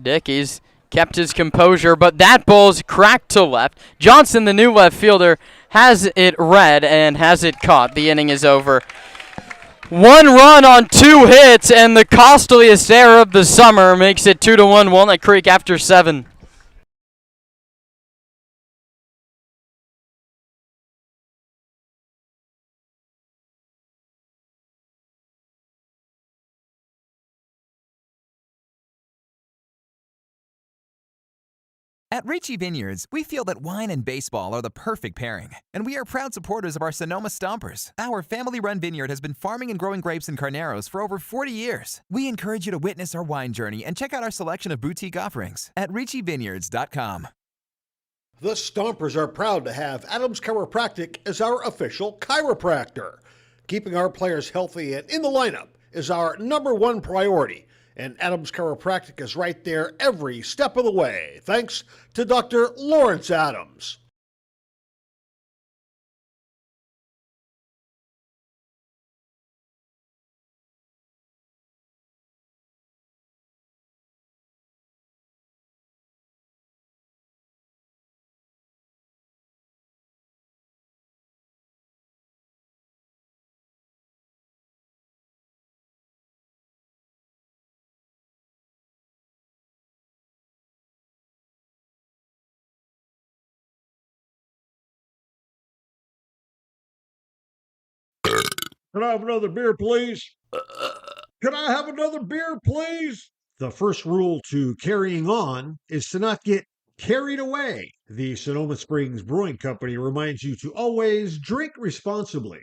Dickey's kept his composure, but that ball's cracked to left. Johnson, the new left fielder, has it read and has it caught. The inning is over. 1 run on 2 hits, and the costliest error of the summer makes it 2-1 Walnut Creek after 7. At Ricci Vineyards, we feel that wine and baseball are the perfect pairing, and we are proud supporters of our Sonoma Stompers. Our family-run vineyard has been farming and growing grapes and carneros for over 40 years. We encourage you to witness our wine journey and check out our selection of boutique offerings at RicciVineyards.com. The Stompers are proud to have Adams Chiropractic as our official chiropractor. Keeping our players healthy and in the lineup is our #1 priority. And Adams Chiropractic is right there every step of the way, thanks to Dr. Lawrence Adams. Can I have another beer, please? Can I have another beer, please? The first rule to carrying on is to not get carried away. The Sonoma Springs Brewing Company reminds you to always drink responsibly.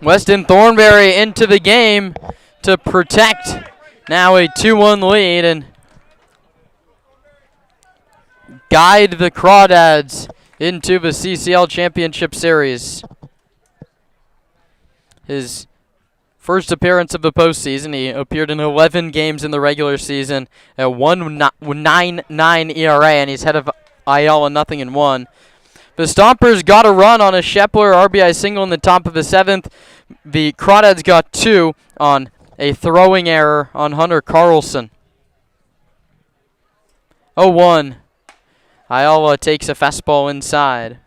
Weston Thornberry into the game to protect now a 2-1 lead and guide the Crawdads into the CCL Championship Series. His first appearance of the postseason, he appeared in 11 games in the regular season at 1.99 ERA, and he's head of Ayala 0-1. The Stompers got a run on a Shepler RBI single in the top of the 7th. The Crawdads got 2 on a throwing error on Hunter Carlson. 0-1. Ayala takes a fastball inside.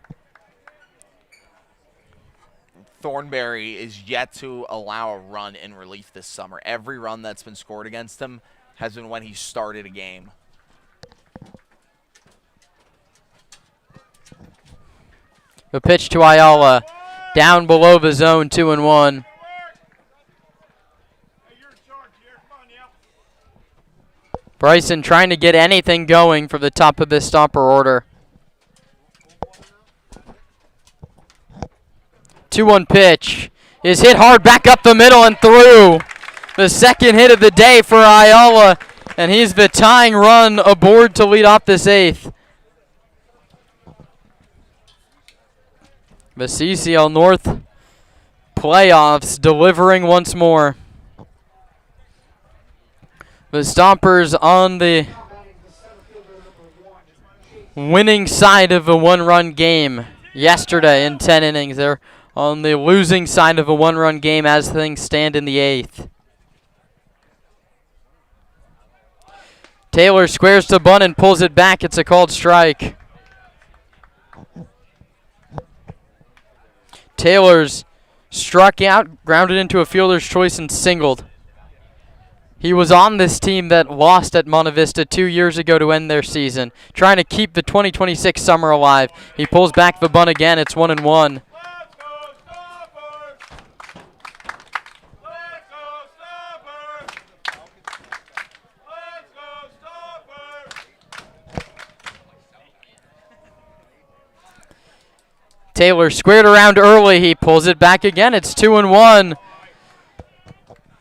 Thornberry is yet to allow a run in relief this summer. Every run that's been scored against him has been when he started a game. The pitch to Ayala, down below the zone, 2-1. Bryson trying to get anything going from the top of this Stomper order. 2-1 pitch is hit hard back up the middle and through. The second hit of the day for Ayala, and he's the tying run aboard to lead off this 8th. The CCL North playoffs delivering once more. The Stompers on the winning side of a 1-run game yesterday in 10 innings. They're on the losing side of a 1-run game as things stand in the 8th. Taylor squares to bunt and pulls it back. It's a called strike. Taylor's struck out, grounded into a fielder's choice, and singled. He was on this team that lost at Monte Vista 2 years ago to end their season, trying to keep the 2026 summer alive. He pulls back the bunt again. It's 1-1. Let's go Stompers! Let's go Stompers! Let's go Stompers! Taylor squared around early. He pulls it back again. It's 2-1.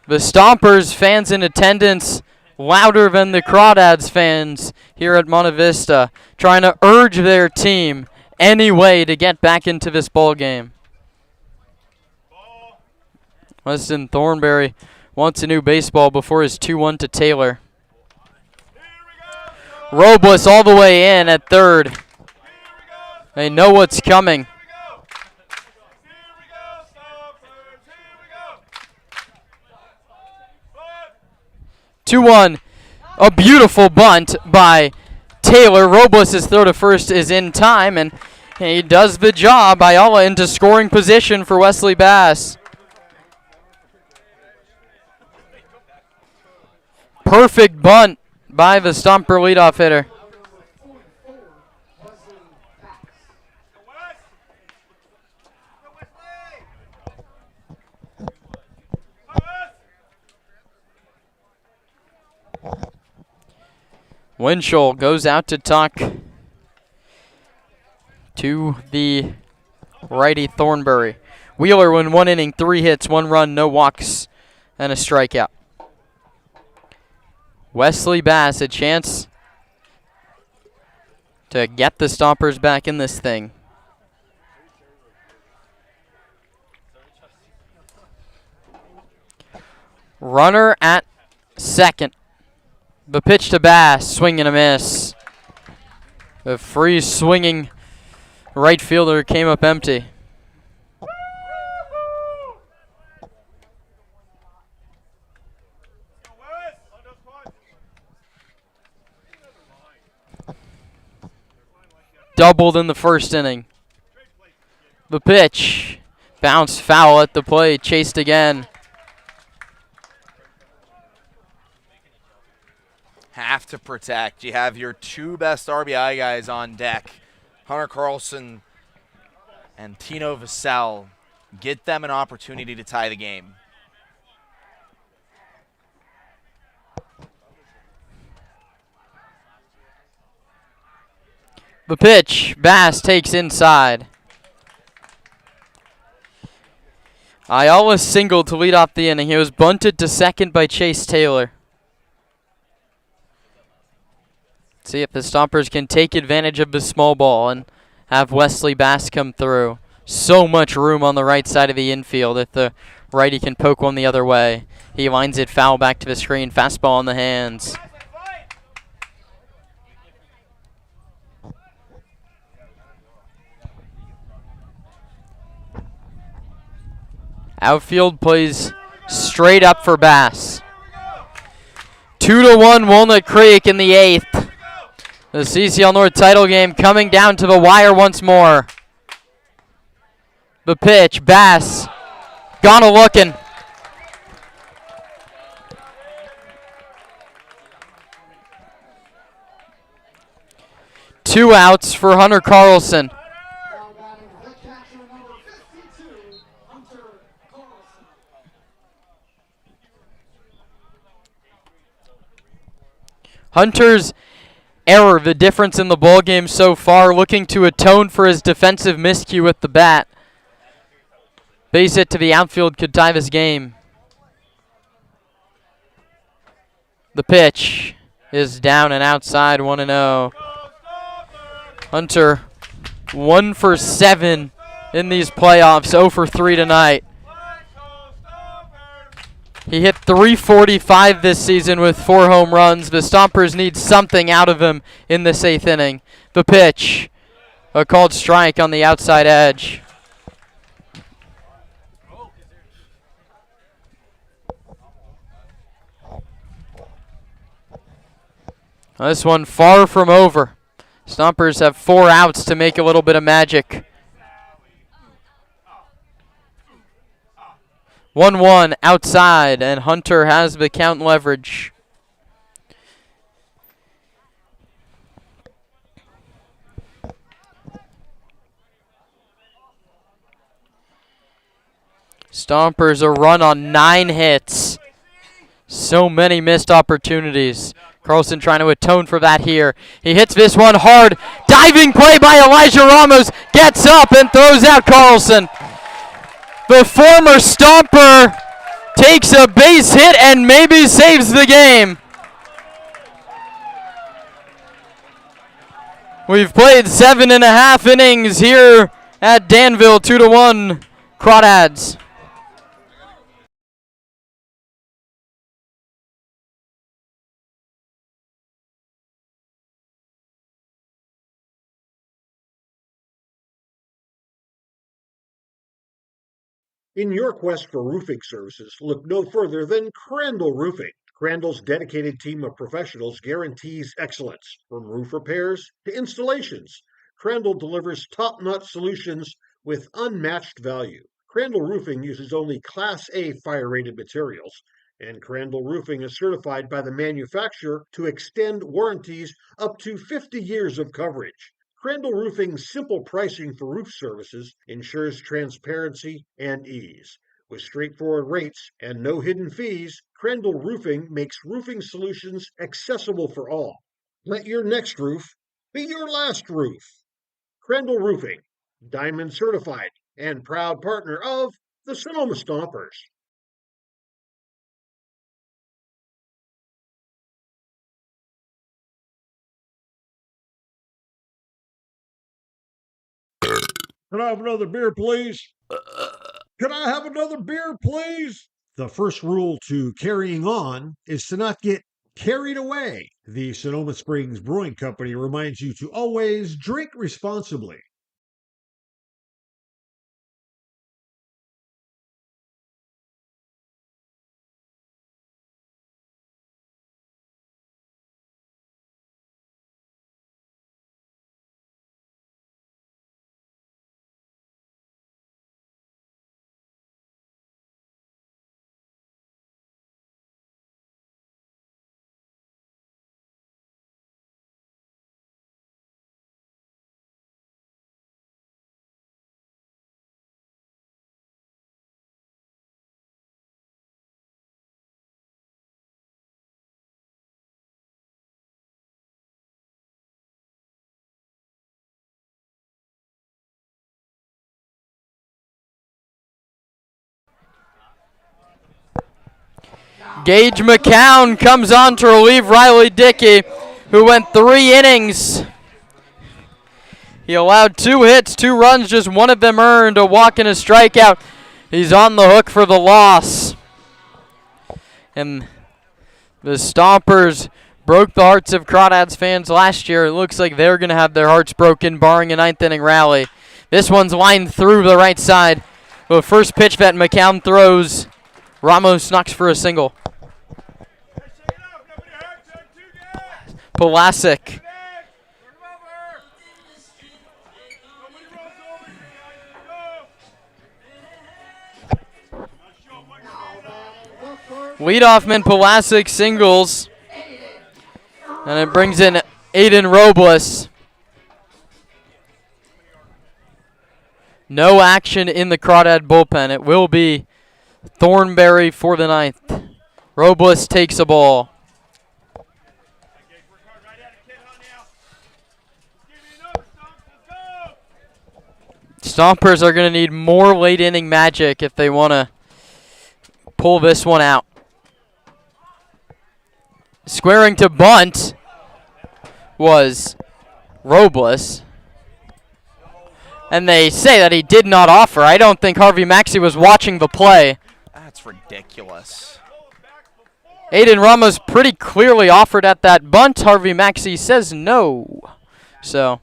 The Stompers fans in attendance louder than the Crawdads fans here at Monte Vista, trying to urge their team any way to get back into this ball game. Weston Thornberry wants a new baseball before his 2-1 to Taylor. Robles all the way in at third. They know what's coming. 2-1. A beautiful bunt by Taylor. Robles' throw to first is in time, and he does the job. Ayala into scoring position for Wesley Bass. Perfect bunt by the Stomper leadoff hitter. Winchell goes out to talk to the righty Thornberry. Wheeler win 1 inning, 3 hits, 1 run, no walks, and a strikeout. Wesley Bass a chance to get the Stompers back in this thing. Runner at second. The pitch to Bass, swing and a miss. The free swinging right fielder came up empty. Doubled in the first inning. The pitch, bounced foul at the plate, chased again. Have to protect. You have your 2 best RBI guys on deck, Hunter Carlson and Tino Vassell. Get them an opportunity to tie the game. The pitch, Bass takes inside. Ayala singled to lead off the inning. He was bunted to second by Chase Taylor. See if the Stompers can take advantage of the small ball and have Wesley Bass come through. So much room on the right side of the infield if the righty can poke one the other way. He lines it foul back to the screen. Fastball in the hands. Outfield plays straight up for Bass. 2-1 Walnut Creek in the 8th. The CCL North title game coming down to the wire once more. The pitch, Bass, gone a-looking. Two outs for Hunter Carlson. Hunter's error, the difference in the ball game so far, looking to atone for his defensive miscue with the bat. Base hit to the outfield could tie this game. The pitch is down and outside, 1-0. Hunter 1 for 7 in these playoffs, 0 for 3 tonight. He hit .345 this season with 4 home runs. The Stompers need something out of him in this 8th inning. The pitch, a called strike on the outside edge. This one far from over. Stompers have 4 outs to make a little bit of magic. 1-1 outside, and Hunter has the count leverage. Stompers a run on 9 hits. So many missed opportunities. Carlson trying to atone for that here. He hits this one hard. Diving play by Elijah Ramos. Gets up and throws out Carlson. The former Stomper takes a base hit and maybe saves the game. We've played 7.5 innings here at Danville, 2-1 Crawdads. In your quest for roofing services, look no further than Crandall Roofing. Crandall's dedicated team of professionals guarantees excellence, from roof repairs to installations. Crandall delivers top-notch solutions with unmatched value. Crandall Roofing uses only Class A fire-rated materials, and Crandall Roofing is certified by the manufacturer to extend warranties up to 50 years of coverage. Crandall Roofing's simple pricing for roof services ensures transparency and ease. With straightforward rates and no hidden fees, Crandall Roofing makes roofing solutions accessible for all. Let your next roof be your last roof. Crandall Roofing, Diamond certified and proud partner of the Sonoma Stompers. Can I have another beer, please? Can I have another beer, please? The first rule to carrying on is to not get carried away. The Sonoma Springs Brewing Company reminds you to always drink responsibly. Gage McCown comes on to relieve Riley Dickey, who went 3 innings. He allowed 2 hits, 2 runs, just one of them earned, a walk and a strikeout. He's on the hook for the loss. And the Stompers broke the hearts of Crawdads fans last year. It looks like they're going to have their hearts broken, barring a 9th inning rally. This one's lined through the right side. The first pitch that McCown throws, Ramos knocks for a single. Pulasic. Leadoffman Pulasic singles. And it brings in Aiden Robles. No action in the Crawdad bullpen. It will be Thornberry for the 9th. Robles takes a ball. Stompers are going to need more late inning magic if they want to pull this one out. Squaring to bunt was Robles. And they say that he did not offer. I don't think Harvey Maxey was watching the play. That's ridiculous. Aiden Ramos pretty clearly offered at that bunt. Harvey Maxey says no. So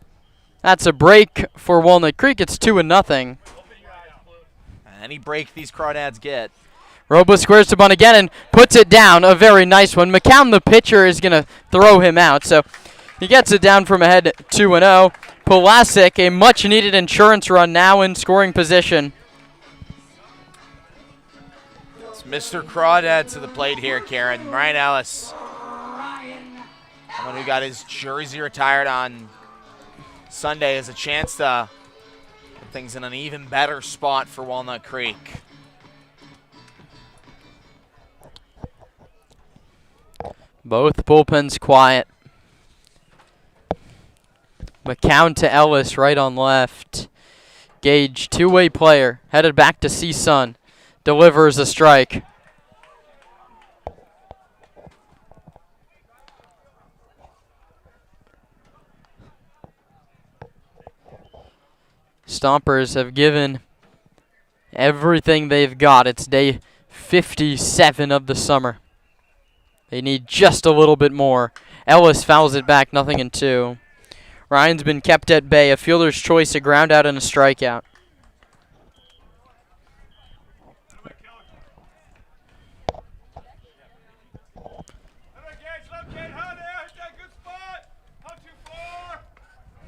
that's a break for Walnut Creek. It's 2-0. Any break these Crawdads get. Robles squares to bunt again and puts it down. A very nice one. McCown, the pitcher, is going to throw him out. So he gets it down from ahead 2-0. Pulasic, a much-needed insurance run, now in scoring position. It's Mr. Crawdad to the plate here, Karen. Ryan Ellis, someone who got his jersey retired on Sunday, has a chance to put things in an even better spot for Walnut Creek. Both bullpens quiet. McCown to Ellis, right on left. Gage, two-way player, headed back to C-Sun. Delivers a strike. Stompers have given everything they've got. It's day 57 of the summer. They need just a little bit more. Ellis fouls it back, 0-2. Ryan's been kept at bay. A fielder's choice, a ground out and a strikeout.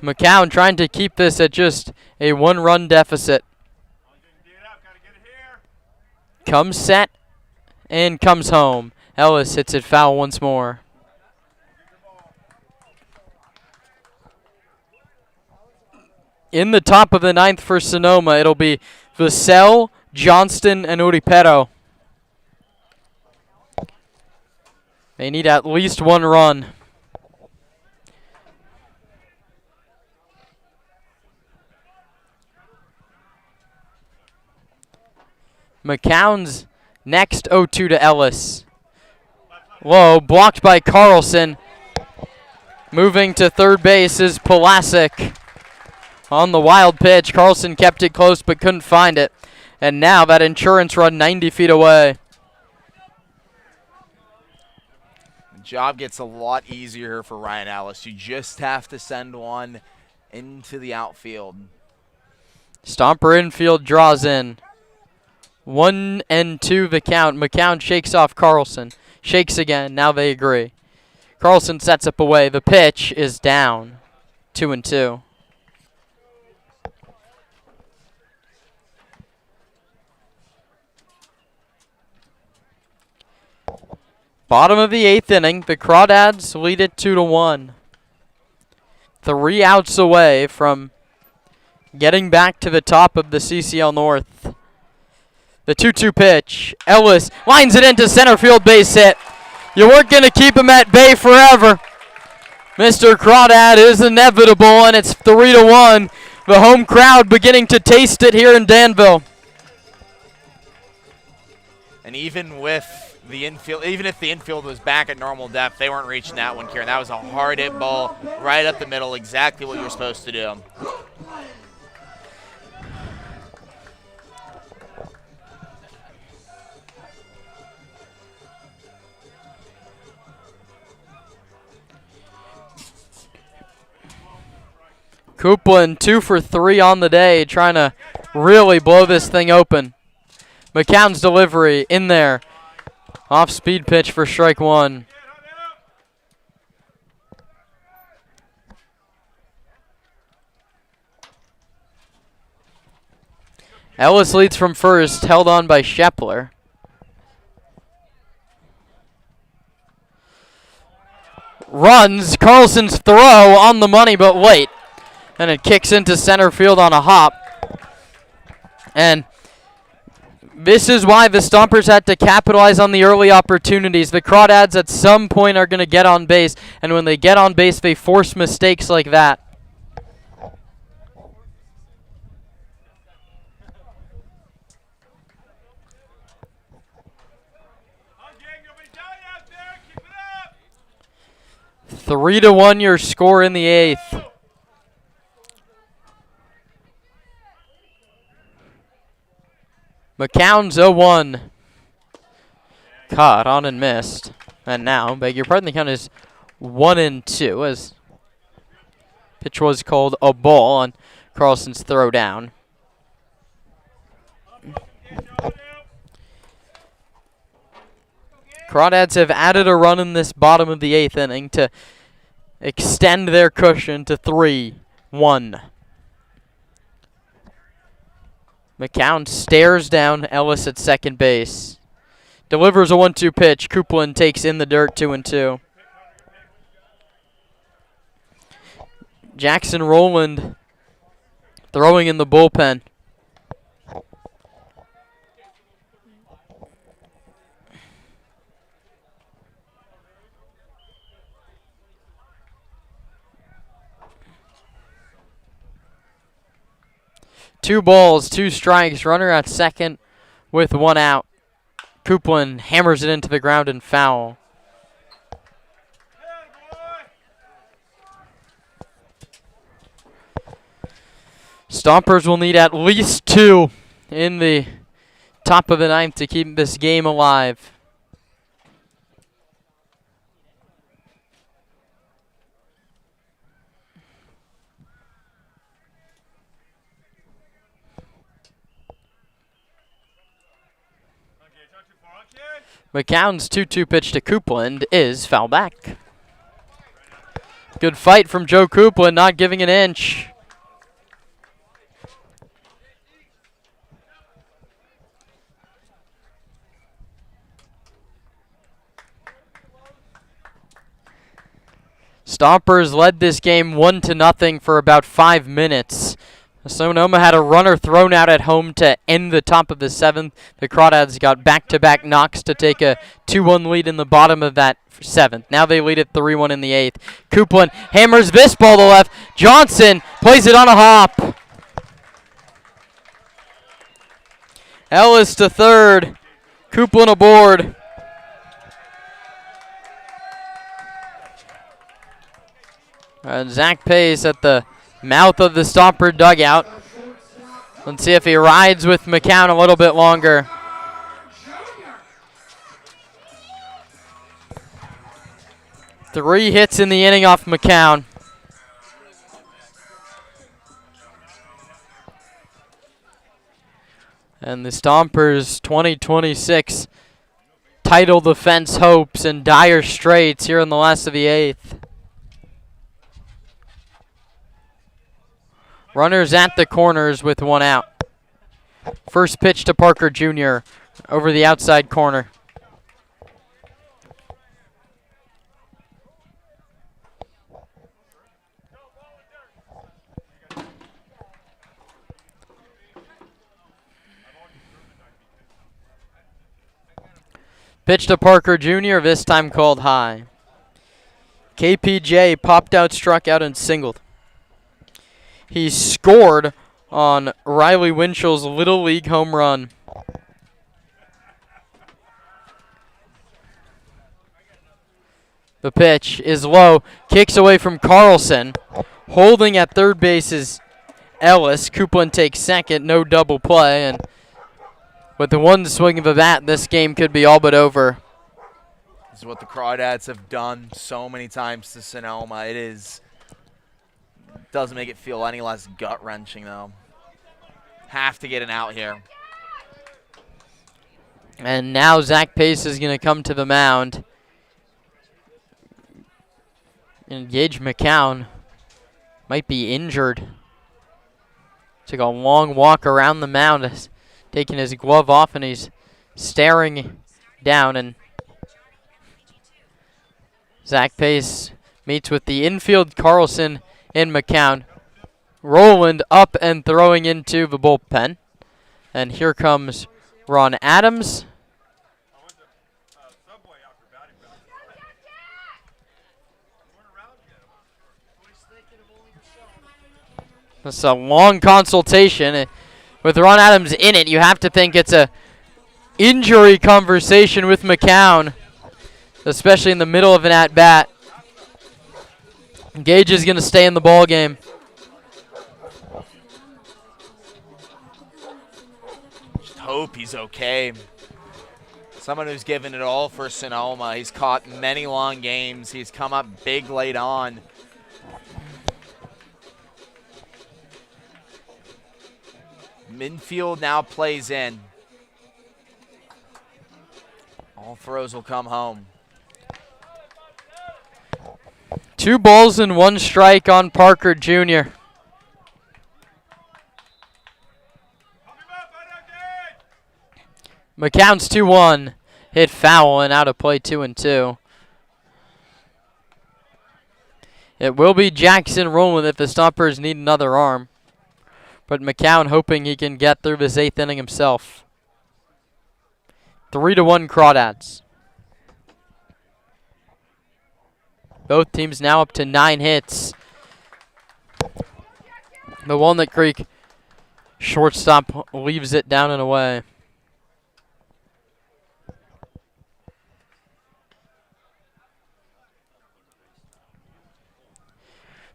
McCown trying to keep this at just a one-run deficit. Comes set and comes home. Ellis hits it foul once more. In the top of the ninth for Sonoma, it'll be Vassell, Johnston, and Uripero. They need at least one run. McCown's next 0-2 to Ellis. Low, blocked by Carlson. Moving to third base is Pulasic. On the wild pitch, Carlson kept it close but couldn't find it. And now that insurance run 90 feet away. The job gets a lot easier for Ryan Ellis. You just have to send one into the outfield. Stomper infield draws in. 1-2 the count. McCown shakes off Carlson. Shakes again. Now they agree. Carlson sets up away. The pitch is down. 2-2. Bottom of the 8th inning. The Crawdads lead it 2-1. 3 outs away from getting back to the top of the CCL North. The 2-2 pitch. Ellis lines it into center field, base hit. You weren't going to keep him at bay forever. Mr. Crawdad is inevitable, and it's 3-1. The home crowd beginning to taste it here in Danville. And even with the infield, even if the infield was back at normal depth, they weren't reaching that one, Kieran. That was a hard hit ball right up the middle, exactly what you were supposed to do. Copeland 2 for 3 on the day, trying to really blow this thing open. McCown's delivery in there. Off-speed pitch for strike 1. Ellis leads from first, held on by Shepler. Runs, Carlson's throw on the money, but late. And it kicks into center field on a hop. And this is why the Stompers had to capitalize on the early opportunities. The Crawdads at some point are going to get on base, and when they get on base, they force mistakes like that. Keep it up. 3-1 your score in the 8th. McCown's 0-1. Caught on and missed. And now, beg your pardon, the count is 1-2 as pitch was called a ball on Carlson's throw down. Crawdads have added a run in this bottom of the 8th inning to extend their cushion to 3-1. McCown stares down Ellis at second base. Delivers a 1-2 pitch. Coupland takes in the dirt, 2-2. Jackson Rowland throwing in the bullpen. Two balls, 2 strikes. Runner at second with 1 out. Coupland hammers it into the ground and foul. Stompers will need at least 2 in the top of the 9th to keep this game alive. McCown's 2-2 pitch to Coupland is foul back. Good fight from Joe Coupland, not giving an inch. Stompers led this game 1-0 for about 5 minutes. Sonoma had a runner thrown out at home to end the top of the 7th. The Crawdads got back-to-back knocks to take a 2-1 lead in the bottom of that 7th. Now they lead it 3-1 in the 8th. Coupland hammers this ball to left. Johnson plays it on a hop. Ellis to third. Coupland aboard. And Zach Pace at the mouth of the Stomper dugout. Let's see if he rides with McCown a little bit longer. Three hits in the inning off McCown. And the Stompers 2026 title defense hopes in dire straits here in the last of the 8th. Runners at the corners with 1 out. First pitch to Parker Jr. over the outside corner. Pitch to Parker Jr., this time called high. KPJ popped out, struck out, and singled. He scored on Riley Winchell's Little League home run. The pitch is low, kicks away from Carlson. Holding at third base is Ellis. Coupland takes second, no double play, and with the one swing of a bat, this game could be all but over. This is what the Crawdads have done so many times to Sonoma. Doesn't make it feel any less gut-wrenching, though. Have to get an out here. And now Zach Pace is going to come to the mound. And Gage McCown might be injured. Took a long walk around the mound, taking his glove off, and he's staring down. And Zach Pace meets with the infield Carlson and McCown. Rowland up and throwing into the bullpen. And here comes Ron Adams. That's a long consultation. With Ron Adams in it, you have to think it's a injury conversation with McCown, especially in the middle of an at-bat. Gage is going to stay in the ball game. Just hope he's okay. Someone who's given it all for Sonoma. He's caught many long games. He's come up big late on. Minfield now plays in. All throws will come home. 2 balls and 1 strike on Parker Jr. McCown's 2-1. Hit foul and out of play 2-2. It will be Jackson rolling if the Stompers need another arm. But McCown hoping he can get through this 8th inning himself. 3-1 Crawdads. Both teams now up to 9 hits. The Walnut Creek shortstop leaves it down and away.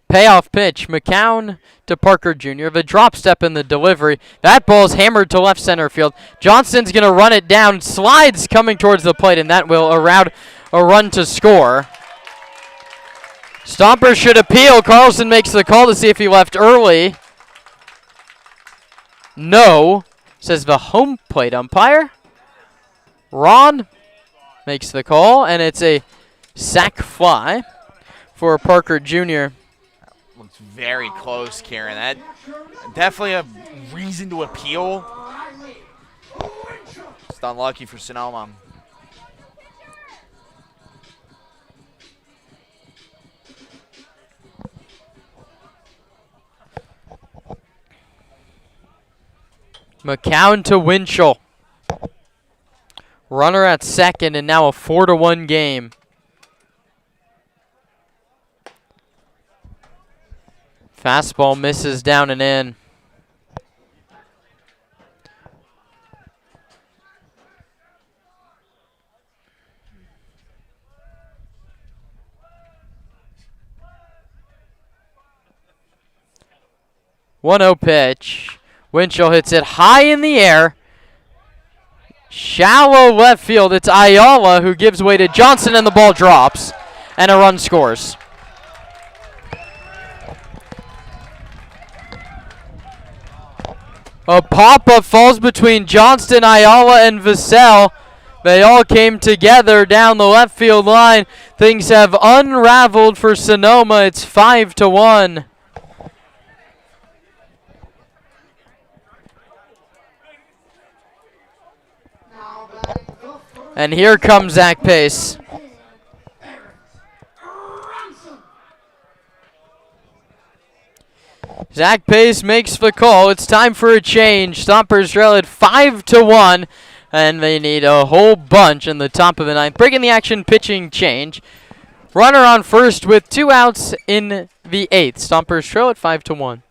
Payoff pitch, McCown to Parker Jr. The drop step in the delivery. That ball's hammered to left center field. Johnston's going to run it down. Slides coming towards the plate, and that will around a run to score. Stompers should appeal. Carlson makes the call to see if he left early. No, says the home plate umpire. Ron makes the call, and it's a sac fly for Parker Jr. Looks very close, Karen. That definitely a reason to appeal. Just unlucky for Sonoma. McCown to Winchell. Runner at second, and now a 4-1 game. Fastball misses down and in. One-oh pitch. Winchell hits it high in the air. Shallow left field. It's Ayala who gives way to Johnson, and the ball drops. And a run scores. A pop-up falls between Johnston, Ayala, and Vassell. They all came together down the left field line. Things have unraveled for Sonoma. It's 5-1. And here comes Zach Pace. Zach Pace makes the call. It's time for a change. Stompers trail at 5-1, and they need a whole bunch in the top of the ninth. Breaking the action, pitching change. Runner on first with 2 outs in the 8th. Stompers trail at 5-1.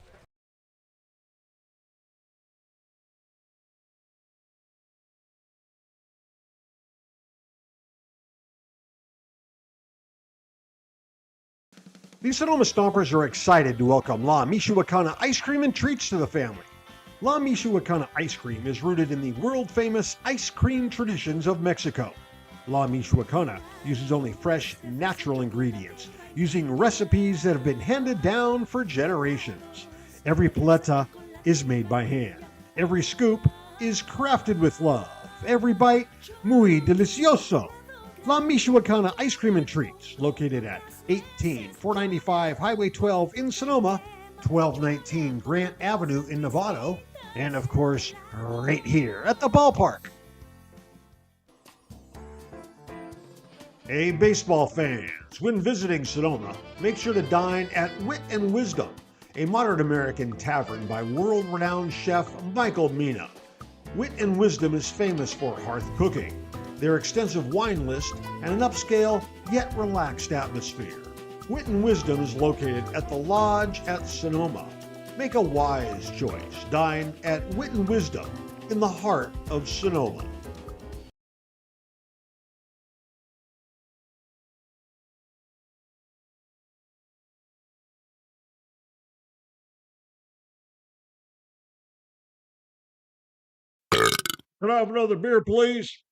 The Sonoma Stompers are excited to welcome La Michoacana Ice Cream and Treats to the family. La Michoacana Ice Cream is rooted in the world-famous ice cream traditions of Mexico. La Michoacana uses only fresh, natural ingredients, using recipes that have been handed down for generations. Every paleta is made by hand. Every scoop is crafted with love. Every bite, muy delicioso. La Michoacana Ice Cream and Treats, located at 18495 Highway 12 in Sonoma, 1219 Grant Avenue in Novato, and of course, right here at the ballpark. Hey, baseball fans, when visiting Sonoma, make sure to dine at Wit and Wisdom, a modern American tavern by world-renowned chef Michael Mina. Wit and Wisdom is famous for hearth cooking, their extensive wine list, and an upscale yet relaxed atmosphere. Wit and Wisdom is located at the Lodge at Sonoma. Make a wise choice. Dine at Wit and Wisdom in the heart of Sonoma. Can I have another beer, please?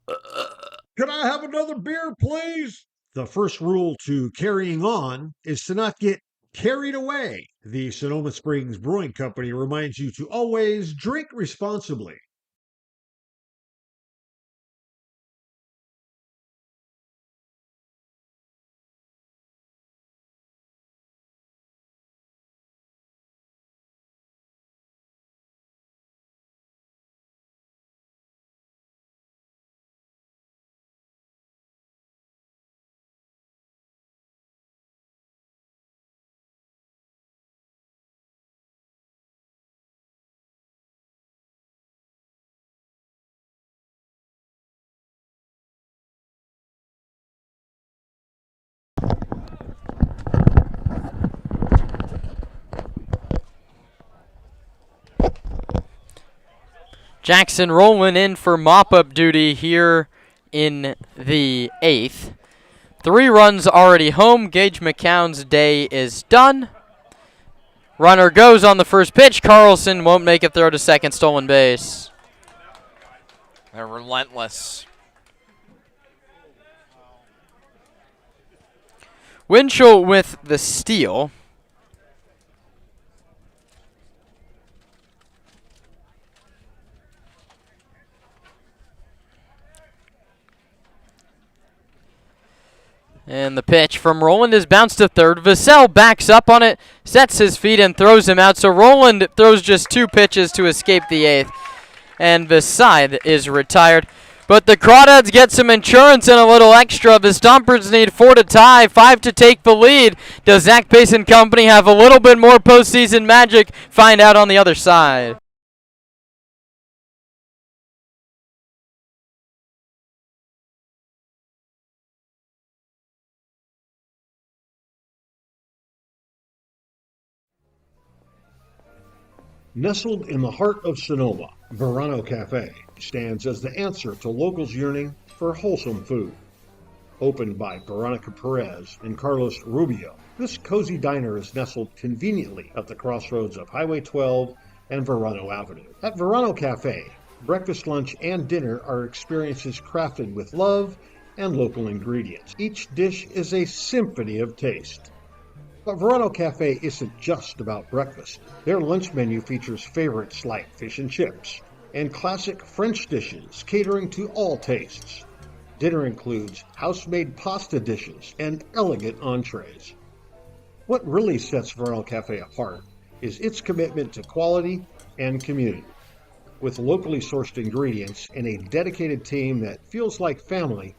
Can I have another beer, please? The first rule to carrying on is to not get carried away. The Sonoma Springs Brewing Company reminds you to always drink responsibly. Jackson Rowland in for mop-up duty here in the 8th. 3 runs already home. Gage McCown's day is done. Runner goes on the first pitch. Carlson won't make a throw to second, stolen base. They're relentless. Winchell with the steal. And the pitch from Rowland is bounced to third. Vassell backs up on it, sets his feet, and throws him out. So Rowland throws just 2 pitches to escape the 8th. And the side is retired. But the Crawdads get some insurance and a little extra. The Stompers need 4 to tie, 5 to take the lead. Does Zach Pace and company have a little bit more postseason magic? Find out on the other side. Nestled in the heart of Sonoma, Verano Cafe stands as the answer to locals yearning for wholesome food. Opened by Veronica Perez and Carlos Rubio, this cozy diner is nestled conveniently at the crossroads of Highway 12 and Verano Avenue. At Verano Cafe, breakfast, lunch, and dinner are experiences crafted with love and local ingredients. Each dish is a symphony of taste. But Verano Cafe isn't just about breakfast. Their lunch menu features favorites like fish and chips and classic French dishes catering to all tastes. Dinner includes house-made pasta dishes and elegant entrees. What really sets Verano Cafe apart is its commitment to quality and community. With locally sourced ingredients and a dedicated team that feels like family,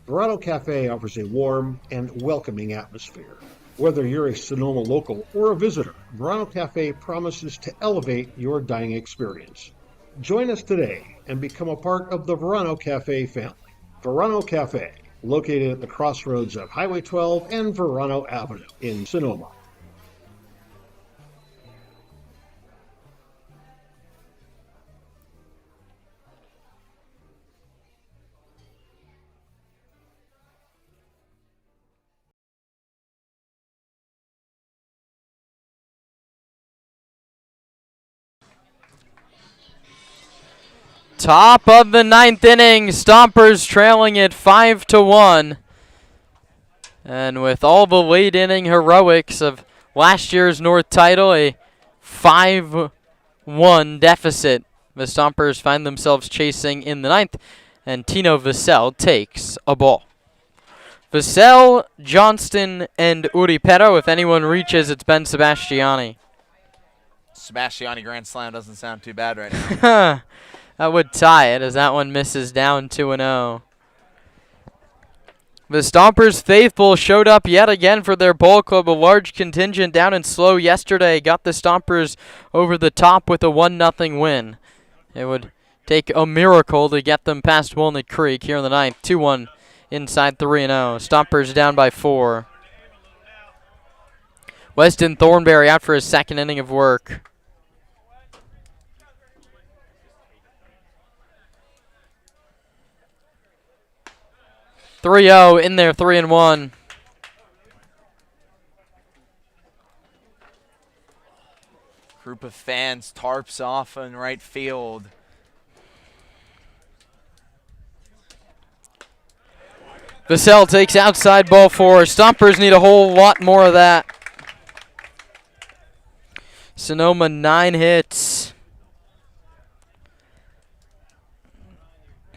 Verano Cafe offers a warm and welcoming atmosphere. Whether you're a Sonoma local or a visitor, Verano Cafe promises to elevate your dining experience. Join us today and become a part of the Verano Cafe family. Verano Cafe, located at the crossroads of Highway 12 and Verano Avenue in Sonoma. Top of the 9th inning, Stompers trailing it 5-1. And with all the late inning heroics of last year's North title, a 5-1 deficit, the Stompers find themselves chasing in the 9th, and Tino Vassell takes a ball. Vassell, Johnston, and Uripero. If anyone reaches, it's Ben Sebastiani. Sebastiani grand slam doesn't sound too bad right now. That would tie it as that one misses down 2-0. The Stompers faithful showed up yet again for their ball club. A large contingent down in Slow yesterday got the Stompers over the top with a 1-0 win. It would take a miracle to get them past Walnut Creek here in the 9th. 2-1 inside 3-0. Stompers down by 4. Weston Thornberry out for his 2nd inning of work. .3-0 in there, 3-1. Group of fans, tarps off in right field. Vassell takes outside ball 4. Stompers need a whole lot more of that. Sonoma 9 hits.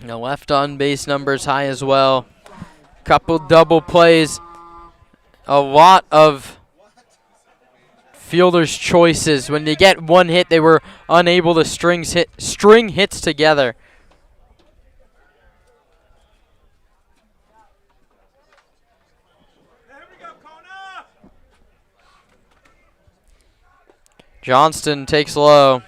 The left on base numbers high as well. Couple double plays. A lot of fielders' choices. When they get one hit, they were unable to string hits together. Johnston takes low.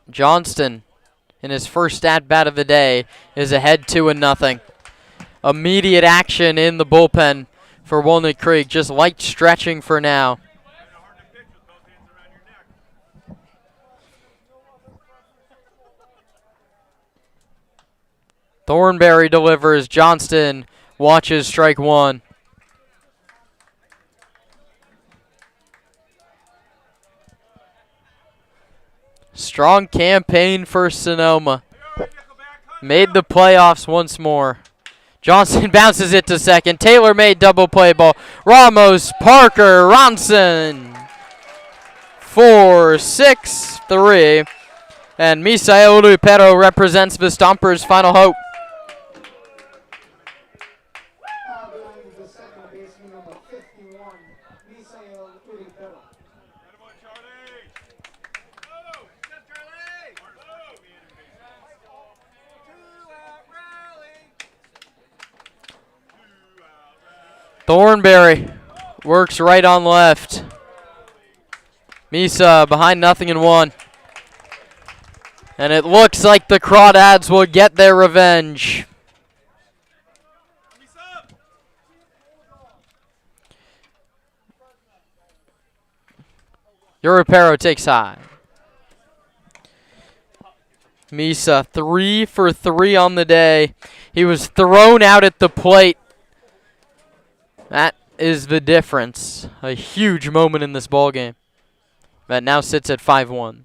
Johnston in his first at-bat of the day is ahead 2-0. Immediate action in the bullpen for Walnut Creek, just light stretching for now. Thornberry delivers. Johnston watches strike one. Strong campaign for Sonoma. Made the playoffs once more. Johnson bounces it to second. Taylor made double play ball. Ramos, Parker, Ronson. 4-6-3. And Misael Lupero represents the Stompers' final hope. Thornberry works right on left. Misa behind 0-1. And it looks like the Crawdads will get their revenge. Uripero takes high. Misa 3 for 3 on the day. He was thrown out at the plate. That is the difference. A huge moment in this ball game. That now sits at 5-1.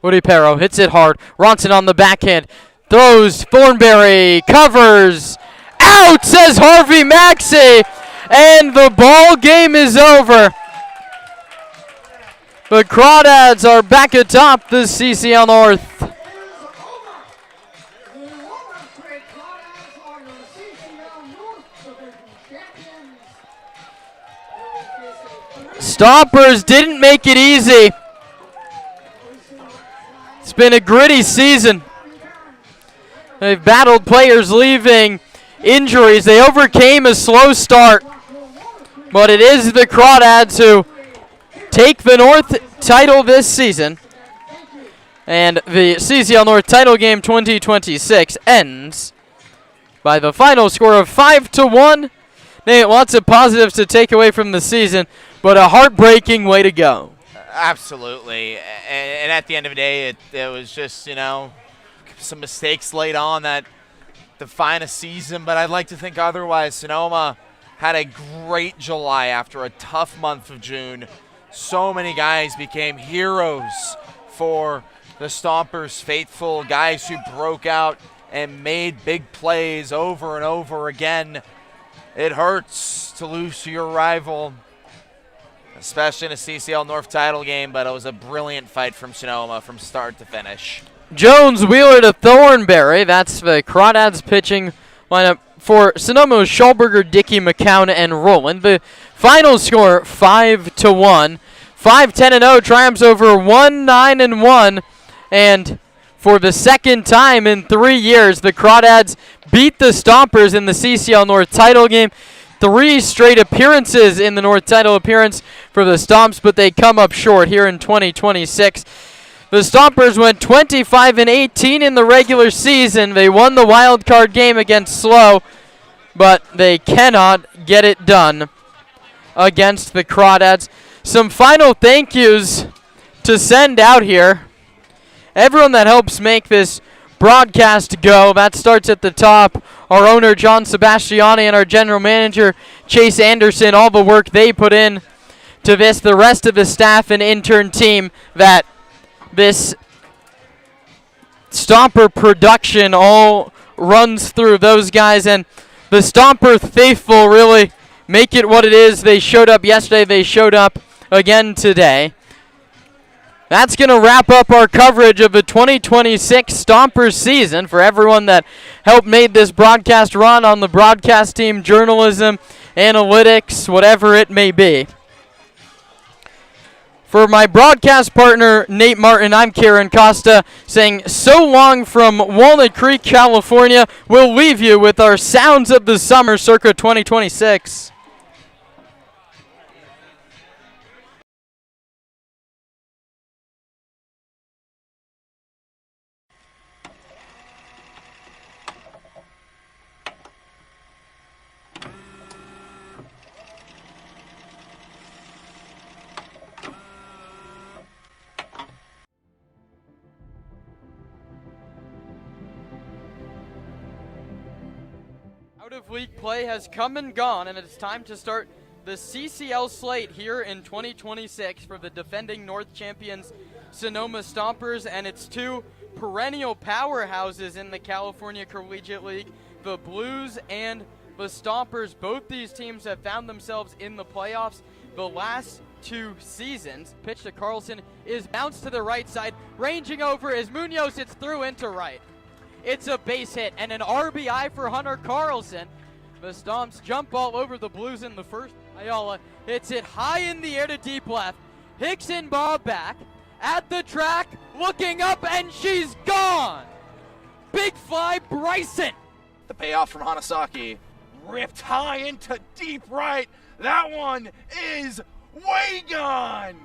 Uripero hits it hard. Ronson on the backhand. Throws. Thornberry covers. Out, says Harvey Maxey. And the ball game is over. The Crawdads are back atop the CCL North. Stompers didn't make it easy. It's been a gritty season. They've battled players leaving, injuries. They overcame a slow start. But it is the Crawdads who take the North title this season. And the CCL North title game 2026 ends by the final score of 5-1. Nate, lots of positives to take away from the season, but a heartbreaking way to go. Absolutely. And at the end of the day, it was just, some mistakes late on that define a season, but I'd like to think otherwise. Sonoma had a great July after a tough month of June. So many guys became heroes for the Stompers faithful, guys who broke out and made big plays over and over again. It hurts to lose to your rival, especially in a CCL North title game, but it was a brilliant fight from Sonoma from start to finish. Jones, Wheeler to Thornberry. That's the Crawdads pitching lineup for Sonoma. Schulberger, Dickey, McCown, and Rowland. The final score, 5-1. 5-10-0 triumphs over 1-9-1. And for the second time in 3 years, the Crawdads beat the Stompers in the CCL North title game. 3 straight appearances in the North title appearance for the Stomps, but they come up short here in 2026. The Stompers went 25-18 in the regular season. They won the wild card game against Slow, but they cannot get it done against the Crawdads. Some final thank yous to send out here. Everyone that helps make this broadcast go. That starts at the top. Our owner, John Sebastiani, and our general manager, Chase Anderson, all the work they put in to this, the rest of the staff and intern team that this Stomper production all runs through those guys, and the Stomper faithful really make it what it is. They showed up yesterday. They showed up again today. That's going to wrap up our coverage of the 2026 Stompers season. For everyone that helped made this broadcast run on the broadcast team, journalism, analytics, whatever it may be. For my broadcast partner, Nate Martin, I'm Kieran Costa, saying so long from Walnut Creek, California. We'll leave you with our Sounds of the Summer circa 2026. Out of league play has come and gone, and it's time to start the CCL slate here in 2026 for the defending North champions Sonoma Stompers and its two perennial powerhouses in the California Collegiate League, the Blues and the Stompers. Both these teams have found themselves in the playoffs the last 2 seasons. Pitch to Carlson is bounced to the right side, ranging over as Munoz hits through into right. It's a base hit and an RBI for Hunter Carlson. The Stomps jump all over the Blues in the first. Ayala hits it high in the air to deep left. Hickson Bob back at the track, looking up, and she's gone. Big fly, Bryson. The payoff from Hanasaki. Ripped high into deep right. That one is way gone.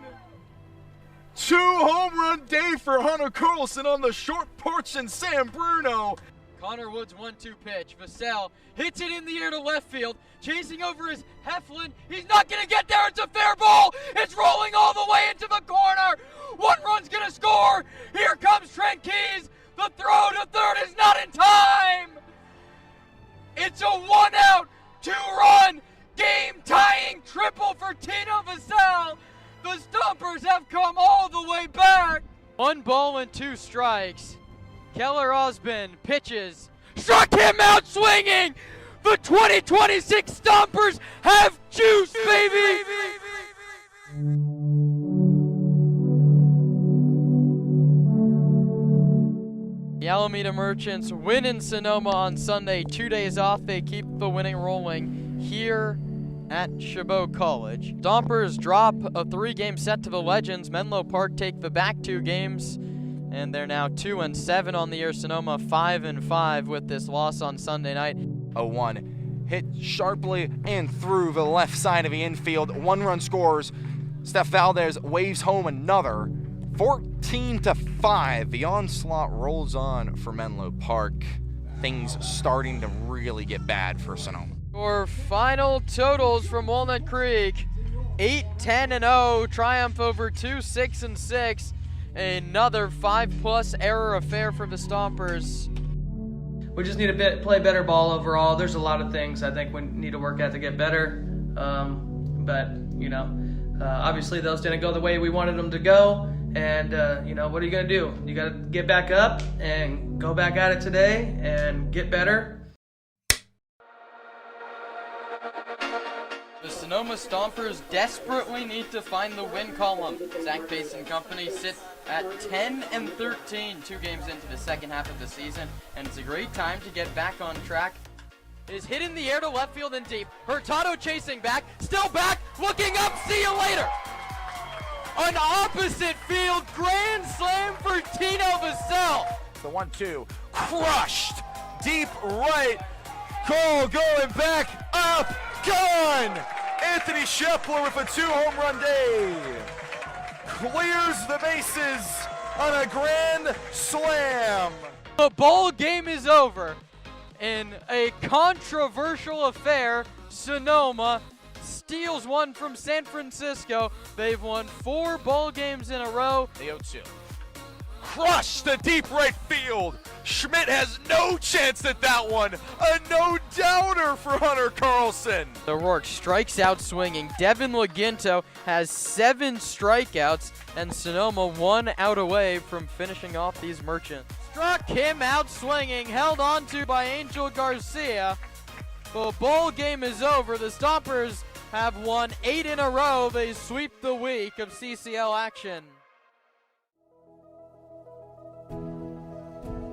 2 home run day for Hunter Carlson on the short porch in San Bruno. Connor Wood's 1-2 pitch. Vassell hits it in the air to left field. Chasing over is Heflin. He's not going to get there. It's a fair ball. It's rolling all the way into the corner. 1 run's going to score. Here comes Trent Keys. The throw to third is not in time. It's a 1-out, 2-run, game-tying triple for Tino Vassell. The Stompers have come all the way back. 1 ball and 2 strikes. Keller Osbin pitches. Struck him out swinging. The 2026 Stompers have juice, baby. The Alameda Merchants win in Sonoma on Sunday. 2 days off. They keep the winning rolling here at Chabot College. Stompers drop a 3-game set to the Legends. Menlo Park take the back 2 games, and they're now 2-7 on the year. Sonoma 5-5 with this loss on Sunday night. 0-1 hit sharply and through the left side of the infield. 1 run scores. Steph Valdez waves home another. 14-5. The onslaught rolls on for Menlo Park. Things starting to really get bad for Sonoma. For final totals from Walnut Creek, 8-10-0, triumph over 2 6-6. Another 5+ error affair for the Stompers. We just need to play better ball overall. There's a lot of things I think we need to work at to get better. But, obviously those didn't go the way we wanted them to go. And, what are you going to do? You got to get back up and go back at it today and get better. The Sonoma Stompers desperately need to find the win column. Zach Pace and company sit at 10-13, 2 games into the second half of the season, and it's a great time to get back on track. It is hit in the air to left field and deep. Hurtado chasing back, still back, looking up, see you later. An opposite field grand slam for Tino Vassell. The 1-2 crushed deep right. Cole going back up, gone. Anthony Scheffler with a 2 home run day. Clears the bases on a grand slam. The ball game is over. In a controversial affair, Sonoma steals one from San Francisco. They've won 4 ball games in a row. The 0-2. Crushed the deep right field. Schmidt has no chance at that one. A no-doubter for Hunter Carlson. O'Rourke strikes out swinging. Devin Laginto has 7 strikeouts, and Sonoma 1 out away from finishing off these Merchants. Struck him out swinging, held on to by Angel Garcia. The ball game is over. The Stompers have won 8 in a row. They sweep the week of CCL action.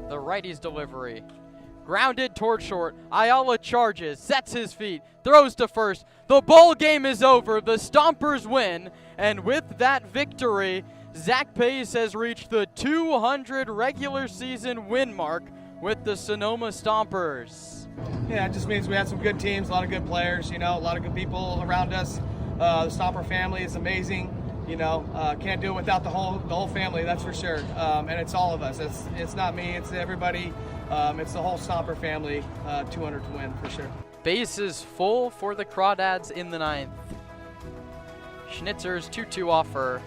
The righty's delivery. Grounded toward short. Ayala charges, sets his feet, throws to first. The ball game is over. The Stompers win. And with that victory, Zach Pace has reached the 200 regular season win mark with the Sonoma Stompers. Yeah, it just means we had some good teams, a lot of good players, a lot of good people around us. The Stomper family is amazing. Can't do it without the whole family, that's for sure. And it's all of us. It's not me, it's everybody. It's the whole Stomper family. 200 to win for sure. Bases full for the Crawdads in the 9th. Schnitzer's 2-2 offer.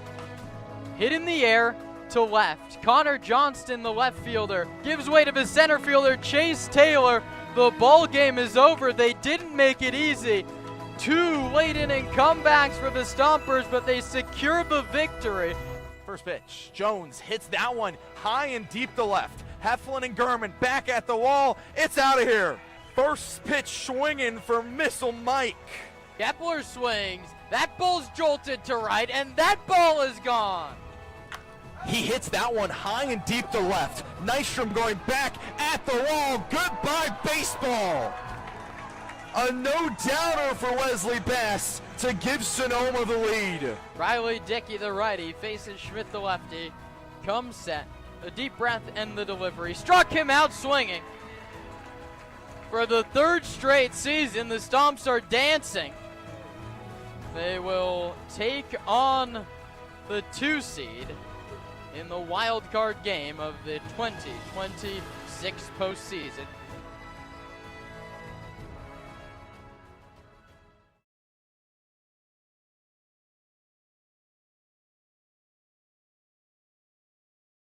Hit in the air to left. Connor Johnston, the left fielder, gives way to the center fielder, Chase Taylor, The ball game is over. They didn't make it easy. 2 late inning comebacks for the Stompers, but they secure the victory. First pitch, Jones hits that one high and deep to left. Heflin and Gurman back at the wall. It's out of here. First pitch swinging for Missile Mike. Kepler swings. That ball's jolted to right, and that ball is gone. He hits that one high and deep to left. Nystrom going back at the wall. Goodbye, baseball. A no-doubter for Wesley Bass to give Sonoma the lead. Riley Dickey, the righty, faces Schmidt, the lefty. Comes set. A deep breath and the delivery. Struck him out swinging. For the 3rd straight season, the Stomps are dancing. They will take on the 2 seed in the wild card game of the 2026 postseason.